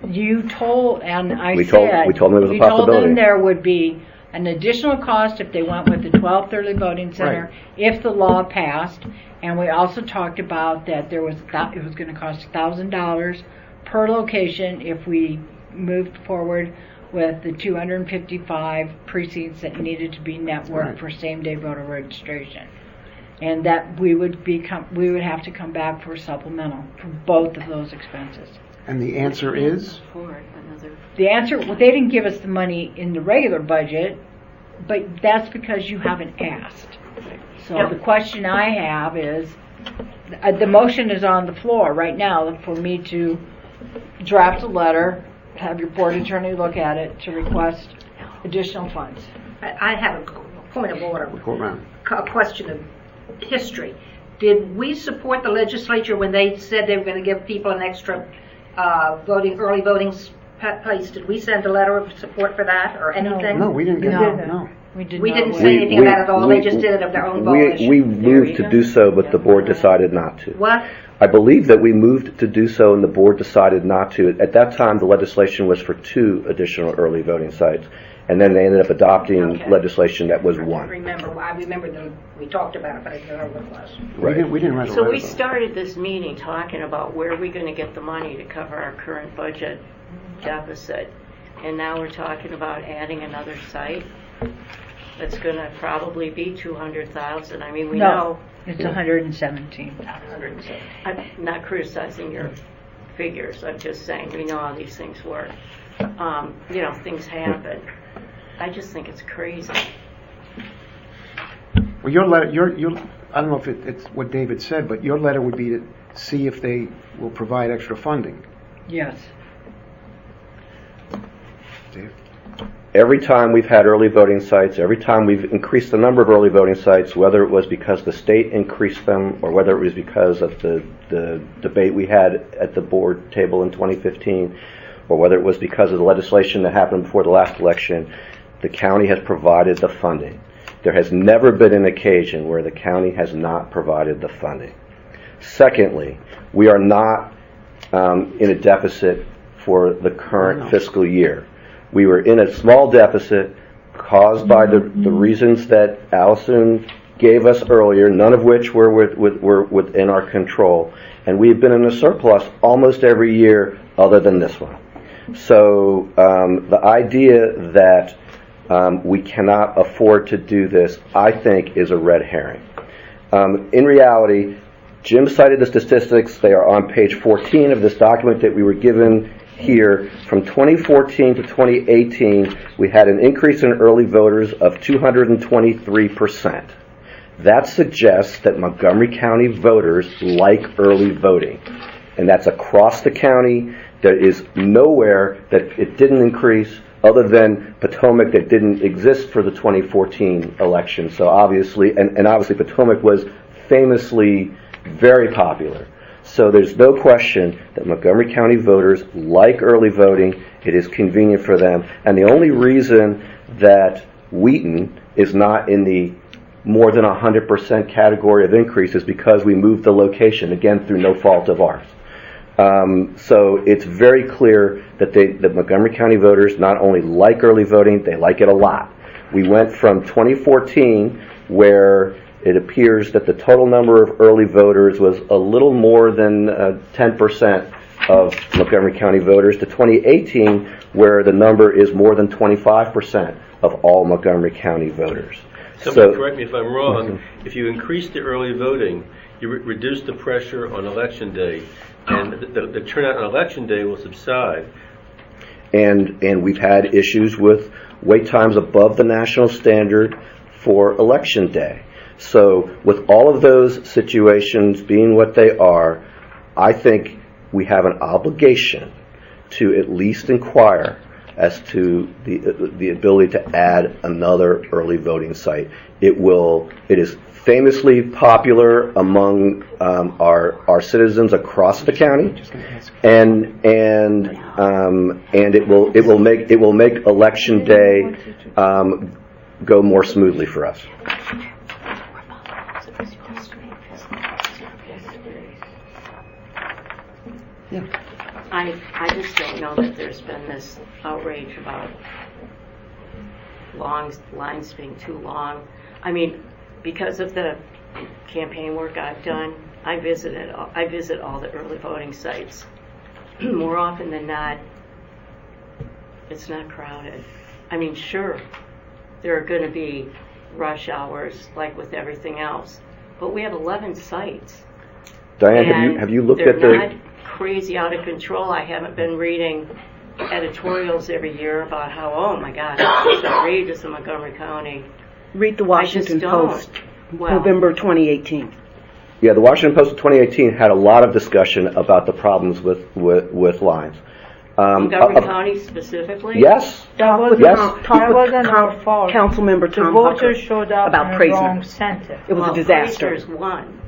you told, and We told them it was a you told possibility. them there would be an additional cost if they went with the 12th early voting center, Right. if the law passed. And we also talked about that it was going to cost $1,000 per location if we moved forward with the 255 precincts that needed to be networked for same-day voter registration. And that we would have to come back for supplemental for both of those expenses. And the answer is? The answer, well, they didn't give us the money in the regular budget, but that's because you haven't asked. So the question I have is, the motion is on the floor right now for me to draft a letter, have your board attorney look at it to request additional funds. I have a point of order. Go around. A question of history. Did we support the legislature when they said they were going to give people an extra early voting place? Did we send a letter of support for that or anything? No, we didn't get that. No. We didn't say anything about it at all. They just did it of their own volition. We moved to do so, but the board decided not to. What? I believe that we moved to do so and the board decided not to. At that time, the legislation was for 2 additional early voting sites. and then they ended up adopting legislation that was I one. remember them, we talked about it, but I don't know what it was. Right. We didn't write a So letter we about it. started this meeting talking about where are we going to get the money to cover our current budget deficit, and now we're talking about adding another site. That's going to probably be 200,000. I mean, we know. It's 117. I'm not criticizing your figures. I'm just saying we know how these things work. Things happen. I just think it's crazy. Well, your letter, I don't know if it's what David said, but your letter would be to see if they will provide extra funding. Yes. Dave? Every time we've had early voting sites, every time we've increased the number of early voting sites, whether it was because the state increased them or whether it was because of the debate we had at the board table in 2015, or whether it was because of the legislation that happened before the last election, the county has provided the funding. There has never been an occasion where the county has not provided the funding. Secondly, we are not in a deficit for the current fiscal year. We were in a small deficit caused by the reasons that Allison gave us earlier, none of which were within our control. And we've been in a surplus almost every year other than this one. So the idea that we cannot afford to do this, I think, is a red herring. In reality, Jim cited the statistics. They are on page 14 of this document that we were given here. From 2014 to 2018, we had an increase in early voters of 223%. That suggests that Montgomery County voters like early voting. And that's across the county. There is nowhere that it didn't increase other than Potomac that didn't exist for the 2014 election. So obviously, and obviously Potomac was famously very popular. So there's no question that Montgomery County voters like early voting. It is convenient for them. And the only reason that Wheaton is not in the more than 100% category of increase is because we moved the location, again, through no fault of ours. So it's very clear that that Montgomery County voters not only like early voting, they like it a lot. We went from 2014, where it appears that the total number of early voters was a little more than 10% of Montgomery County voters, to 2018, where the number is more than 25% of all Montgomery County voters. Somebody correct me if I'm wrong. If you increase the early voting, you reduce the pressure on election day, and the turnout on election day will subside. And we've had issues with wait times above the national standard for election day. So with all of those situations being what they are, I think we have an obligation to at least inquire as to the ability to add another early voting site. It is famously popular among our citizens across the county, and it will make election day go more smoothly for us. Yeah. I just don't know that there's been this outrage about lines being too long. I mean, because of the campaign work I've done, I visit all the early voting sites. More often than not, it's not crowded. I mean, sure, there are going to be rush hours like with everything else, but we have 11 sites. Diane, have you looked at They're the... not crazy out of control. I haven't been reading editorials every year about how, oh my God, it's outrageous in Montgomery County. Read the Washington Post, Well, November 2018. Yeah, the Washington Post of 2018 had a lot of discussion about the problems with lines. Montgomery County specifically? Yes. That wasn't our fault. Councilmember Tom The voters Hucker showed up about in Praisner. the wrong center. It was a disaster. Praisner's one.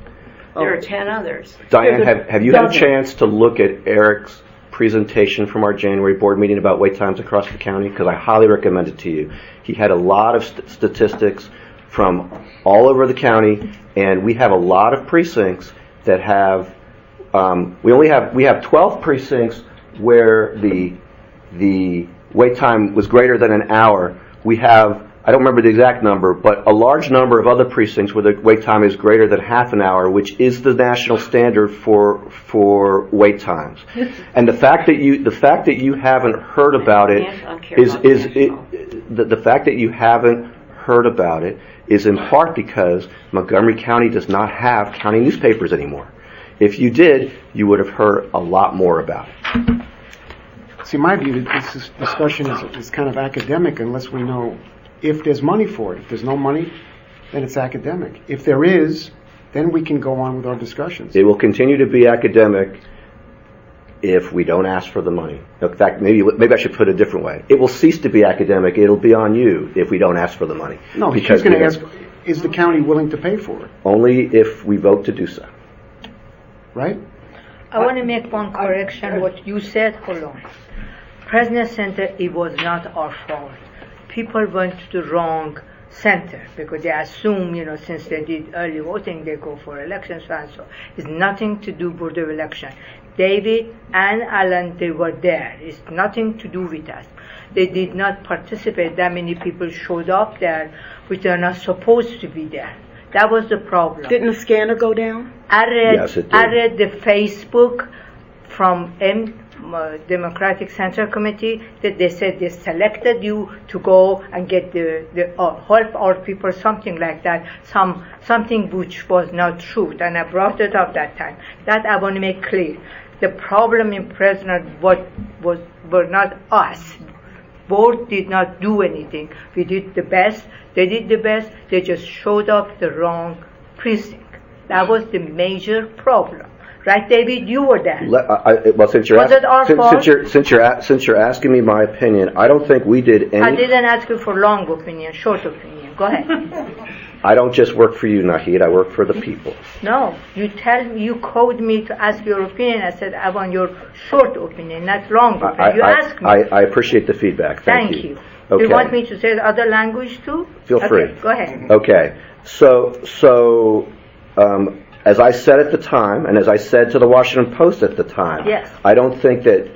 There are 10 others. Diane, have you had a chance to look at Eric's presentation from our January board meeting about wait times across the county? Because I highly recommend it to you. He had a lot of statistics from all over the county, and we have a lot of precincts that have. We have 12 precincts where the wait time was greater than an hour, we have, I don't remember the exact number, but a large number of other precincts where the wait time is greater than half an hour, which is the national standard for wait times. And the fact that you haven't heard about it the fact that you haven't heard about it is in part because Montgomery County does not have county newspapers anymore. If you did, you would have heard a lot more about it. See, my view, this discussion is kind of academic unless we know if there's money for it. If there's no money, then it's academic. If there is, then we can go on with our discussions. It will continue to be academic if we don't ask for the money. In fact, maybe I should put it a different way. It will cease to be academic. It'll be on you if we don't ask for the money. No, because he's going to ask, is the county willing to pay for it? Only if we vote to do so. Right? I want to make one correction. What you said, hold on. President Center, it was not our fault. People went to the wrong center because they assume, since they did early voting, they go for elections and so. It's nothing to do with the election. David and Alan, they were there. It's nothing to do with us. They did not participate. That many people showed up there, which are not supposed to be there. That was the problem. Didn't the scanner go down? Yes, it did. I read the Facebook from Democratic Central Committee that they said they selected you to go and get the help our people, something like that, something which was not true, and I brought it up that time. That I want to make clear. The problem in President were not us. Board did not do anything. We did the best. They did the best. They just showed up the wrong precinct. That was the major problem. Right, David? You were there. Well, since you're asking me my opinion, I don't think we did any. I didn't ask you for long opinion, short opinion. Go ahead. I don't just work for you, Nahid. I work for the people. No, you called me to ask your opinion. I said I want your short opinion, not long opinion. You asked me. I appreciate the feedback. Thank you. Do you want me to say the other language too? Feel free. Go ahead. Okay. So. As I said at the time, and as I said to the Washington Post at the time, yes. I don't think that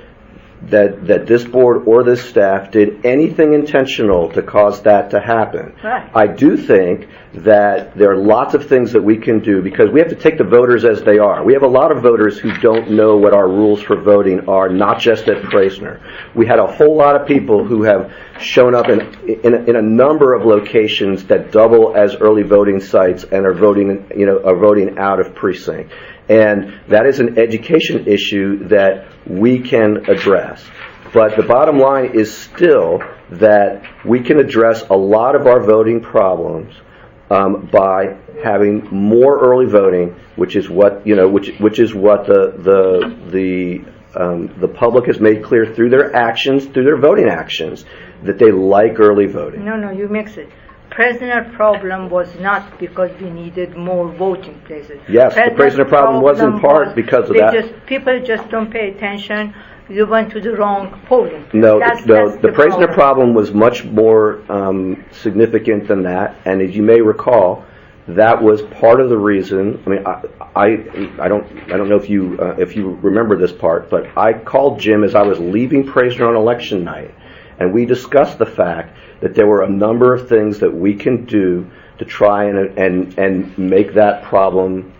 this board or this staff did anything intentional to cause that to happen. Right. I do think that there are lots of things that we can do because we have to take the voters as they are. We have a lot of voters who don't know what our rules for voting are, not just at Praisner. We had a whole lot of people who have shown up in a number of locations that double as early voting sites and are voting out of precinct. And that is an education issue that we can address. But the bottom line is still that we can address a lot of our voting problems by having more early voting, which is what which is what the public has made clear through their actions, through their voting actions, that they like early voting. No, you mix it. President problem was not because we needed more voting places. Yes, the President problem was in part because of that. People just don't pay attention. You went to the wrong polling place. No, the President problem was much more significant than that. And as you may recall, that was part of the reason. I mean, I don't know if you remember this part, but I called Jim as I was leaving Praisner on election night, and we discussed the fact that there were a number of things that we can do to try and make that problem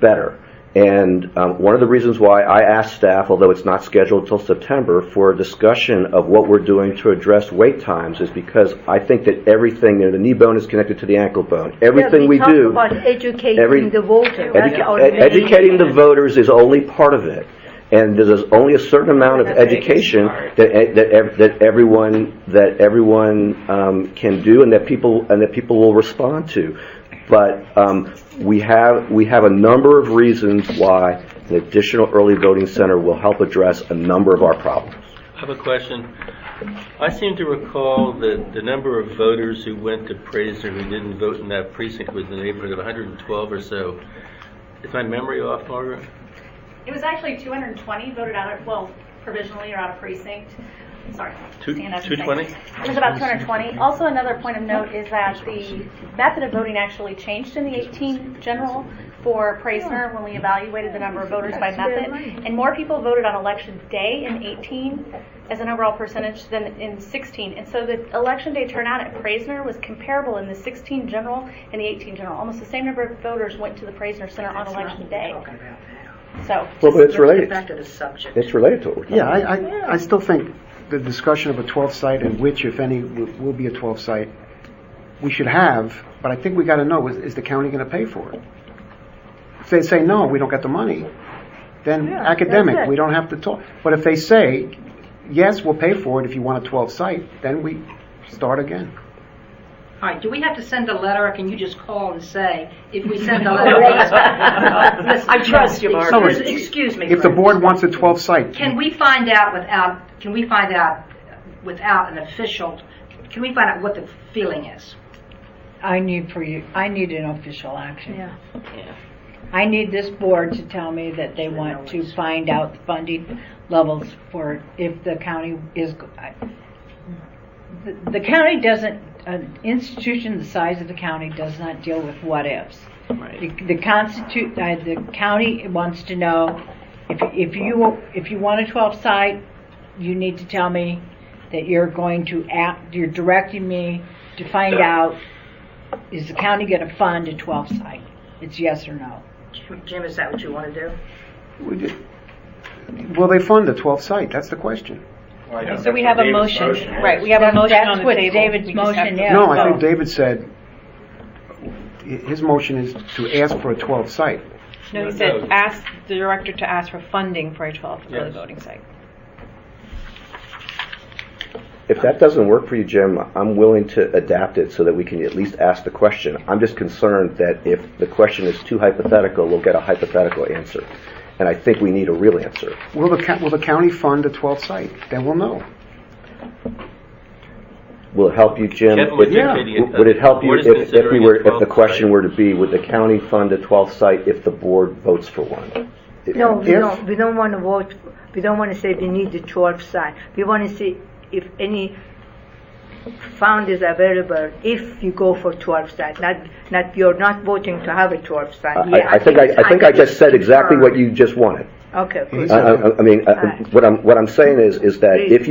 better. And one of the reasons why I asked staff, although it's not scheduled until September, for a discussion of what we're doing to address wait times is because I think that everything, the knee bone is connected to the ankle bone. Everything we do, about educating the voters. Educating the voters is only part of it. And there's only a certain amount of education that everyone can do, and that people will respond to. But we have a number of reasons why an additional early voting center will help address a number of our problems. I have a question. I seem to recall that the number of voters who went to Praisner who didn't vote in that precinct was in the neighborhood of 112 or so. Is my memory off, Margaret? It was actually 220 voted out, provisionally or out of precinct. sorry. Two- stand up and 220? say. It was about 220. Also, another point of note is that the method of voting actually changed in the 18 general for Praisner when we evaluated the number of voters by method, and more people voted on election day in 18 as an overall percentage than in 16. And so the election day turnout at Praisner was comparable in the 16 general and the 18 general. Almost the same number of voters went to the Praisner Center on election day. So, Well, but it's related. Back to the subject. It's related to what we're talking Yeah, about. I still think the discussion of a 12th site and which, if any, will be a 12th site, we should have, but I think we got to know, is the county going to pay for it? If they say, no, we don't get the money, then academic, that's it. we don't have to talk. But if they say, yes, we'll pay for it if you want a 12th site, then we start again. All right, do we have to send a letter, or can you just call and say, if we send a letter? I trust you, Mark. No, Excuse me. If the Fred. board wants a 12th site, Can we find out without an official, can we find out what the feeling is? I need an official action. Yeah. I need this board to tell me that they want to find out the funding levels for if the county is, the county doesn't, an institution the size of the county does not deal with what ifs. The county wants to know if you want a 12th site, you need to tell me that you're going to you're directing me to find out, is the county going to fund a 12th site? It's yes or no. Jim, is that what you want to do? will they fund the 12th site? That's the question. So we have a motion, right, we have a motion on the table. That's what David's motion is. No, I think David said, his motion is to ask for a 12th site. No, he said, ask the director to ask for funding for a 12th early Yes. voting site. If that doesn't work for you, Jim, I'm willing to adapt it so that we can at least ask the question. I'm just concerned that if the question is too hypothetical, we'll get a hypothetical answer. And I think we need a real answer. Will the county fund a 12th site? Then we'll know. Will it help you, Jim? Kevin was dictating it. Would it help you Board is if considering we were, a if the 12th question site. were to be, would the county fund a 12th site if the board votes for one? No, we don't want to vote. We don't want to say we need the 12th site. We want to see if any fund is available if you go for 12th site. Not you're not voting to have a 12th site. I think I just said exactly what you just wanted. Okay. Good. I mean, what I'm saying is that if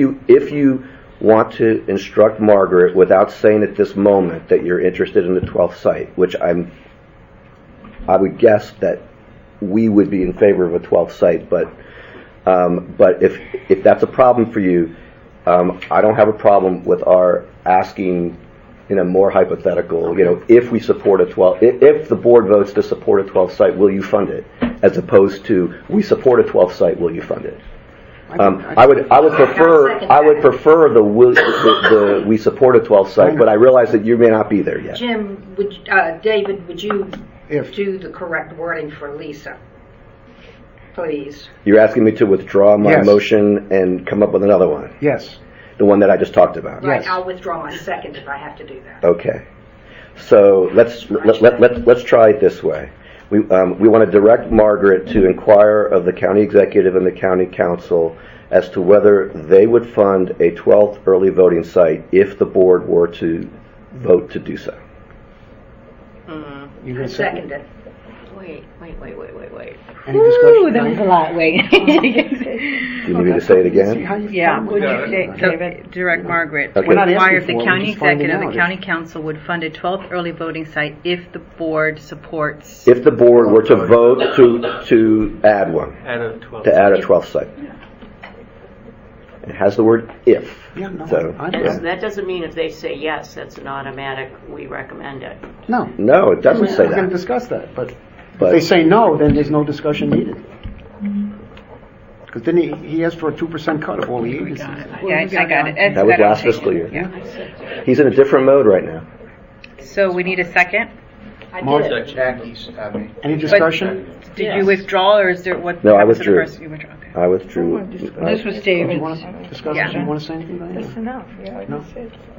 you want to instruct Margaret without saying at this moment that you're interested in the 12th site, which I would guess that we would be in favor of a 12th site, but if that's a problem for you, I don't have a problem with our asking in a more hypothetical, if we support a 12, if the board votes to support a 12th site, will you fund it? As opposed to, we support a 12th site, will you fund it? I would prefer the we support a 12th site, but I realize that you may not be there yet. Jim, David, would you do the correct wording for Lisa? Please. You're asking me to withdraw my Yes. motion and come up with another one? Yes. The one that I just talked about? Right, I'll withdraw my second if I have to do that. Okay. So let's try it this way. We want to direct Margaret to inquire of the county executive and the county council as to whether they would fund a 12th early voting site if the board were to vote to do so. You I second it. Wait. Any discussion? Ooh, that was a lot. Wait. Do you need me to say it again? Yeah. Would you say, David? Direct Margaret Okay. We're not inquire if asking the for it, we're county just finding executive, out the county council would fund a 12th early voting site if the board supports. If the board were to vote to add one, Add a 12th. to add a 12th site. It has the word if. Yeah, no, So, I yeah. That doesn't mean if they say yes, that's an automatic, we recommend it. No. No, it doesn't say We're going to that. discuss that, but if But- they say no, then there's no discussion needed. Because then he asked for a 2% cut of all the agencies. Yeah, I got it. That was last fiscal year. Yeah. He's in a different mode right now. So we need a second. Mark, Jackie's having. any discussion? Did you withdraw, or is there what? No, I happened to the withdrew. first- you withdrew, okay. I withdrew. This was Do David's. you want to discuss Yeah. it? Do you want to say anything, Diana? That's enough. Yeah, No?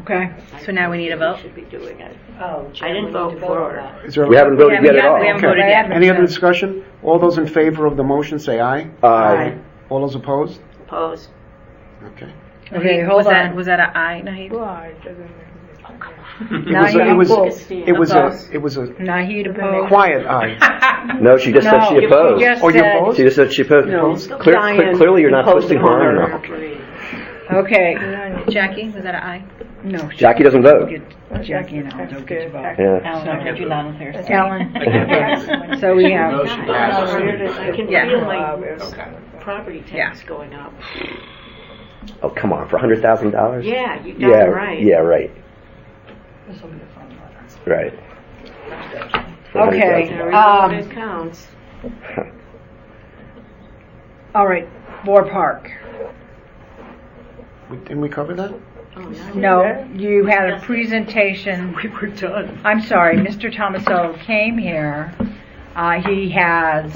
Okay. So now we need a vote? Should be doing it. Oh, I didn't vote for it. Is there a- We haven't voted We yet at haven't- all. we haven't Okay. voted yet. Any other discussion? All those in favor of the motion say aye. Aye. All those opposed? Opposed. Okay. Okay, hold on. Was that an aye, Nahid? It was a Nahid opposed. quiet aye. No, she just said she No, opposed. she just Oh, you said- opposed? She just said she opposed. No, Clearly, you're not twisting her arm enough. Okay. Jackie, was that an aye? No. Jackie doesn't vote. Jackie and Alan don't get to vote. Yeah. Alan, I heard you loud and clear. Alan. So we have. I can Yeah. feel my property tax going up. Oh, come on, for $100,000? Yeah, you got it right. Yeah, right. Right. For Okay. $100,000. It counts. All right. Boar Park. Didn't we cover that? No, you had a presentation. We were done. I'm sorry, Mr. Tomasello came here. He has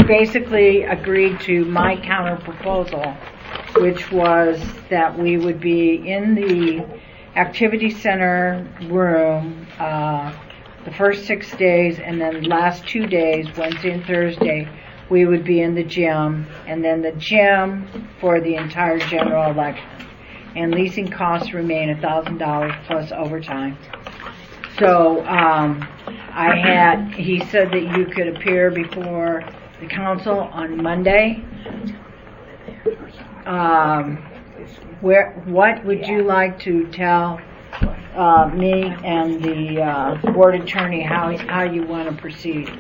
basically agreed to my counter proposal, which was that we would be in the activity center room the first 6 days, and then last 2 days, Wednesday and Thursday, we would be in the gym, and then the gym for the entire general election. And leasing costs remain $1,000 plus overtime. So he said that you could appear before the council on Monday. What would you like to tell me and the board attorney how you want to proceed?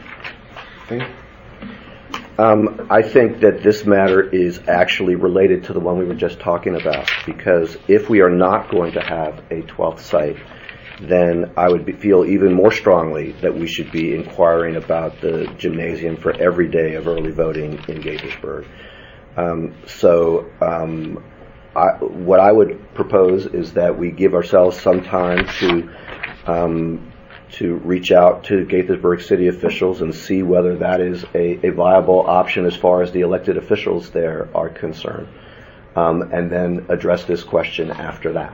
I think that this matter is actually related to the one we were just talking about, because if we are not going to have a 12th site, then I would feel even more strongly that we should be inquiring about the gymnasium for every day of early voting in Gaithersburg. What I would propose is that we give ourselves some time to reach out to Gaithersburg city officials and see whether that is a viable option as far as the elected officials there are concerned, and then address this question after that.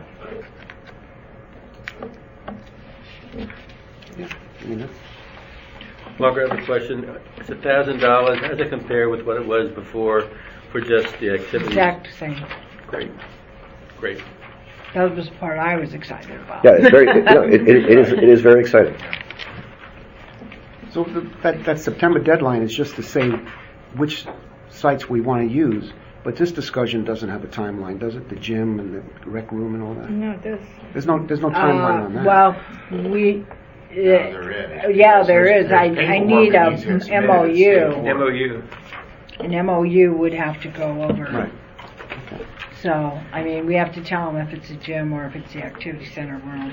Margaret, I have a question. It's $1,000. How does it compare with what it was before for just the activities? Exact same. Great. Great. That was the part I was excited about. Yeah, it's very. It is very exciting. So that September deadline is just to say which sites we want to use, but this discussion doesn't have a timeline, does it? The gym and the rec room and all that? No, it does. There's no timeline on that. Well, there is. I need a MOU. MOU. An MOU would have to go over. Right. So, I mean, we have to tell them if it's a gym or if it's the activity center room.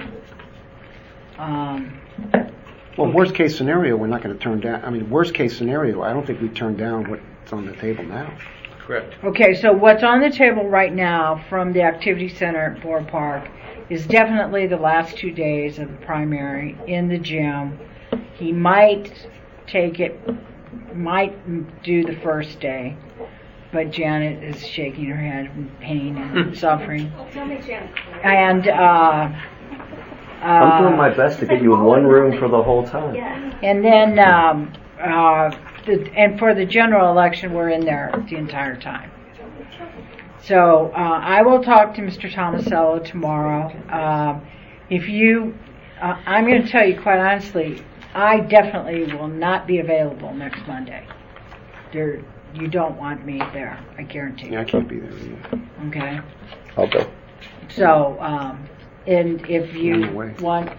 Well, worst case scenario, we're not going to turn down. I mean, worst case scenario, I don't think we turn down what's on the table now. Correct. Okay, so what's on the table right now from the activity center at Boar Park is definitely the last 2 days of the primary in the gym. He might do the first day, but Janet is shaking her head in pain and suffering. And I'm doing my best to get you in one room for the whole time. and then and for the general election, we're in there the entire time. So I will talk to Mr. Tomasello tomorrow. I'm going to tell you quite honestly, I definitely will not be available next Monday. You don't want me there, I guarantee you. Yeah, I can't be there either. Okay? I'll go. So, and if you On the way. want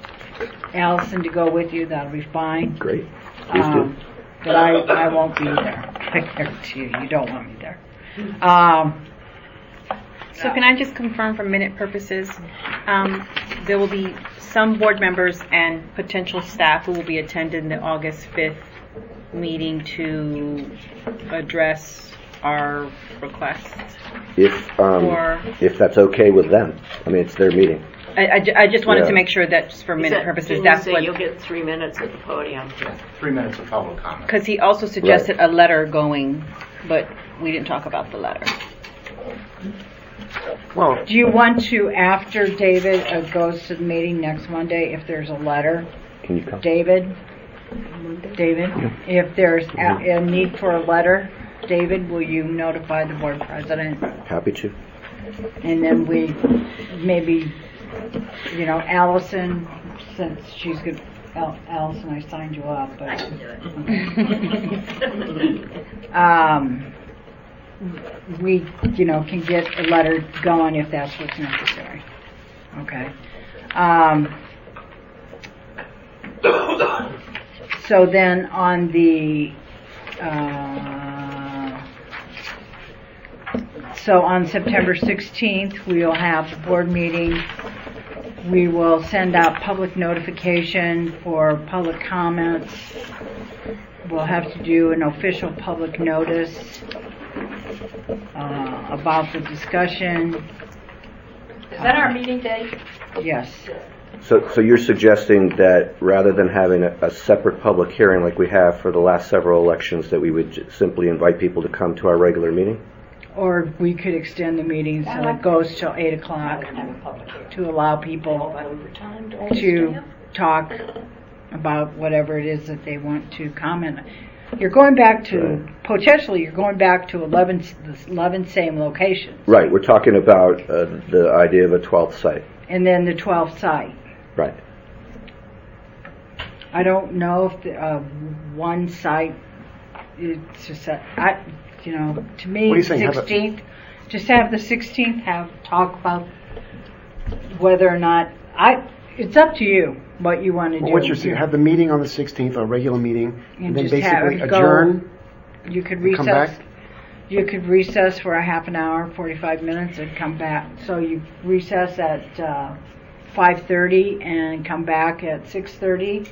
Allison to go with you, that'll be fine. Great. Please do. But I won't be there. I guarantee you, you don't want me there. So can I just confirm for minute purposes, there will be some board members and potential staff who will be attending the August 5th meeting to address our requests? If that's okay with them. I mean, it's their meeting. I just wanted Yeah. to make sure that just for minute purposes, Didn't that's you say what, you'll get 3 minutes at the podium? 3 minutes of public comment. because he also suggested a letter going, but we didn't talk about the letter. Well, Do you want to, after David goes to the meeting next Monday, if there's a letter, Can you come? David, if there's a need for a letter, David, will you notify the board president? Happy to. And then we, maybe, Allison, since she's good, Allison, I signed you up, but. I can do it. We, can get a letter going if that's what's necessary. Okay. So then on the, so on September 16th, we'll have the board meeting. We will send out public notification for public comments. We'll have to do an official public notice about the discussion. Is that our meeting date? Yes. So you're suggesting that rather than having a separate public hearing like we have for the last several elections, that we would simply invite people to come to our regular meeting? Or we could extend the meeting so it goes till 8 o'clock to allow people to talk about whatever it is that they want to comment. You're going back to, potentially, you're going back to 11 same locations. Right, we're talking about the idea of a 12th site. And then the 12th site. Right. I don't know if one site is just, to me, What are you saying, 16th, just have the 16th, talk about whether or not, it's up to you what you want to do. What you're saying, have the meeting on the 16th, our regular meeting, and then just basically go, adjourn? You could come recess. back? You could recess for a half an hour, 45 minutes, and come back. So you recess at 5:30 and come back at 6:30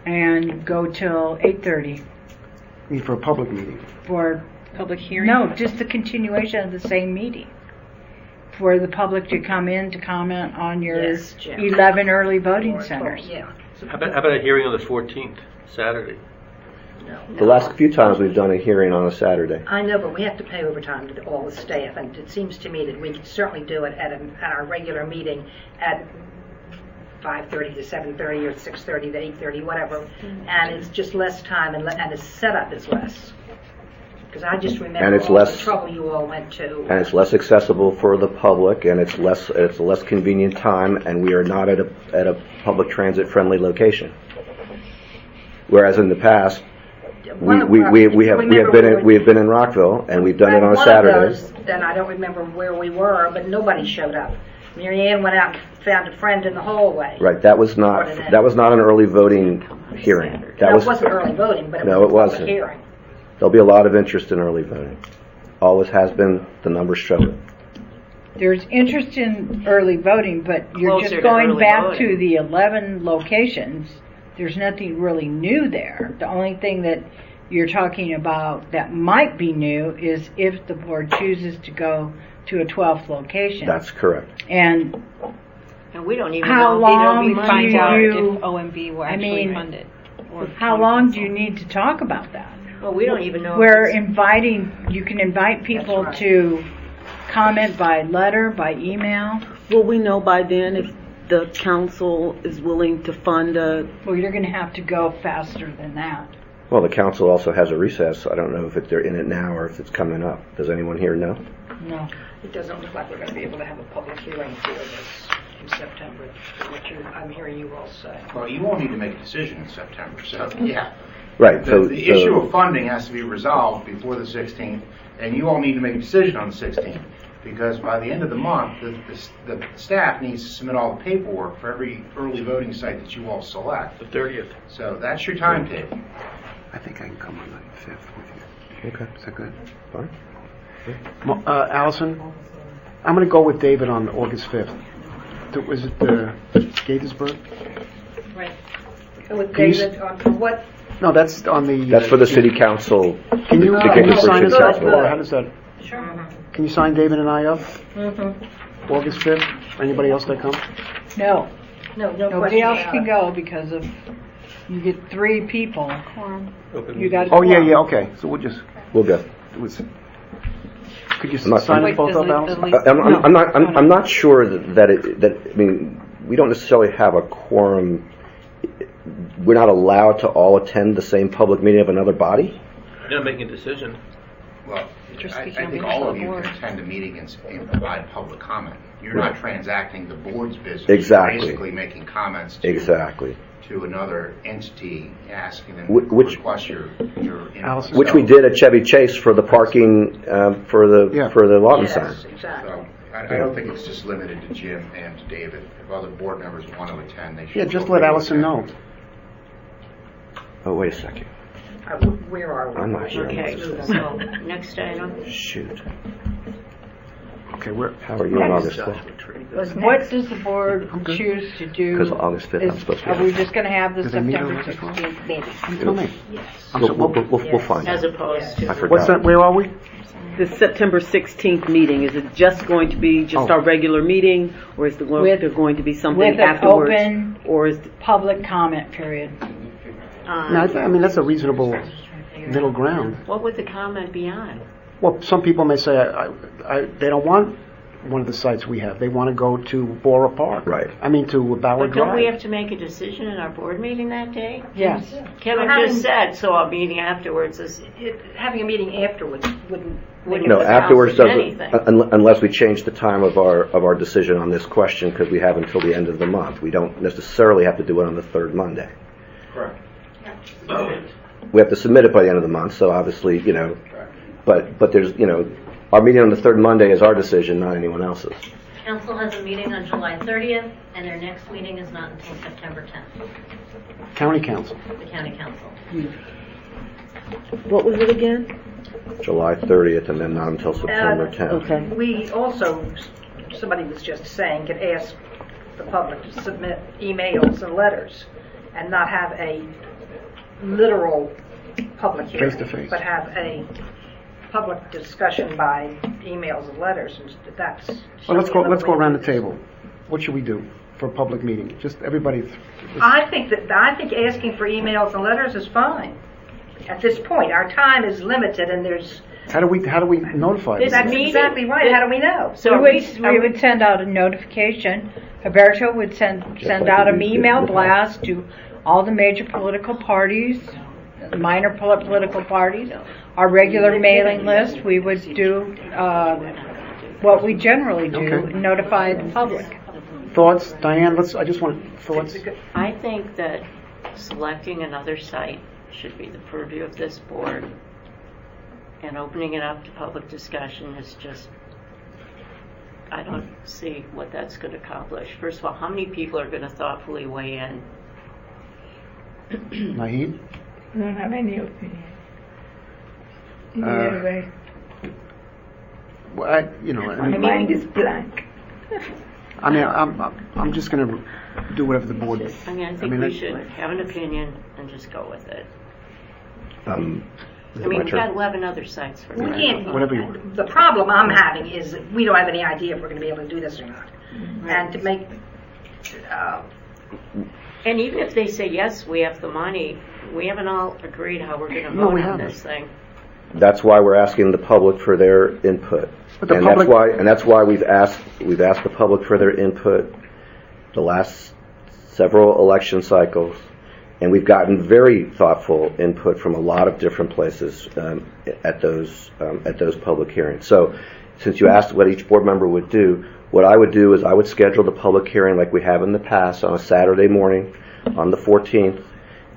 and go till 8:30 I mean, for a public meeting? for Public hearing? no, just the continuation of the same meeting for the public to come in to comment on your Yes, Jim. 11 early voting centers. Yeah. How about a hearing on the 14th, Saturday? The last few times we've done a hearing on a Saturday. I know, but we have to pay overtime to all the staff, and it seems to me that we could certainly do it at our regular meeting at 5:30 to 7:30 or 6:30 to 8:30, whatever, and it's just less time, and the setup is less. Because I just remember And it's all less- the trouble you all went to. And it's less accessible for the public, and it's a less convenient time, and we are not at a public transit friendly location. Whereas in the past, we have been in Rockville, and we've done it on a Saturday. Then I don't remember where we were, but nobody showed up. Mary Ann went out and found a friend in the hallway. Right, that was not an early voting hearing. It wasn't early voting, but it No, was it a public wasn't. hearing. There'll be a lot of interest in early voting. Always has been, the numbers show it. There's interest in early voting, but you're Closer just to going early back voting. to the 11 locations. There's nothing really new there. The only thing that you're talking about that might be new is if the board chooses to go to a 12th location. That's correct. And we don't even how know long if do Find out you, if OMB will I actually mean, fund it. Or how long do you need to talk about that? Well, we don't even know. We're inviting, you can invite people That's to comment by letter, by email. Will we know by then if the council is willing to fund a? Well, you're going to have to go faster than that. Well, the council also has a recess. I don't know if they're in it now or if it's coming up. Does anyone here know? No. It doesn't look like we're going to be able to have a public hearing for this in September, I'm hearing you all say. Well, you won't need to make a decision in September, so, yeah. Right. The issue of funding has to be resolved before the 16th, and you all need to make a decision on the 16th, because by the end of the month, the staff needs to submit all the paperwork for every early voting site that you all select. The 30th. So that's your timetable. I think I can come on the 5th with you. Okay. Is that good? Fine. Allison, I'm going to go with David on August 5th. Was it Gaithersburg? Right. With Can you David, for what? No, that's on the... That's for the city council. Can you sign us up, Council. or how does that... Sure. Can you sign David and I up? Mm-hmm. August 5th? Anybody else that comes? No. No Nobody question else about can it. go because of, you get 3 people. You got. Oh, yeah, okay. So we'll just... We'll go. Could you I'm not- sign us both up, Allison? I'm not sure that I mean, we don't necessarily have a quorum. We're not allowed to all attend the same public meeting of another body? You're not making a decision. Well, You're I speaking on think behalf all of of the you board. can attend a meeting and provide public comment. You're not transacting the board's business. Exactly. You're basically making comments Exactly. to another entity, asking them Wh- to which- request your input. Which we did at Chevy Chase for the parking, for the lobby sign. So I don't think it's just limited to Jim and to David. If other board members want to attend, they should. Yeah, just feel let free to Allison attend. know. Oh, wait a second. Where are we? I'm not sure. Okay, so next item. Shoot. Okay, we're. How are you on August 5th? What does the board choose to do? Because August 5th, I'm supposed to be Are we out. just going to have the Do they meet September on August 12th? 16th meeting? You tell me. We'll find out. As opposed to. I forgot. What's that, where are we? The September 16th meeting, is it just going to be just our regular meeting, or is there going to be something With an afterwards? open Or is public comment period. No, I mean, that's a reasonable middle ground. What would the comment be on? Well, some people may say they don't want one of the sites we have. They want to go to Bora Park. Right. I mean, to Ballard But don't Drive. we have to make a decision in our board meeting that day? Yes. Kevin We're just said, so our meeting afterwards is, Having a meeting afterwards wouldn't. No, afterwards doesn't, anything. unless we change the time of our decision on this question, because we have until the end of the month. We don't necessarily have to do it on the third Monday. Correct. We have to submit it by the end of the month, so obviously, but there's, our meeting on the third Monday is our decision, not anyone else's. Council has a meeting on July 30th, and their next meeting is not until September 10th, County Council. the county council. what was it again? July 30th, and then not until September 10th. Okay. We also, somebody was just saying, could ask the public to submit emails and letters and not have a literal public hearing. Face-to-face. But have a public discussion by emails and letters, and that's. Well, let's go around the table. What should we do for a public meeting? Just everybody. I think asking for emails and letters is fine. At this point, our time is limited, and there's. How do we notify them? That's exactly right. How do we know? We would send out a notification. Roberto would send out an email blast to all the major political parties, minor political parties, our regular mailing list. We would do what we generally do, Okay. notify the public. Thoughts, Diane? I just want thoughts. I think that selecting another site should be the purview of this board, and opening it up to public discussion is just, I don't see what that's going to accomplish. First of all, how many people are going to thoughtfully weigh in? Naheed? I don't have any opinion. Uh, Either way. Well, My mind is blank. I mean, I'm just going to do whatever the board. I think we should have an opinion and just go with it. Is I it mean, my we've turn? got 11 other sites for We that. can't. Whatever you want. The problem I'm having is that we don't have any idea if we're going to be able to do this or not. And to make. And even if they say, yes, we have the money, we haven't all agreed how we're going to No, vote we on haven't. this thing. That's why we're asking the public for their input. But the And public- that's why we've asked the public for their input the last several election cycles, and we've gotten very thoughtful input from a lot of different places at those public hearings. So, since you asked what each board member would do, what I would do is I would schedule the public hearing like we have in the past on a Saturday morning on the 14th,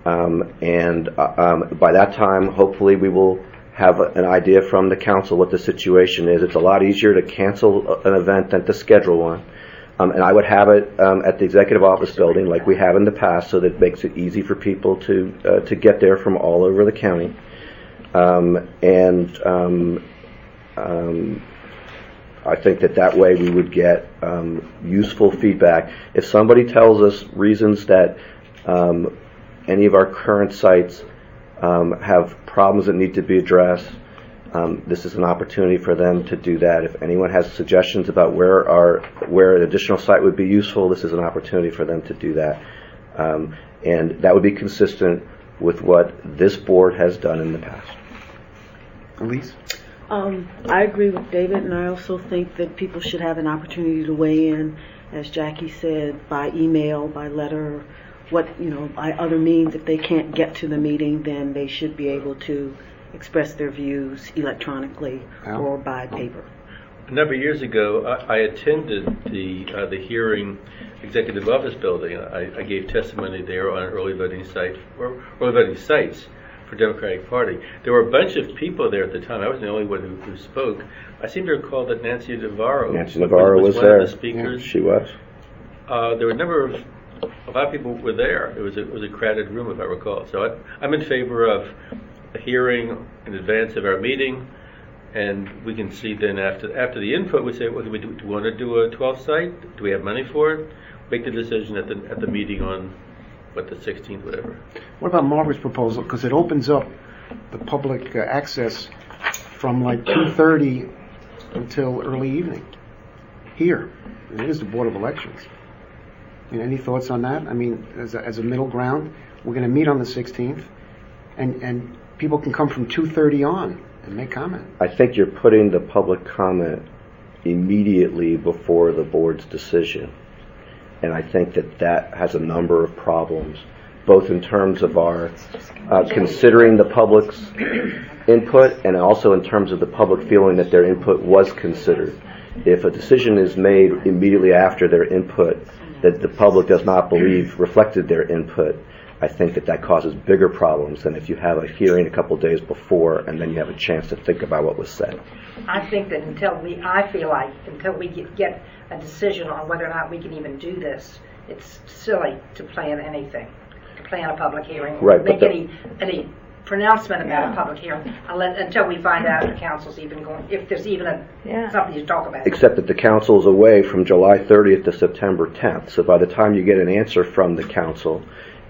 and by that time, hopefully, we will have an idea from the council what the situation is. It's a lot easier to cancel an event than to schedule one. And I would have it at the executive office building like we have in the past, so that it makes it easy for people to get there from all over the county. I think that way we would get useful feedback. If somebody tells us reasons that any of our current sites have problems that need to be addressed, this is an opportunity for them to do that. If anyone has suggestions about where an additional site would be useful, this is an opportunity for them to do that. And that would be consistent with what this board has done in the past. Elise? I agree with David, and I also think that people should have an opportunity to weigh in, as Jackie said, by email, by letter, by other means. If they can't get to the meeting, then they should be able to express their views electronically or by paper. A number of years ago, I attended the hearing, Executive Office Building. I gave testimony there on early voting sites for Democratic Party. There were a bunch of people there at the time. I was the only one who spoke. I seem to recall that Nancy Navarro was one there. of the speakers. Yeah, she was. There were a lot of people were there. It was a crowded room, if I recall. So I'm in favor of a hearing in advance of our meeting, and we can see then after the input, we say, what do we do? Do we want to do a 12th site? Do we have money for it? Make the decision at the meeting on the 16th, whatever. What about Margaret's proposal? Because it opens up the public access from like 2:30 until early evening. Here, it is the Board of Elections. Any thoughts on that? I mean, as a middle ground, we're going to meet on the 16th, and people can come from 2:30 on and make comment. I think you're putting the public comment immediately before the board's decision. And I think that has a number of problems, both in terms of our considering the public's input and also in terms of the public feeling that their input was considered. If a decision is made immediately after their input that the public does not believe reflected their input, I think that causes bigger problems than if you have a hearing a couple of days before and then you have a chance to think about what was said. I think that until we get a decision on whether or not we can even do this, it's silly to plan anything, to plan a public hearing, right, make any pronouncement about a public hearing until we find out if the council's even going, if there's even something to talk about. Except that the council's away from July 30th to September 10th. So by the time you get an answer from the council,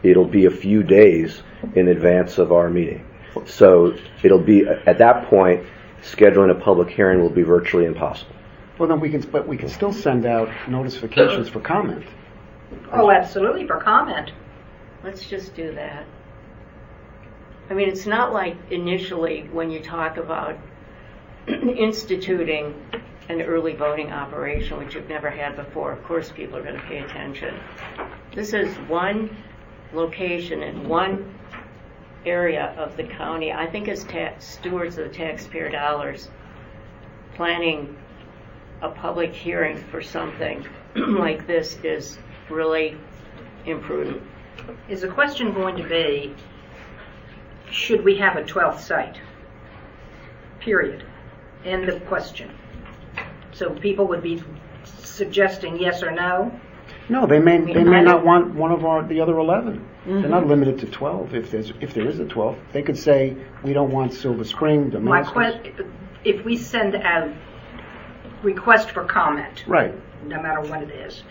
it'll be a few days in advance of our meeting. So it'll be, at that point, scheduling a public hearing will be virtually impossible. Well, then we can still send out notifications for comment. Oh, absolutely, for comment. Let's just do that. I mean, it's not like initially when you talk about instituting an early voting operation, which you've never had before. Of course, people are going to pay attention. This is one location in one area of the county. I think as stewards of the taxpayer dollars, planning a public hearing for something like this is really imprudent. Is the question going to be, should we have a 12th site? Period. End of question. So people would be suggesting yes or no? No, they may not want one of the other 11. Mm-hmm. They're not limited to 12. If there is a 12th, they could say we don't want Silver Spring, Damascus. If we send out request for comment, right, no matter what it is,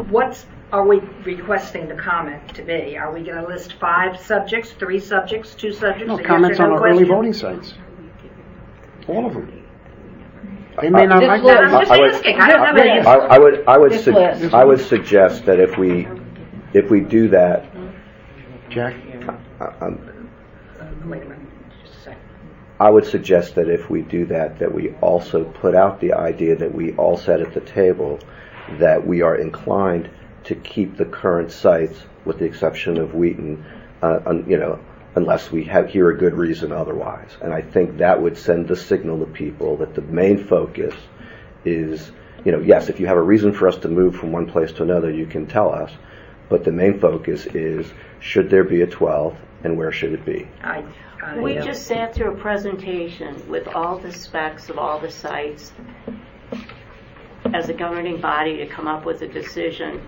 what are we requesting the comment to be? Are we going to list 5 subjects, 3 subjects, 2 subjects? No, comments on our early voting sites. All of them. They may not like that. I'm just asking. I don't have any. I would suggest that if we do that, Jack. Wait a minute. Just a second. I would suggest that if we do that we also put out the idea that we all said at the table that we are inclined to keep the current sites, with the exception of Wheaton, unless we hear a good reason otherwise. And I think that would send the signal to people that the main focus is, yes, if you have a reason for us to move from one place to another, you can tell us. But the main focus is, should there be a 12th, and where should it be? We just sat through a presentation with all the specs of all the sites as a governing body to come up with a decision.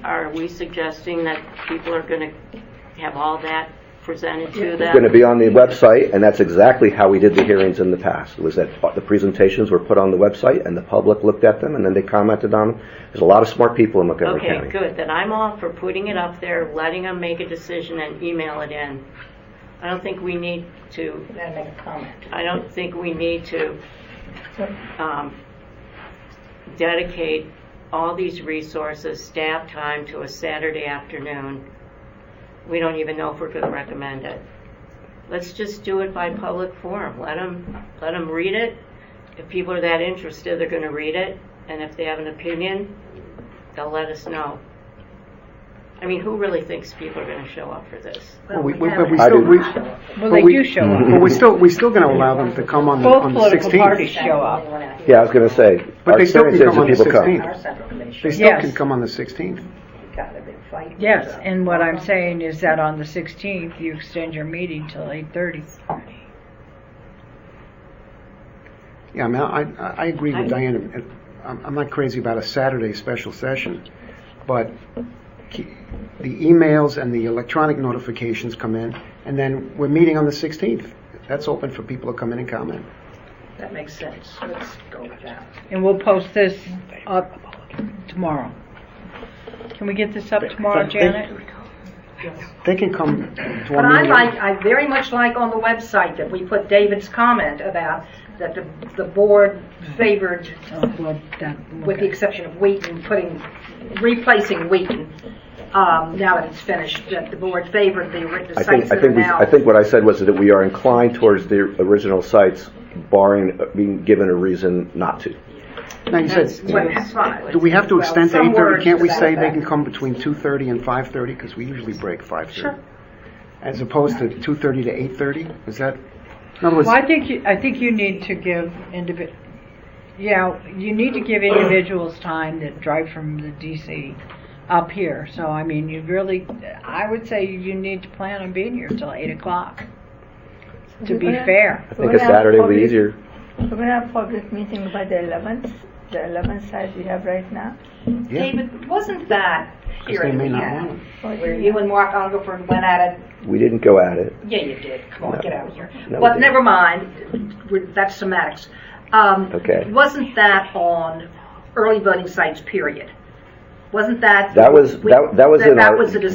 Are we suggesting that people are going to have all that presented to them? It's going to be on the website, and that's exactly how we did the hearings in the past. It was that the presentations were put on the website, and the public looked at them, and then they commented on them. There's a lot of smart people in Montgomery County. Okay, good. Then I'm all for putting it up there, letting them make a decision, and email it in. I don't think we need to. Then make a comment. I don't think we need to dedicate all these resources, staff time, to a Saturday afternoon. We don't even know if we're going to recommend it. Let's just do it by public forum. Let them read it. If people are that interested, they're going to read it. And if they have an opinion, they'll let us know. I mean, who really thinks people are going to show up for this? Well, we I do. Well, they do show up. But we're still going to allow them to come on the Both 16th. political parties show up. Yeah, I was going to say, But our they still can experience come on is the that people come. 16th. They still Yes. can come on the 16th. Yes, and what I'm saying is that on the 16th, you extend your meeting till 8:30. Yeah, I mean, I agree with Diana. I'm not crazy about a Saturday special session, but the emails and the electronic notifications come in, and then we're meeting on the 16th. That's open for people to come in and comment. That makes sense. Let's go with that. And we'll post this up tomorrow. Can we get this up tomorrow, Janet? They can come to But our meeting. I very much like on the website that we put David's comment about that the board favored, with the exception of Wheaton, replacing Wheaton, now that it's finished, that the board favored the sites that are now. I think what I said was that we are inclined towards the original sites, barring being given a reason not to. Now, you said, do we have to extend to 8:30? Can't we say they can come between 2:30 and 5:30? Because we usually break 5:30. Sure. As opposed to 2:30 to 8:30? Is that, in other words... Well, I think you need to give you need to give individuals time that drive from the DC up here. So, I mean, I would say you need to plan on being here till 8 o'clock, to be fair. I think a Saturday would be easier. We're going to have a public meeting by the 11th site we have right now. Yeah. David, wasn't that Because they may not want it. where you and Mark Ungerford went at it? We didn't go at it. Yeah, you did. Come on, No. get out of here. No, Well, we never mind. That's semantics. Okay. Wasn't that on early voting sites, period? Wasn't that? That was a discussion.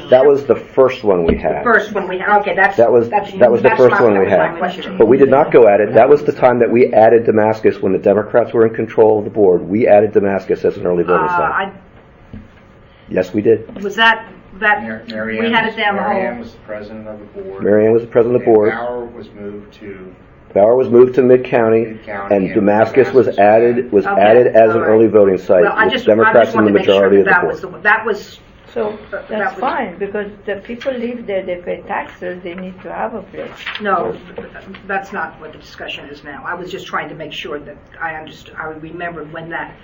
That was the first one we had. The first one we had. Okay, that's That was the first one we had. But we did not go at it. That was the time that we added Damascus when the Democrats were in control of the board. We added Damascus as an early voting site. Yes, we did. Was that Mary we had it down the Mary Ann hall? was the president of the board. Mary Ann was the president of the board. And Bauer was moved to Mid-County, and Damascus was added as an early voting site Well, I with just Democrats in the wanted to make sure majority of the that board. that was. So that that's was- fine, because the people live there, they pay taxes, they need to have a place. No, that's not what the discussion is now. I was just trying to make sure that I remembered when that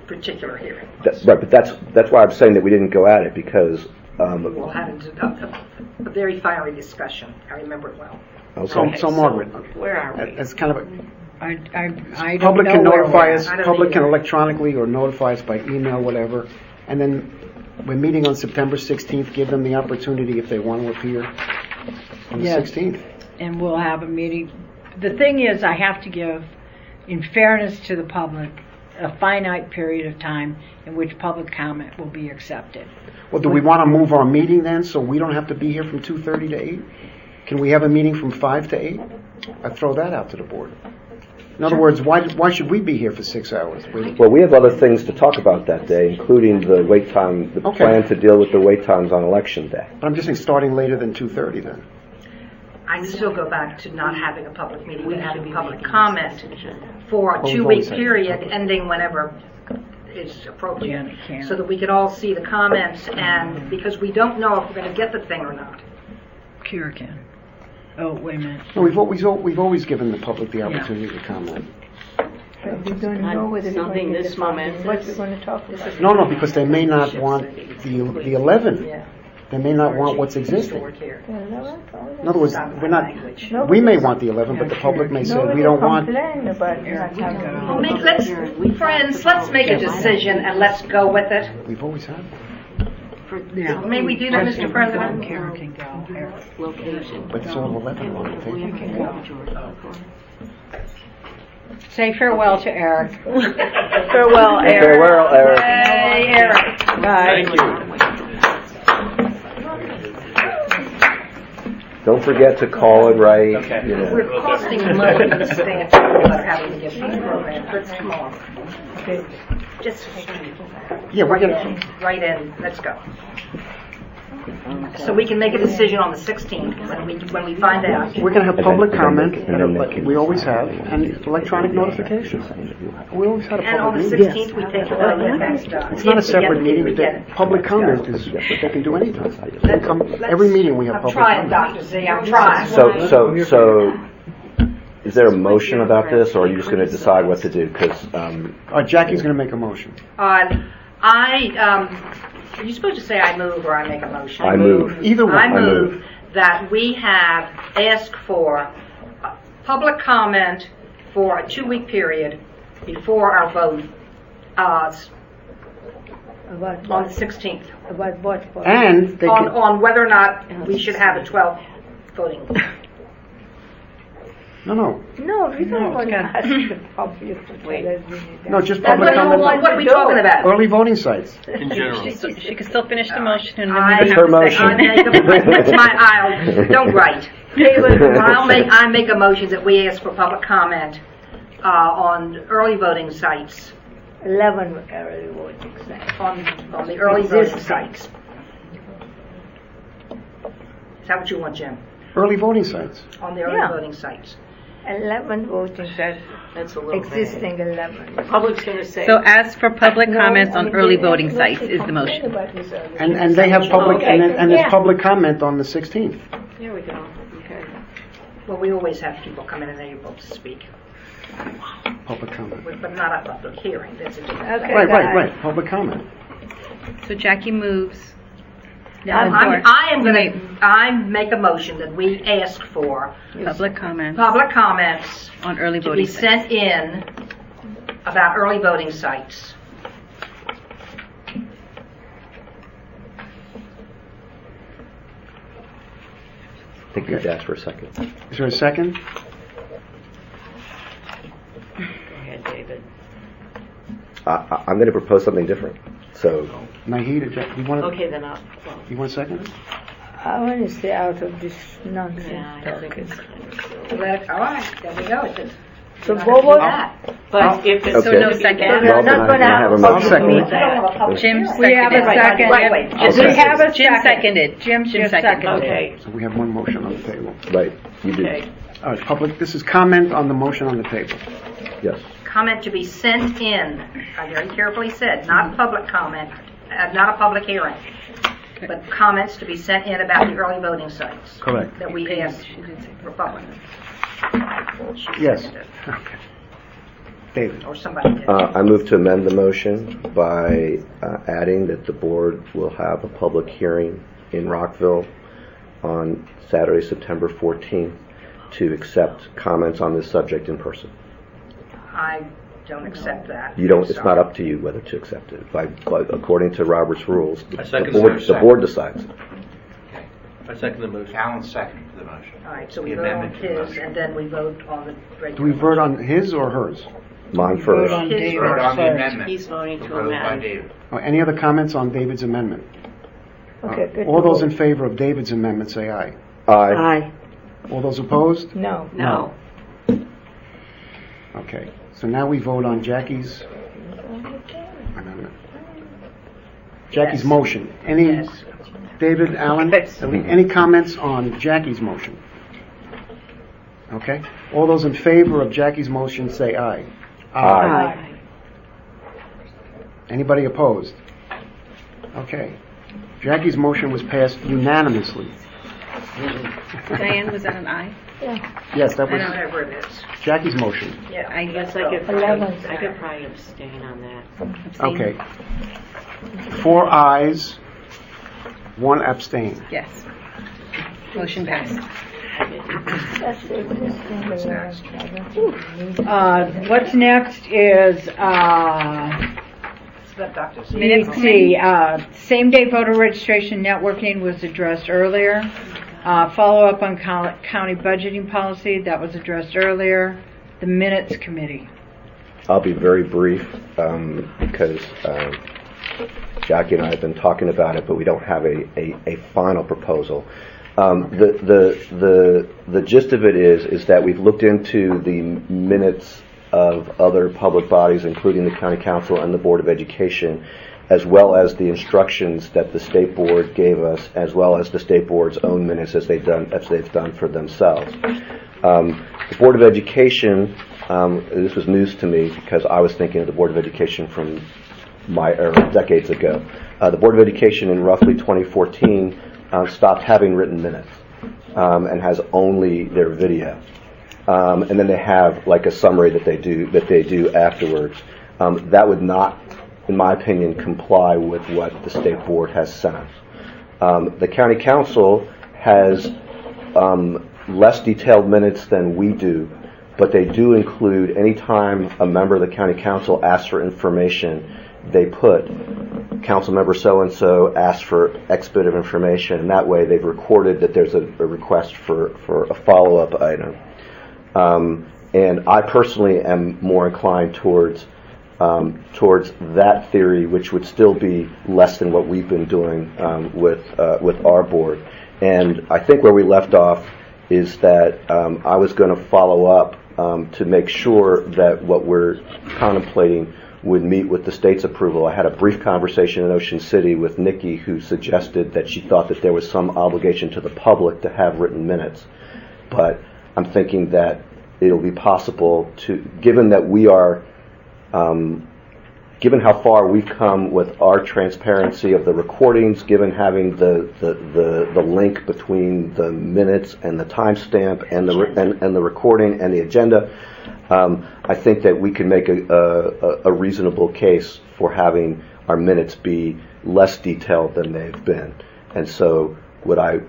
particular hearing was. Right, but that's why I'm saying that we didn't go at it, because We all had a very fiery discussion. I remember it well. So Margaret, Where are we? as kind of a... I don't Public know can where notify we're us, at. public can electronically or notify us by email, whatever, and then we're meeting on September 16th, give them the opportunity if they want to appear on the Yes. 16th. And we'll have a meeting. The thing is, I have to give, in fairness to the public, a finite period of time in which public comment will be accepted. Well, do we want to move our meeting then, so we don't have to be here from 2:30 to 8? Can we have a meeting from 5 to 8? I throw that out to the board. In other words, why should we be here for 6 hours? well, we have other things to talk about that day, including the wait time, the Okay. plan to deal with the wait times on Election Day. But I'm just saying, starting later than 2:30 then. I still go back to not having a public meeting, but having public comment for a Oh, 2-week voting. period ending whenever is appropriate. So that we could all see the comments, and because we don't know if we're going to get the thing or not. Kira can. Oh, wait a minute. No, we've always given the public the opportunity to comment. But we don't know whether we're going Something to get this the funding, momentous. what we're going to talk about. No, because they may not want the 11. They may not want what's existing. In other words, we may want the 11, but the public may say we don't want. Complain about not having. Let's make a decision and let's go with it. We've always had. May we do that, Mr. President? But it's all 11 on the table. Say farewell to Eric. Farewell, Eric. Farewell, Eric. Hey, Eric. Bye. Thank you. Don't forget to call and write. You know. We're costing money in the state of having to get these programs, but come on. Just Yeah, we're gonna. right in, let's go. So we can make a decision on the 16th when we find out. We're going to have public comment, like we always have, and electronic notification. We always had a And on public the meeting. 16th, we take the next. It's not a separate meeting. Public comment is what they can do anytime. They can come, every meeting we have public I'm trying, comment. Dr. Z, I'm trying. So, is there a motion about this, or are you just going to decide what to do? Because Jackie's going to make a motion. Are you supposed to say I move or I make a motion? I move. Either one. I move that we have asked for public comment for a 2-week period before our vote on the 16th. About what? And they can, On whether or not we should have a 12 voting. no. No, we don't want to ask the public to tell us we need that. No, just public comment. What are we talking about? Early voting sites. In general. She can still finish the motion and then I- we It's can her have a second. motion. That's my aisle. Don't write. I make a motion that we ask for public comment on early voting sites. 11 early voting sites. On the early voting sites. Is that what you want, Jim? Early voting sites. On the early Yeah. voting sites. 11 voting sites. That's a little Existing 11. The public's going to say. So ask for public No, comments I on mean, early they voting have sites is the motion. about this early And they have public, Okay. and there's Yeah. public comment on the 16th. There we go. Okay. Well, we always have people come in and they're able to speak, Public comment. but not a public hearing. That's a different thing. Okay, Right. Public comment. So Jackie moves. I make a motion that we ask for Public comments public comments on early to be voting sites. sent in about early voting sites. I think you've asked for a second. Is there a second? Go ahead, David. I'm going to propose something different. So, Nahid, you want to? Okay, then I'll. Well, You want a second? I want to stay out of this nonsense yeah, I think talking. All right, there we go. So what was but if it's Okay. So no second. Well, then I have a I'll motion. second it. Jim We have a seconded. second. Wait. We have a Jim second. seconded. Jim seconded. Okay. So we have one motion on the table. Right, you do. Okay. All right, public, this is comment on the motion on the table. Yes. Comment to be sent in, I very carefully said, not public comment, not a public hearing, but comments to be sent in about the early voting sites. Correct. That we asked for public. Yes. Okay. David. Or somebody did. I move to amend the motion by adding that the board will have a public hearing in Rockville on Saturday, September 14th, to accept comments on this subject in person. I don't accept that. You don't. It's not up to you whether to accept it. But according to Robert's rules, I second the board decides. I second the motion. Alan second for the motion. All right, so we The vote on amendment to the his, motion. and then we vote on the regular. Do we vote on his or hers? Mine first. on His David. Vote on the Sorry. amendment. He's voting to Proposed by amend. David. Oh, any other comments on David's amendment? Okay, good. All those in favor of David's amendment say aye. Aye. Aye. All those opposed? No. No. Okay, so now we vote on Jackie's amendment. Jackie's Yes. motion. Any, Yes. David, Alan, any comments on Jackie's motion? Okay, all those in favor of Jackie's motion say aye. Aye. Anybody opposed? Okay. Jackie's motion was passed unanimously. Diane, was that an aye? Yes, that was Whatever it is. Jackie's motion. Yeah. I guess I could 11. probably abstain on that. Abstain? Okay. 4 ayes, 1 abstain. Yes. Motion passed. That's existing 11 sites. What's next is, Let Dr. Z. Minutes let's see, same-day voter registration networking was addressed earlier. Follow-up on county budgeting policy, that was addressed earlier. The minutes committee. I'll be very brief because Jackie and I have been talking about it, but we don't have a final proposal. The gist of it is that we've looked into the minutes of other public bodies, including the County Council and the Board of Education, as well as the instructions that the state board gave us, as well as the state board's own minutes as they've done for themselves. The Board of Education, this was news to me because I was thinking of the Board of Education from my era, decades ago. The Board of Education in roughly 2014 stopped having written minutes and has only their video. And then they have like a summary that they do afterwards. That would not, in my opinion, comply with what the state board has sent. The county council has less detailed minutes than we do, but they do include any time a member of the county council asks for information, they put council member so-and-so asked for X bit of information, and that way they've recorded that there's a request for a follow-up item. And I personally am more inclined towards that theory, which would still be less than what we've been doing with our board. And I think where we left off is that I was going to follow up to make sure that what we're contemplating would meet with the state's approval. I had a brief conversation in Ocean City with Nikki, who suggested that she thought that there was some obligation to the public to have written minutes. But I'm thinking that it'll be possible to, given that we are, given how far we've come with our transparency of the recordings, given having the link between the minutes and the timestamp and the recording and the agenda, I think that we can make a reasonable case for having our minutes be less detailed than they've been. And so what I'm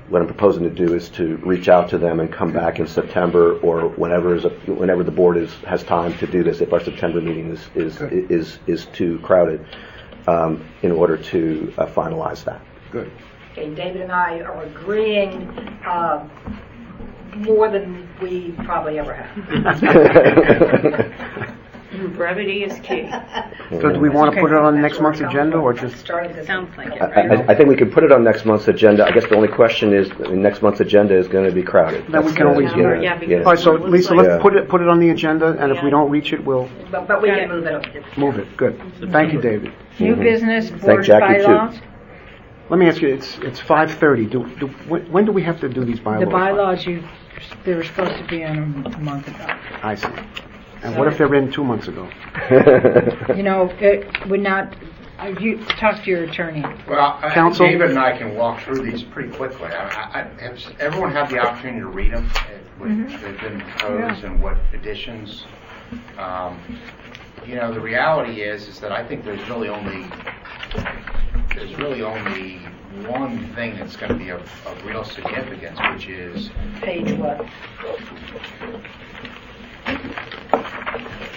proposing to do is to reach out to them and come back in September or whenever the board has time to do this, if our September meeting is too crowded, in order to finalize that. Good. Okay, David and I are agreeing more than we probably ever have. Brevity is key. So do we want to put it on next month's agenda or just? Sounds like it. I think we can put it on next month's agenda. I guess the only question is, next month's agenda is going to be crowded. Then we can always get it. All right, so Lisa, let's put it on the agenda, and if we don't reach it, we'll But we can move it up. move it. Good. Thank you, David. New business, Thank board Jackie, too. bylaws. Let me ask you, it's 5:30. When do we have to do these bylaws? The bylaws, they were supposed to be in a month ago. I see. And what if they're in 2 months ago? You know, it would not, you talk to your attorney. Well, Counsel? David and I can walk through these pretty quickly. Has everyone had the opportunity to read them? What they've been proposed and what additions? You know, the reality is that I think there's really only one thing that's going to be of real significance, which is Page what?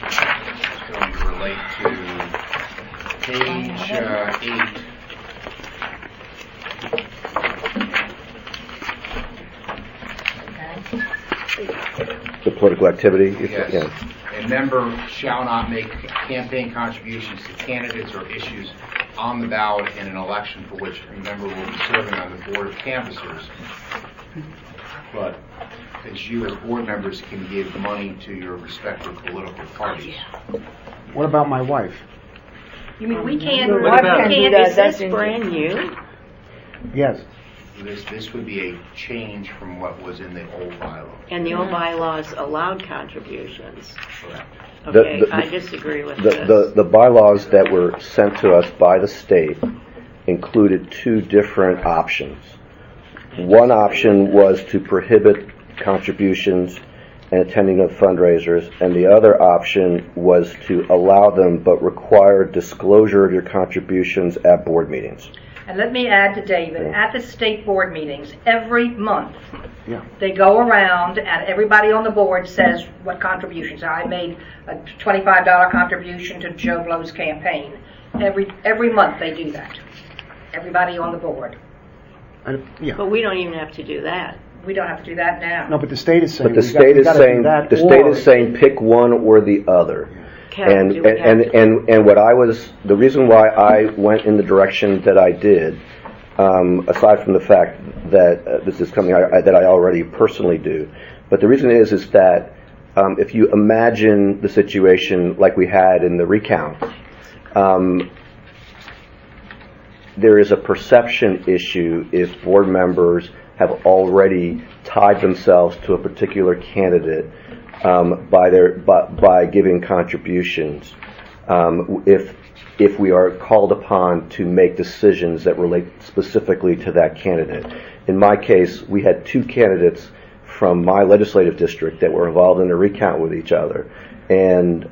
It's going to relate to page 8. The political activity? Yes. Yeah. A member shall not make campaign contributions to candidates or issues on the ballot in an election for which a member will be serving on the board of canvassers. But as you as board members can give money to your respective political parties. What about my wife? You mean we can't, is this brand new? Yes. This would be a change from what was in the old bylaw. And the old bylaws allowed contributions. Correct. Okay, I disagree with this. The bylaws that were sent to us by the state included two different options. One option was to prohibit contributions and attending of fundraisers, and the other option was to allow them but require disclosure of your contributions at board meetings. And let me add to David, at the state board meetings, every month, they go around and everybody on the board says what contributions. I made a $25 contribution to Joe Blow's campaign. Every month they do that. Everybody on the board. But we don't even have to do that. We don't have to do that now. No, but the state is saying. But the state is saying pick one or the other. And what the reason why I went in the direction that I did, aside from the fact that this is something that I already personally do, but the reason is that if you imagine the situation like we had in the recount, there is a perception issue if board members have already tied themselves to a particular candidate by giving contributions. If we are called upon to make decisions that relate specifically to that candidate. In my case, we had 2 candidates from my legislative district that were involved in a recount with each other. And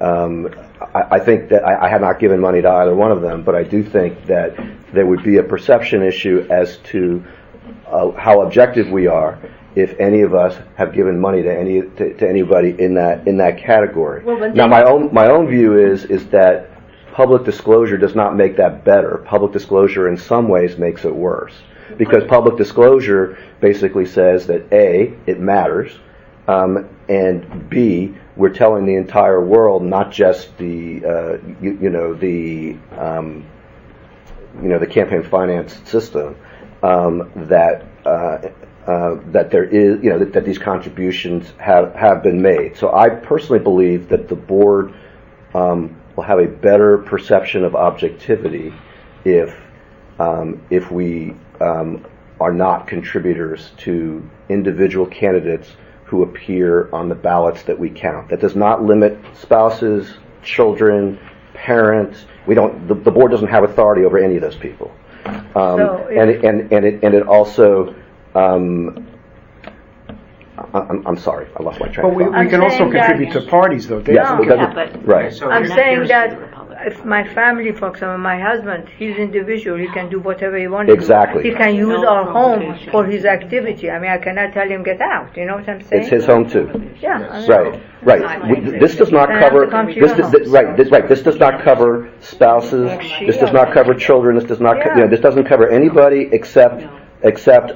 I think that I had not given money to either one of them, but I do think that there would be a perception issue as to how objective we are if any of us have given money to anybody in that category. Now, my own view is that public disclosure does not make that better. Public disclosure in some ways makes it worse, because public disclosure basically says that A, it matters, and B, we're telling the entire world, not just the campaign finance system, that there is, that these contributions have been made. So I personally believe that the board will have a better perception of objectivity if we are not contributors to individual candidates who appear on the ballots that we count. That does not limit spouses, children, parents. The board doesn't have authority over any of those people. It also. I'm sorry, I lost my train of thought. But we can also contribute to parties, though. Yes, right. I'm saying that if my family, for example, my husband, he's individual, he can do whatever he wants. Exactly. He can use our home for his activity. I mean, I cannot tell him get out. You know what I'm saying? It's his home too. Yeah. Right. This does not cover. This does not cover spouses. This does not cover children. This does not. This doesn't cover anybody except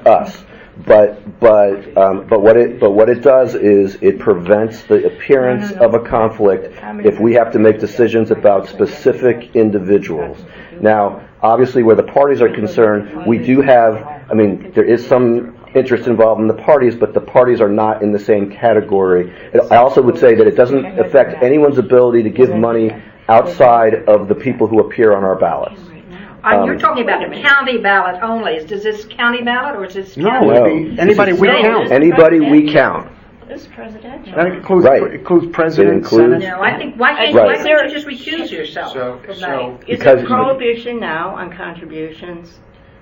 us. But what it does is it prevents the appearance of a conflict if we have to make decisions about specific individuals. Now, obviously, where the parties are concerned, we do have. I mean, there is some interest involved in the parties, but the parties are not in the same category. I also would say that it doesn't affect anyone's ability to give money outside of the people who appear on our ballots. You're talking about a county ballot only. Is this county ballot or is this county? No, anybody we count. Anybody we count. This presidential. That includes president, senate. No, I think why can't you just recuse yourself? Is there prohibition now on contributions?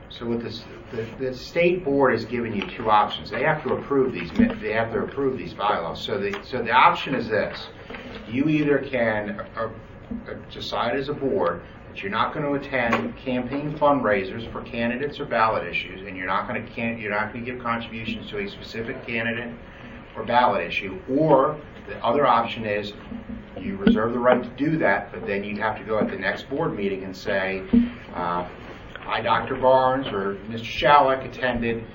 So with this, the state board has given you 2 options. They have to approve these. They have to approve these bylaws. So the option is this: you either can decide as a board that you're not going to attend campaign fundraisers for candidates or ballot issues, and you're not going to give contributions to a specific candidate or ballot issue. Or the other option is you reserve the right to do that, but then you'd have to go at the next board meeting and say, I, Dr. Barnes or Mr. Shalek, attended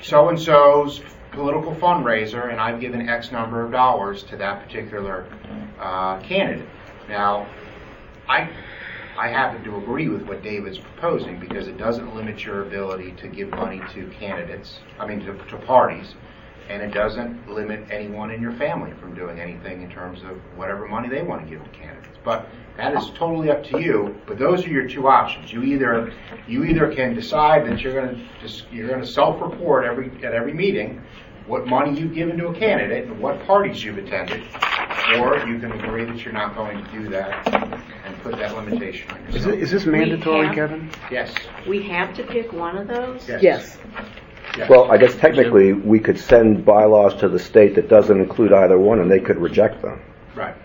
so-and-so's political fundraiser, and I've given X number of dollars to that particular candidate. Now, I happen to agree with what David's proposing because it doesn't limit your ability to give money to candidates, to parties, and it doesn't limit anyone in your family from doing anything in terms of whatever money they want to give to candidates. But that is totally up to you. But those are your 2 options. You either can decide that you're going to self-report at every meeting what money you've given to a candidate and what parties you've attended, or you can agree that you're not going to do that and put that limitation on yourself. Is this mandatory, Kevin? Yes. We have to pick one of those? Yes. Well, I guess technically we could send bylaws to the state that doesn't include either one, and they could reject them. Right.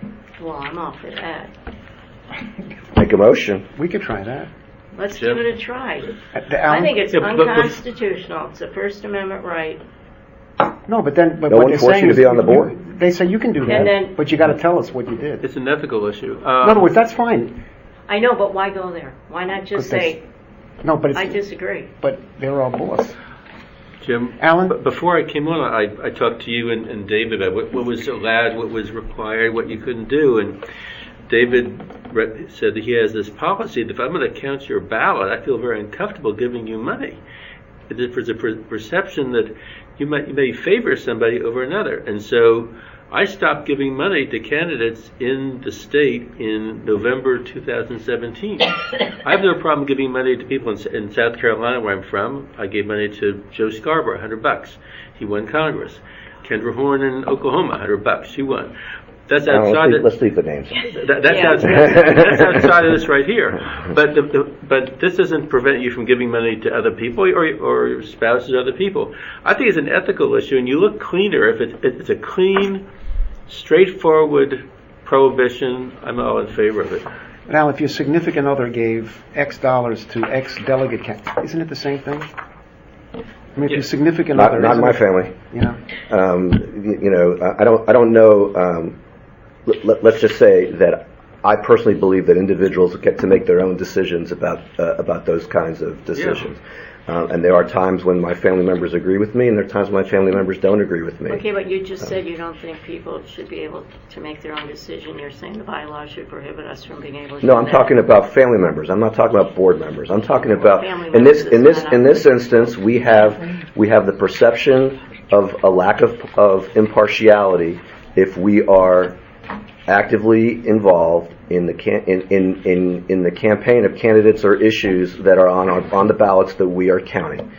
Well, I'm all for that. Make a motion. We could try that. Let's give it a try. I think it's unconstitutional. It's a First Amendment right. No, but then no one forced you to be on the board. They say you can do that, but you got to tell us what you did. It's an ethical issue. In other words, that's fine. I know, but why go there? Why not just say, no, but I disagree. But they're our boss. Jim, Alan? Before I came on, I talked to you and David about what was allowed, what was required, what you couldn't do. And David said that he has this policy that if I'm going to count your ballot, I feel very uncomfortable giving you money. There's a perception that you may favor somebody over another. And so I stopped giving money to candidates in the state in November 2017. I have no problem giving money to people in South Carolina, where I'm from. I gave money to Joe Scarborough, $100. He won Congress. Kendra Horn in Oklahoma, $100. She won. That's outside. Let's leave the names. That's outside of this right here. But this doesn't prevent you from giving money to other people or your spouses to other people. I think it's an ethical issue, and you look cleaner if it's a clean, straightforward prohibition. I'm all in favor of it. Now, if your significant other gave X dollars to X delegate, isn't it the same thing? I mean, if your significant other, not my family. Yeah. I don't know. Let's just say that I personally believe that individuals get to make their own decisions about those kinds of decisions. And there are times when my family members agree with me, and there are times when my family members don't agree with me. Okay, but you just said you don't think people should be able to make their own decision. You're saying the bylaws should prohibit us from being able to No, do I'm that. talking about family members. I'm not talking about board members. I'm talking about Family in this members is in this instance we have the perception of a lack of impartiality if we are actively involved in the in the campaign of candidates or issues that are on the ballots that we are counting.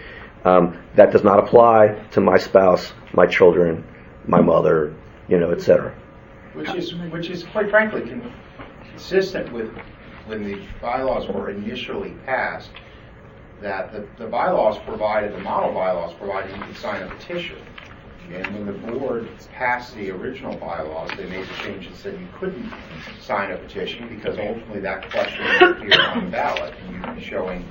That does not apply to my spouse, my children, my mother, etc. Which is quite frankly consistent with when the bylaws were initially passed. That the bylaws provided, the model bylaws provided, you could sign a petition. And when the board passed the original bylaws, they made the change and said you couldn't sign a petition because ultimately that question would appear on the ballot, and you'd be showing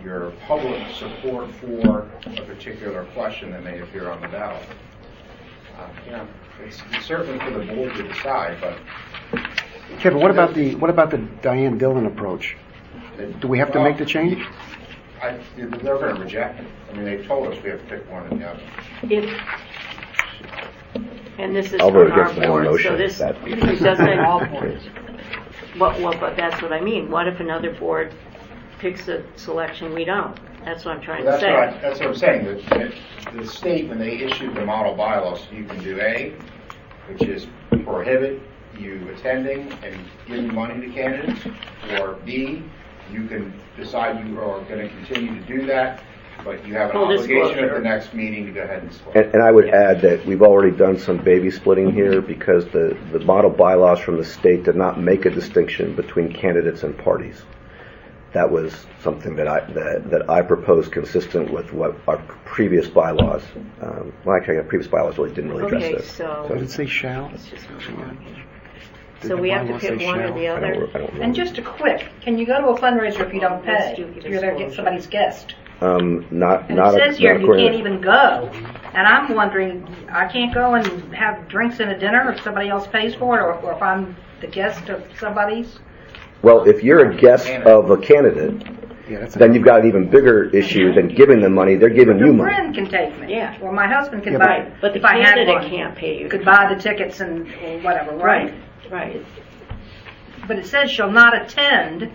your public support for a particular question that may appear on the ballot. It's certainly for the board to decide, but Kevin, what about the Diane Dillon approach? Do we have to make the change? they're going to reject it. I mean, they've told us we have to pick one or the other. And this is I'll from vote our against my own board, motion. so this That- doesn't. All boards. But that's what I mean. What if another board picks a selection we don't? That's what I'm trying to say. That's what I'm saying. The state, when they issued the model bylaws, you can do A, which is prohibit you attending and giving money to candidates, or B, you can decide you are going to continue to do that, but you have an obligation at the next meeting to go ahead and disclose. And I would add that we've already done some baby splitting here because the model bylaws from the state did not make a distinction between candidates and parties. That was something that I proposed consistent with what our previous bylaws, actually our previous bylaws really didn't really address this. So did it say shall? So we have to pick one or the other? And just a quick, can you go to a fundraiser if you don't pay? If you're there to get somebody's guest? Not And it says here you according can't even go. And I'm wondering, I can't go and have drinks and a dinner if somebody else pays for it, or if I'm the guest of somebody's? Well, if you're a guest of a candidate, then you've got an even bigger issue than giving them money. They're giving you Your money. friend can take me. Yeah. Or my husband can Yeah, buy it. But the if I had candidate one. can't pay you. Could buy the tickets and or whatever, right? Right. But it says shall not attend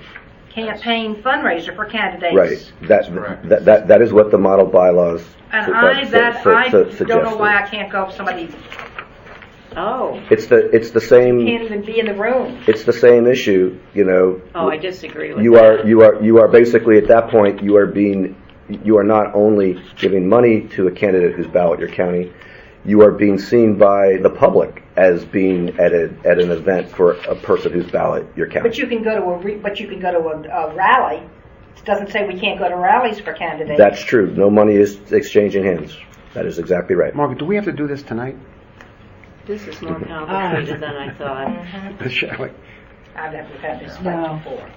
campaign fundraiser for candidates. Right. That is what the model bylaws And I suggest. don't know why I can't go if somebody Oh. It's the same. can't even be in the room. It's the same issue, Oh, I disagree with You that. are basically at that point you are not only giving money to a candidate whose ballot you're counting, you are being seen by the public as being at an event for a person whose ballot you're counting. But you can go to a rally. It doesn't say we can't go to rallies for candidates. That's true. No money is exchanging hands. That is exactly right. Margaret, do we have to do this tonight? This is more complicated than I thought. I've never had this No. fight before.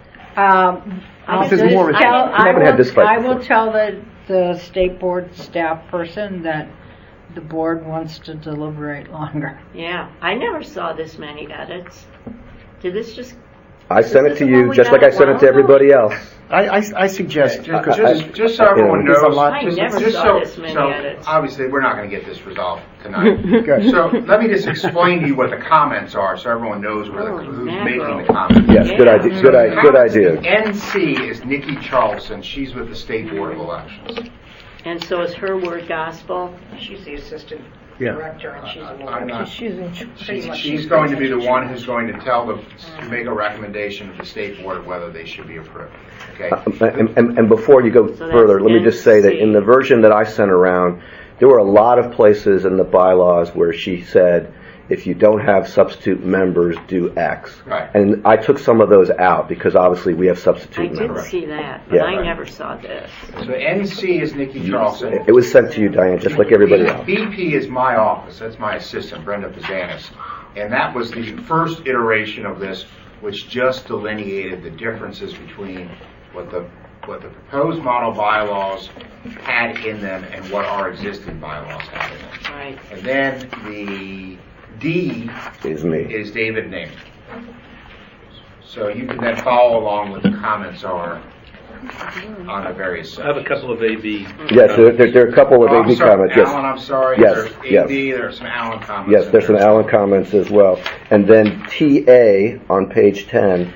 I will tell the state board staff person that the board wants to deliberate longer. Yeah, I never saw this many edits. Did this just... I sent it to you we just got like I a sent it while to ago? everybody else. I suggest Just so everyone there's a knows, lot- I never saw this many edits. obviously we're not going to get this resolved tonight. So let me just explain to you what the comments are, so everyone knows who's making the comments. Yes, good idea. Good idea. NC is Nikki Charleston. She's with the State Board of Elections. And so is her word gospel? She's the assistant. Yeah. director, and she's a I'm lawyer. not- She's in Pretty much She's going to be the one who's going to to make a recommendation to the state board of whether they should be approved. Okay? And before you go So further, that's let me just say that NC. in the version that I sent around, there were a lot of places in the bylaws where she said, if you don't have substitute members, do X. Right. And I took some of those out because obviously we have I substitute did members. see that, but Yeah. I never saw this. So NC is Nikki Charlson. It was sent to you, Diane, just like everybody else. BP is my office. That's my assistant, Brenda Pizanis. And that was the first iteration of this, which just delineated the differences between what the proposed model bylaws had in them and what our existing bylaws had in them. Right. And then the D Is me. is David Ning. So you can then follow along with the comments are on the various I have a sections. couple of AB. Yes, there are a couple of Oh, I'm AB sorry, comments. Yes. Alan, I'm sorry. Yes, There's yes. AD, there's some Alan comments. Yes, in there's some there. Allen comments as well. And then TA on page 10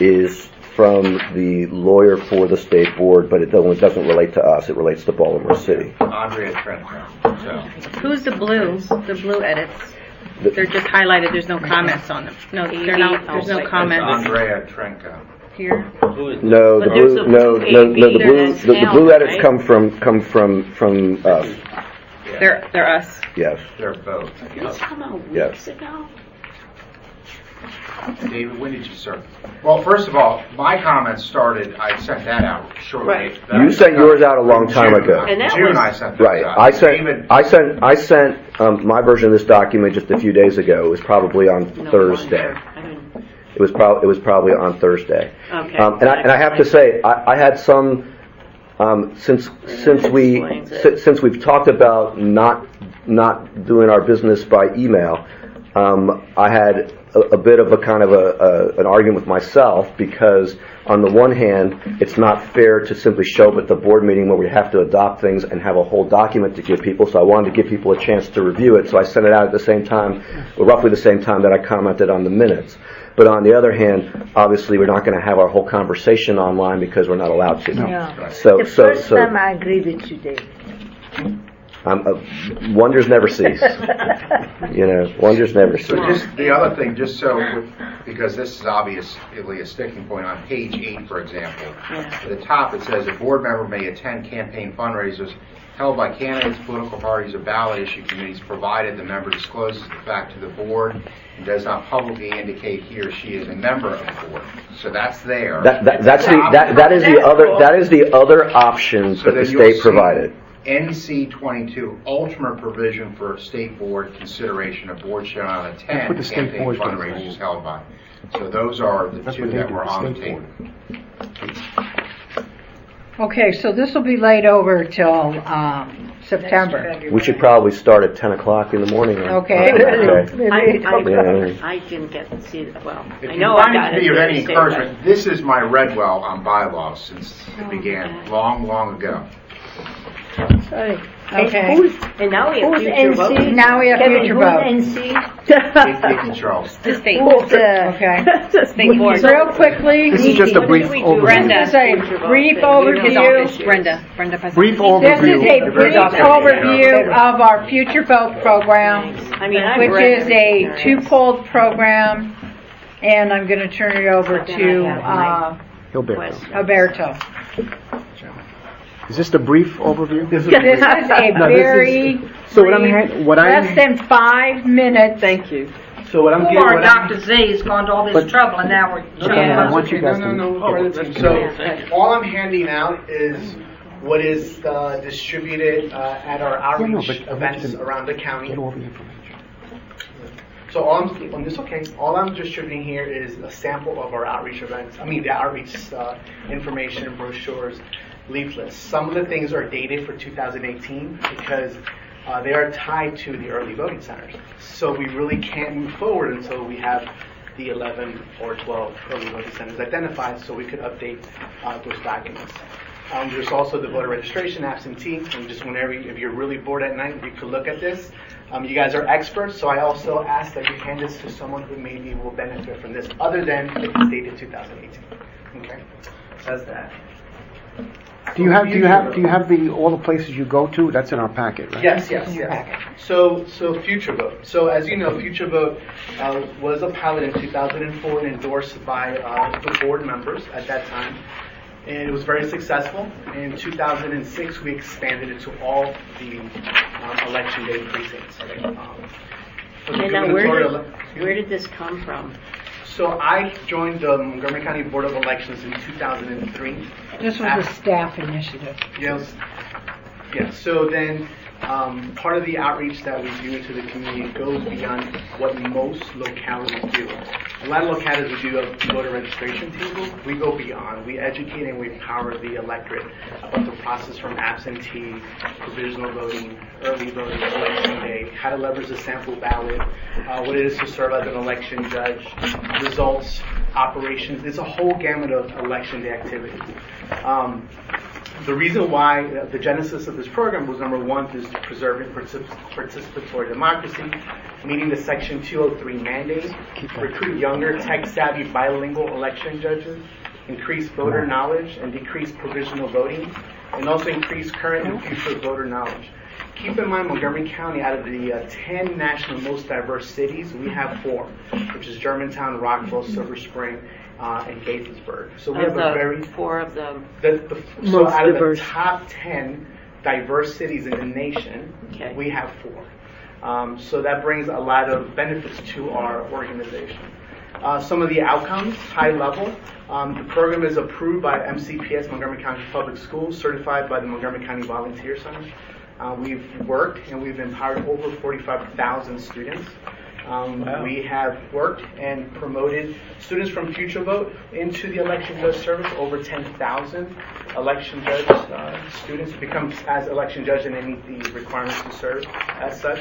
is from the lawyer for the state board, but it doesn't relate to us. It relates to Baltimore City. Andrea Trento. So. Who's the blue edits? They're just highlighted, there's no comments on them. No, they're not, there's no That's comments Andrea Trenko. here. No, the But there's blue, a no, blue no, AB no, the blue, that's the Allen, blue edits right? come from us. They're us. Yes, They're both. These come out Yes. weeks ago? David, when did you start? Well, first of all, my comments started, I sent that out shortly. Right. You sent yours out a long time June. ago. And that June was- I sent that Right. out. I David, sent my version of this document just a few days ago. It was probably on No Thursday. wonder. I didn't- It was probably on Thursday. Okay. And I have to say, I had some since we've talked about not doing our business by email. I had a bit of a kind of an argument with myself because on the one hand, it's not fair to simply show up at the board meeting where we have to adopt things and have a whole document to give people. So I wanted to give people a chance to review it. So I sent it out at the same time, or roughly the same time that I commented on the minutes. But on the other hand, obviously, we're not going to have our whole conversation online because we're not allowed to. Yeah. So, The first time I agree with you, Dave. wonders never cease. Wonders never cease. So just the other thing, just so, because this is obviously a sticking point on page 8, for example. At the top it says a board member may attend campaign fundraisers held by candidates, political parties, or ballot issue committees, provided the member discloses the fact to the board and does not publicly indicate he or she is a member of the board. So that's there. That is the other options that the then you'll state see provided. NC 22, ultimate provision for state board consideration of board shall not That's attend what the state campaign board does. fundraisers held by. So those are the That's two what they that do, were the on the state table. board. Okay, so this will be laid over till September. We should probably start at 10 o'clock in the morning. Okay. I didn't get to see that. Well, If I you know I wanted got to it. be of but any I stayed encouragement, this is my Redwell on bylaws since it began long ago. Sorry. Okay. And now we have Who's future NC? voting. Now we have Kevin, future who's vote. NC? Nikki Charles. The state. Who's Okay. State board. Real quickly, This is just a brief overview. Brenda. this is a brief His overview. office. Brenda Pazan. Brief This overview. is a brief overview of our Future Vote program, I mean, I've which read is a everything. two-fold program, and I'm going to turn it over to Hilberto. Alberto. Is this the brief overview? This is a No, this very So what I'm, less than 5 minutes. Thank you. So what I'm getting, Poor Dr. Z's gone to all this But- trouble, and now we're I want you guys to. So all I'm handing out is what is distributed at our outreach events around the county. So all I'm distributing here is a sample of our outreach events. The outreach information, brochures, leaflets. Some of the things are dated for 2018 because they are tied to the early voting centers. So we really can't move forward until we have the 11 or 12 early voting centers identified so we could update those documents. There's also the voter registration absentee, and just whenever, if you're really bored at night, you could look at this. You guys are experts, so I also ask that you hand this to someone who maybe will benefit from this, other than if it's dated 2018. Okay, says that. Do you have all the places you go to? That's in our packet, right? Yes. So Future Vote. So as you know, Future Vote was a pilot in 2004 and endorsed by the board members at that time. And it was very successful. In 2006, we expanded it to all the election day precincts. And now, where did this come from? So I joined the Montgomery County Board of Elections in 2003. This was a staff initiative. Yes. Yeah. So then part of the outreach that we do to the community goes beyond what most localities do. A lot of localities do a voter registration table. We go beyond. We educate and we empower the electorate about the process from absentee, provisional voting, early voting, election day, how to leverage the sample ballot, what it is to serve as an election judge, results, operations. It's a whole gamut of election day activities. The reason why the genesis of this program was, number one, is to preserve participatory democracy, meeting the Section 203 mandate, recruit younger, tech-savvy, bilingual election judges, increase voter knowledge and decrease provisional voting, and also increase current and future voter knowledge. Keep in mind, Montgomery County, out of the 10 national most diverse cities, we have 4, which is Germantown, Rockville, Silver Spring, and Gaithersburg. So we have a very 4 of them. So out of the top 10 diverse cities in the nation, we have 4. So that brings a lot of benefits to our organization. Some of the outcomes, high level. The program is approved by MCPS, Montgomery County Public Schools, certified by the Montgomery County Volunteer Center. We've worked and we've empowered over 45,000 students. We have worked and promoted students from Future Vote into the election judge service. Over 10,000 election judge students become as election judge and they meet the requirements to serve as such.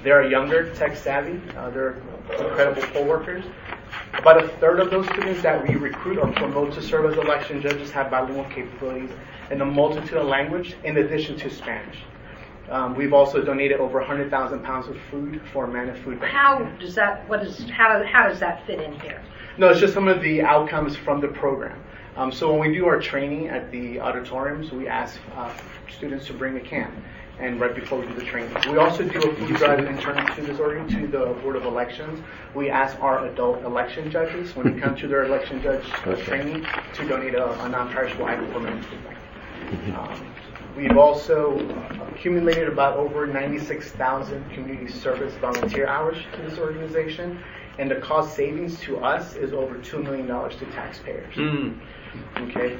They are younger, tech savvy. They're incredible poll workers. About a third of those students that we recruit or promote to serve as election judges have bilingual capabilities in a multitude of language in addition to Spanish. We've also donated over 100,000 pounds of food for Manna Food Bank. How does that fit in here? No, it's just some of the outcomes from the program. So when we do our training at the auditoriums, we ask students to bring a can, and right before we do the training. We also do a food drive internal to this to the Board of Elections. We ask our adult election judges, when they come to their election judge training, to donate a non-perishable item for Manna Food Bank. We've also accumulated about over 96,000 community service volunteer hours to this organization, and the cost savings to us is over $2 million to taxpayers. Okay,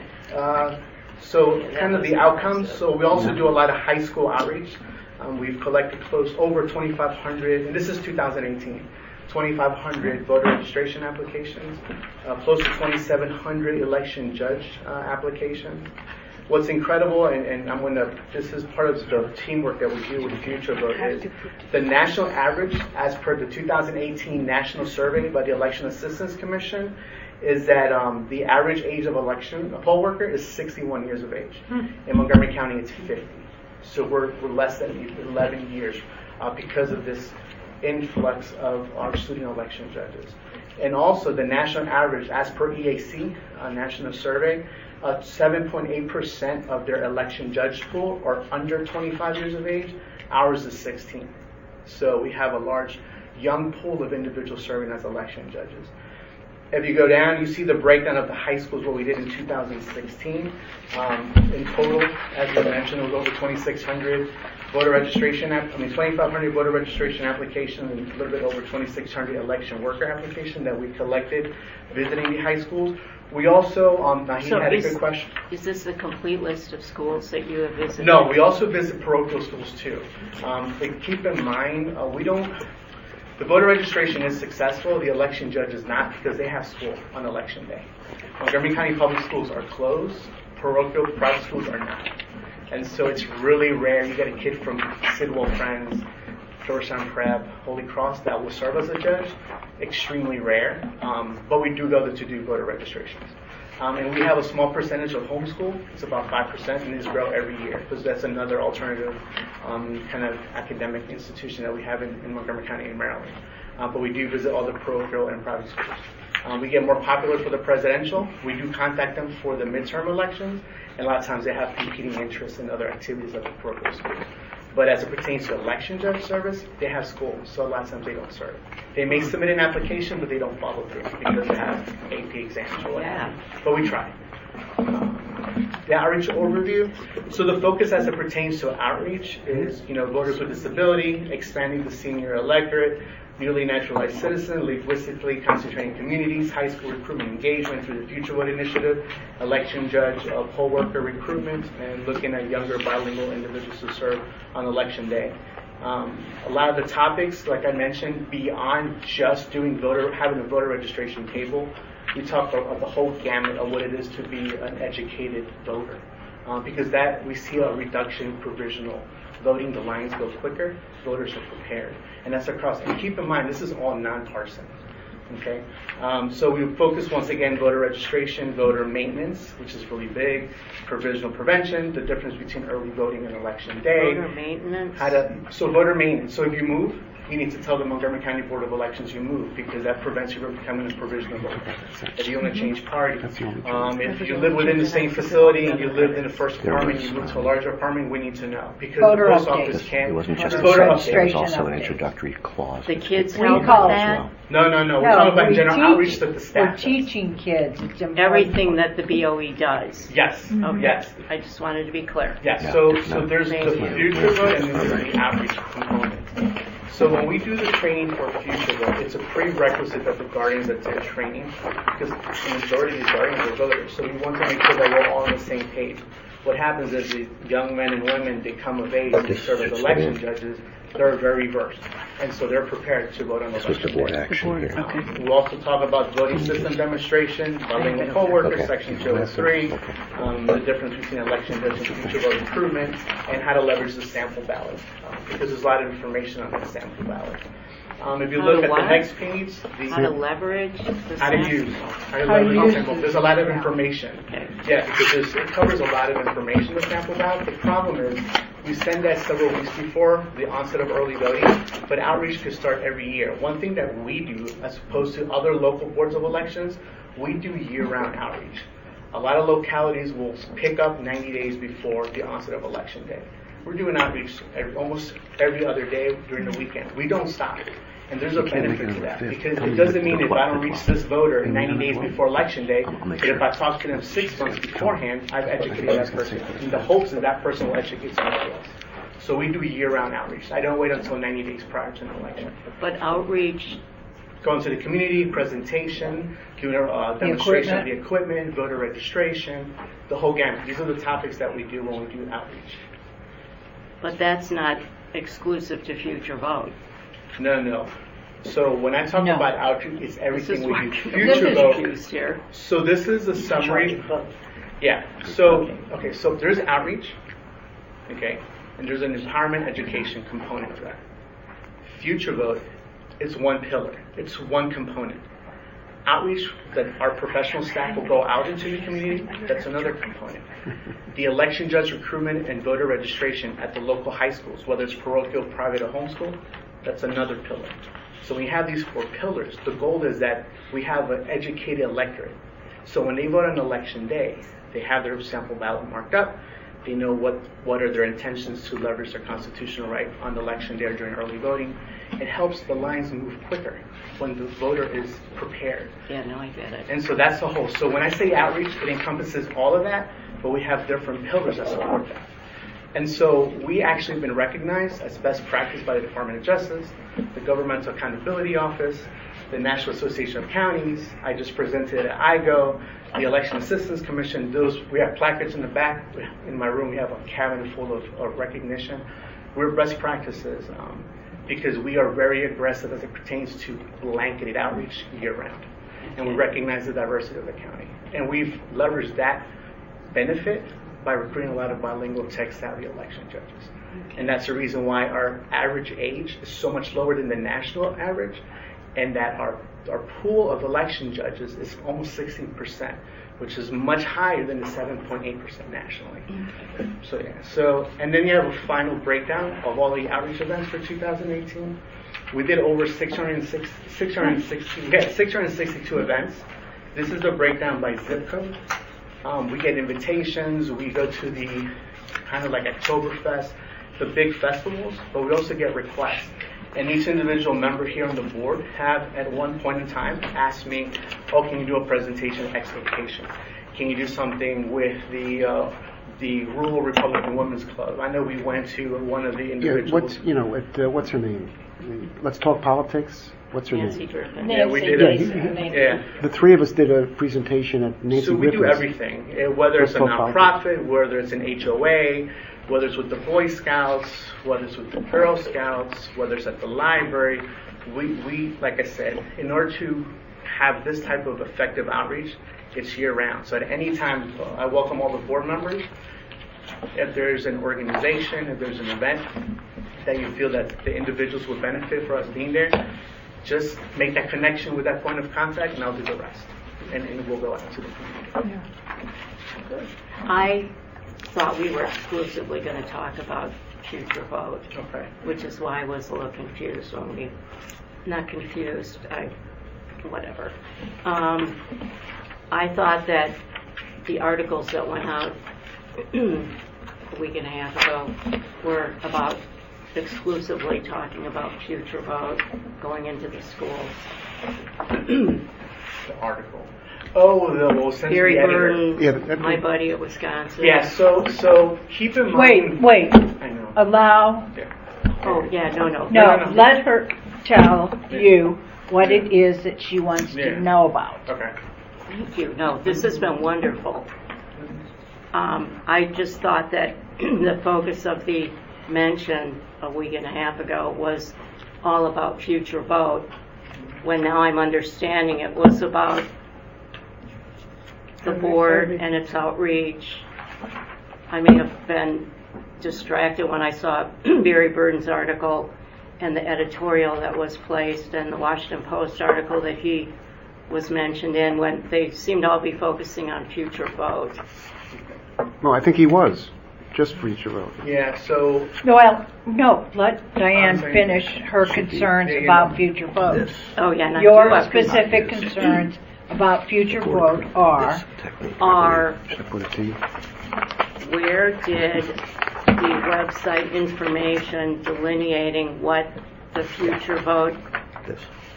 so kind of the outcomes. So we also do a lot of high school outreach. We've collected over 2,500, and this is 2018. 2,500 voter registration applications, close to 2,700 election judge applications. What's incredible, and I'm going to, this is part of the teamwork that we do with Future Vote, is the national average, as per the 2018 national survey by the Election Assistance Commission, is that the average age of a poll worker is 61 years of age. In Montgomery County, it's 50. So we're less than 11 years because of this influx of our student election judges. And also the national average, as per EAC, national survey, 7.8% of their election judge pool are under 25 years of age. Ours is 16. So we have a large young pool of individuals serving as election judges. If you go down, you see the breakdown of the high schools, what we did in 2016. In total, as I mentioned, it was over 2,600 voter registration, 2,500 voter registration applications and a little bit over 2,600 election worker applications that we collected visiting the high schools. We also, Naheed had a good question. Is this a complete list of schools that you have visited? No, we also visit parochial schools too. But keep in mind, the voter registration is successful, the election judge is not, because they have school on election day. Montgomery County Public Schools are closed, parochial private schools are not. And so it's really rare. You get a kid from Sidwell Friends, Georgetown Prep, Holy Cross that will serve as a judge. Extremely rare, but we do go to do voter registrations. And we have a small percentage of homeschool. It's about 5%, and it's grow every year because that's another alternative kind of academic institution that we have in Montgomery County in Maryland. But we do visit all the parochial and private schools. We get more popular for the presidential. We do contact them for the midterm elections, and a lot of times they have competing interests in other activities of the parochial school. But as it pertains to election judge service, they have schools, so a lot of times they don't serve. They may submit an application, but they don't follow through because they have AP exams or what have you. But we try. The outreach overview. So the focus as it pertains to outreach is, voters with disability, expanding the senior electorate, newly naturalized citizen, linguistically concentrating communities, high school recruitment engagement through the Future Vote Initiative, election judge, poll worker recruitment, and looking at younger bilingual individuals to serve on election day. A lot of the topics, like I mentioned, beyond just having a voter registration table, we talk about the whole gamut of what it is to be an educated voter. Because that we see a reduction in provisional voting, the lines go quicker, voters are prepared. And that's across, and keep in mind, this is all nonpartisan. Okay? So we focus once again voter registration, voter maintenance, which is really big, provisional prevention, the difference between early voting and election day. Voter maintenance. So voter maintenance. So if you move, you need to tell the Montgomery County Board of Elections you move because that prevents you from becoming a provisional voter. If you want to change party, if you live within the same facility and you live in the first apartment, you move to a larger apartment, we need to know because voter the post update. office can't. It wasn't just voter a update. there was also an introductory clause. The kids We help call with it that. No. We're talking about general outreach that the staff We're teaching kids. It's important. Everything that the BOE does. Yes. Okay. Yes. I just wanted to be clear. Yes. Yeah. So there's the future vote and then there's the outreach component. So when we do the training for future vote, it's a prerequisite that the guardians attend training because the majority of these guardians are voters. So we want to make sure that we're all on the same page. What happens is the young men and women, they come of age and they serve as election judges. They're very versed, and so they're prepared to vote on This was the election board day. action here. We'll also talk about voting system demonstration, bilingual poll workers, section 203, the difference between election judge and future vote improvement, and how to leverage the sample ballot, because there's a lot of information on the sample ballot. If you look at the next page, How to leverage the how to use the sample. There's a lot of information. Yeah, because it covers a lot of information, the sample ballot. The problem is we send that several weeks before the onset of early voting, but outreach could start every year. One thing that we do, as opposed to other local boards of elections, we do year-round outreach. A lot of localities will pick up 90 days before the onset of election day. We're doing outreach almost every other day during the weekend. We don't stop. And there's a benefit to that because it doesn't mean if I don't reach this voter 90 days before election day, but if I talk to them 6 months beforehand, I've educated that person in the hopes that that person will educate somebody else. So we do year-round outreach. I don't wait until 90 days prior to an election. But outreach, going to the community, presentation, doing a demonstration of the equipment, voter registration, the whole gamut. These are the topics that we do when we do outreach. but that's not exclusive to future vote. No. So when I talk about outreach, it's everything we do. Future vote. Here. So this is a summary. Yeah. So so there's outreach. Okay, and there's an empowerment education component to that. Future vote, it's one pillar. It's one component. Outreach that our professional staff will go out into the community, that's another component. The election judge recruitment and voter registration at the local high schools, whether it's parochial, private, or homeschool, that's another pillar. So we have these 4 pillars. The goal is that we have an educated electorate. So when they vote on election day, they have their sample ballot marked up. They know what are their intentions to leverage their constitutional right on election day or during early voting. It helps the lines move quicker when the voter is prepared. Yeah, no, I get it. And so that's the whole. So when I say outreach, it encompasses all of that, but we have different pillars that support that. And so we actually have been recognized as best practice by the Department of Justice, the Governmental Accountability Office, the National Association of Counties. I just presented at IGO, the Election Assistance Commission. We have placards in the back. In my room, we have a cabinet full of recognition. We're best practices because we are very aggressive as it pertains to blanketed outreach year-round. And we recognize the diversity of the county. And we've leveraged that benefit by recruiting a lot of bilingual, tech-savvy election judges. And that's the reason why our average age is so much lower than the national average, and that our pool of election judges is almost 16%, which is much higher than the 7.8% nationally. So, and then you have a final breakdown of all the outreach events for 2018. We did over 662 events. This is the breakdown by zip code. We get invitations. We go to the kind of like Oktoberfest, the big festivals, but we also get requests. And each individual member here on the board have, at one point in time, asked me, oh, can you do a presentation at X location? Can you do something with the Rural Republican Women's Club? I know we went to one of the individuals. What's her name? Let's Talk Politics. What's her Nancy name? Griffin. Yeah, we did it. Yeah. The three of us did a presentation at Nancy So we do Griffin's. everything, whether it's a Let's Talk nonprofit, whether it's an HOA, whether it's with the Boy Scouts, whether it's with the Girl Scouts, whether it's at the library. We like I said, in order to have this type of effective outreach, it's year-round. So at any time, I welcome all the board members. If there's an organization, if there's an event that you feel that the individuals would benefit for us being there, just make that connection with that point of contact, and I'll do the rest. And we'll go out to the community. I thought we were exclusively going to talk about future vote, which is why I was a little confused when we, not confused, whatever. I thought that the articles that went out a week and a half ago were about exclusively talking about future vote going into the schools. The article. Oh, well, since Barry the editor. Burton, my buddy at Wisconsin. Yeah, so keep in mind. Wait. I know. Allow. Yeah. Oh, yeah, no. No, let her tell you what it is that she wants to know about. Okay. Thank you. No, this has been wonderful. I just thought that the focus of the mention a week and a half ago was all about future vote, when now I'm understanding it was about the board and its outreach. I may have been distracted when I saw Barry Burton's article and the editorial that was placed and the Washington Post article that he was mentioned in, when they seemed to all be focusing on future vote. No, I think he was. Just future vote. Yeah, so. Well, no, let Diane finish her concerns about future vote. Oh, yeah. Not Your specific concerns about future vote are where did the website information delineating what the future vote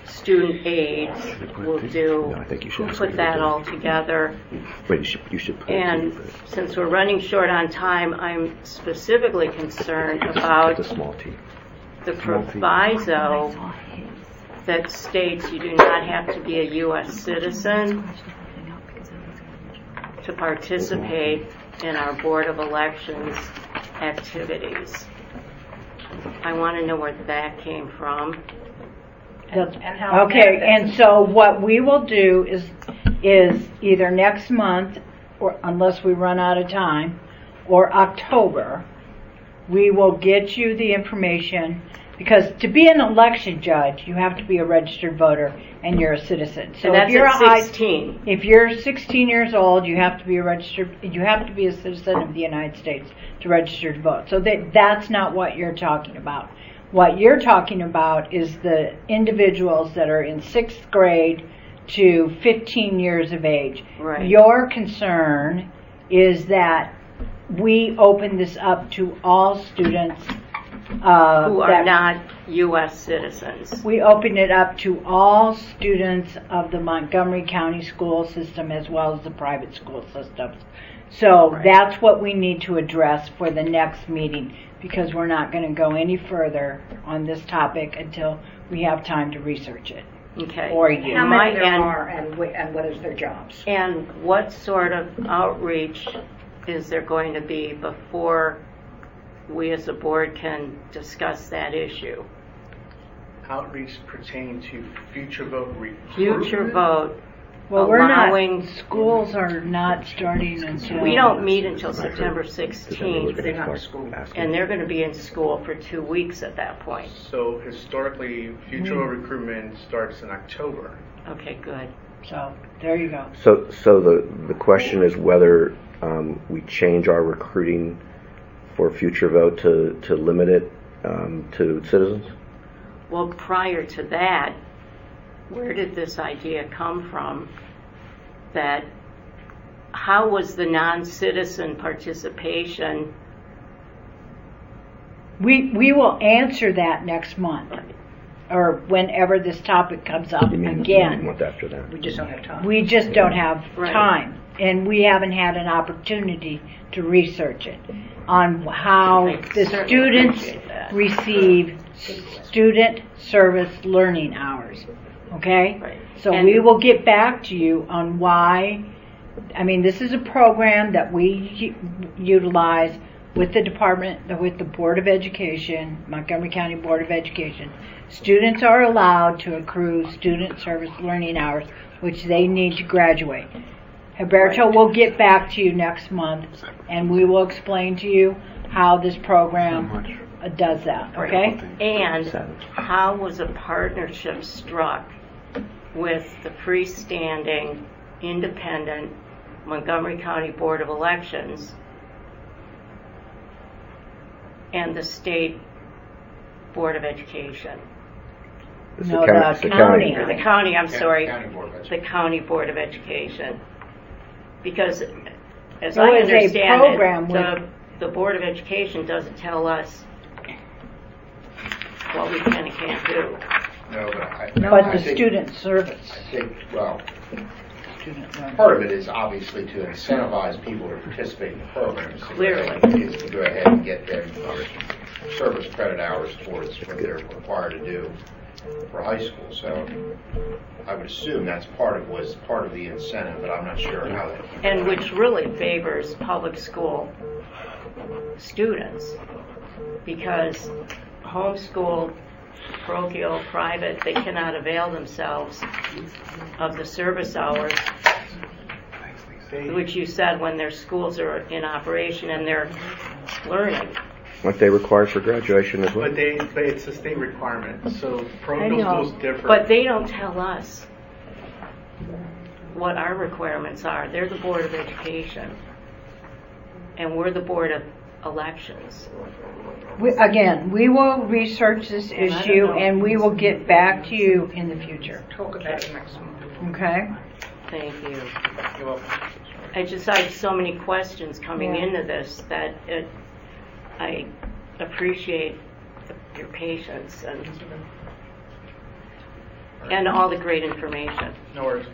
student aids will do, who put that all together? And since we're running short on time, I'm specifically concerned about the proviso that states you do not have to be a U.S. citizen to participate in our Board of Elections activities. I want to know where that came from. Okay, and so what we will do is either next month, or unless we run out of time, or October, we will get you the information, because to be an election judge, you have to be a registered voter and you're a citizen. So and that's if you're at 16. If you're 16 years old, you have to be a citizen of the United States to register to vote. So that's not what you're talking about. What you're talking about is the individuals that are in 6th grade to 15 years of age. Right. Your concern is that we open this up to all students who are not U.S. citizens. We open it up to all students of the Montgomery County school system as well as the private school systems. So that's what we need to address for the next meeting, because we're not going to go any further on this topic until we have time to research it. Okay. Or you. How many there are and what is their jobs? And what sort of outreach is there going to be before we as a board can discuss that issue? Outreach pertaining to future vote Future vote. Well, schools are not starting until... We don't meet until September 16th. They're not in school. And they're going to be in school for 2 weeks at that point. So historically, future vote recruitment starts in October. Okay, good. So, there you go. So the question is whether we change our recruiting for future vote to limit it to citizens? Well, prior to that, where did this idea come from that how was the non-citizen participation? We will answer that next month, or whenever this topic comes up again. Month after that. We just don't have time. We just don't have Right. time, and we haven't had an opportunity to research it on how I the certainly students appreciate that. receive student service learning hours, okay? Right. So And- we will get back to you on why, I mean, this is a program that we utilize with the department, with the Board of Education, Montgomery County Board of Education. Students are allowed to accrue student service learning hours, which they need to graduate. Humberto will get back to you next month, and we will explain to you how this program does that, okay? And how was a partnership struck with the freestanding, independent Montgomery County Board of Elections and the State Board of Education? No, the county. Or the county, I'm sorry. County Board of The County Board of Education. Because as It I was a understand program it, the Board of Education doesn't tell us what we can and can't do. No, but But I the think- student service. I think, well, part of it is obviously to incentivize people to participate in the program. So Clearly. is to go ahead and get them service credit hours towards what they're required to do for high school. So I would assume that's part of the incentive, but I'm not sure how that. And which really favors public school students, because homeschool, parochial, private, they cannot avail themselves of the service hours, which you said when their schools are in operation and they're learning. Aren't they required for graduation as well? But it's a state requirement, so I parochial know, schools differ. but they don't tell us what our requirements are. They're the Board of Education, and we're the Board of Elections. We will research this And I don't issue, know. and we will get back to you in the future, Talk about it next month. okay? Thank you. You're welcome. I just had so many questions coming Yeah. into this that I appreciate your patience and all the great information. No worries.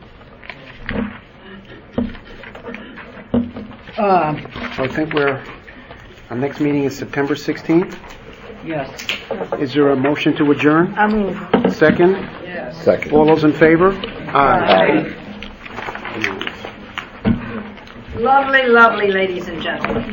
I think our next meeting is September 16th. Yes. Is there a motion to adjourn? I move. Second? Yes. Second. All those in favor? Aye. Lovely, lovely, ladies and gentlemen.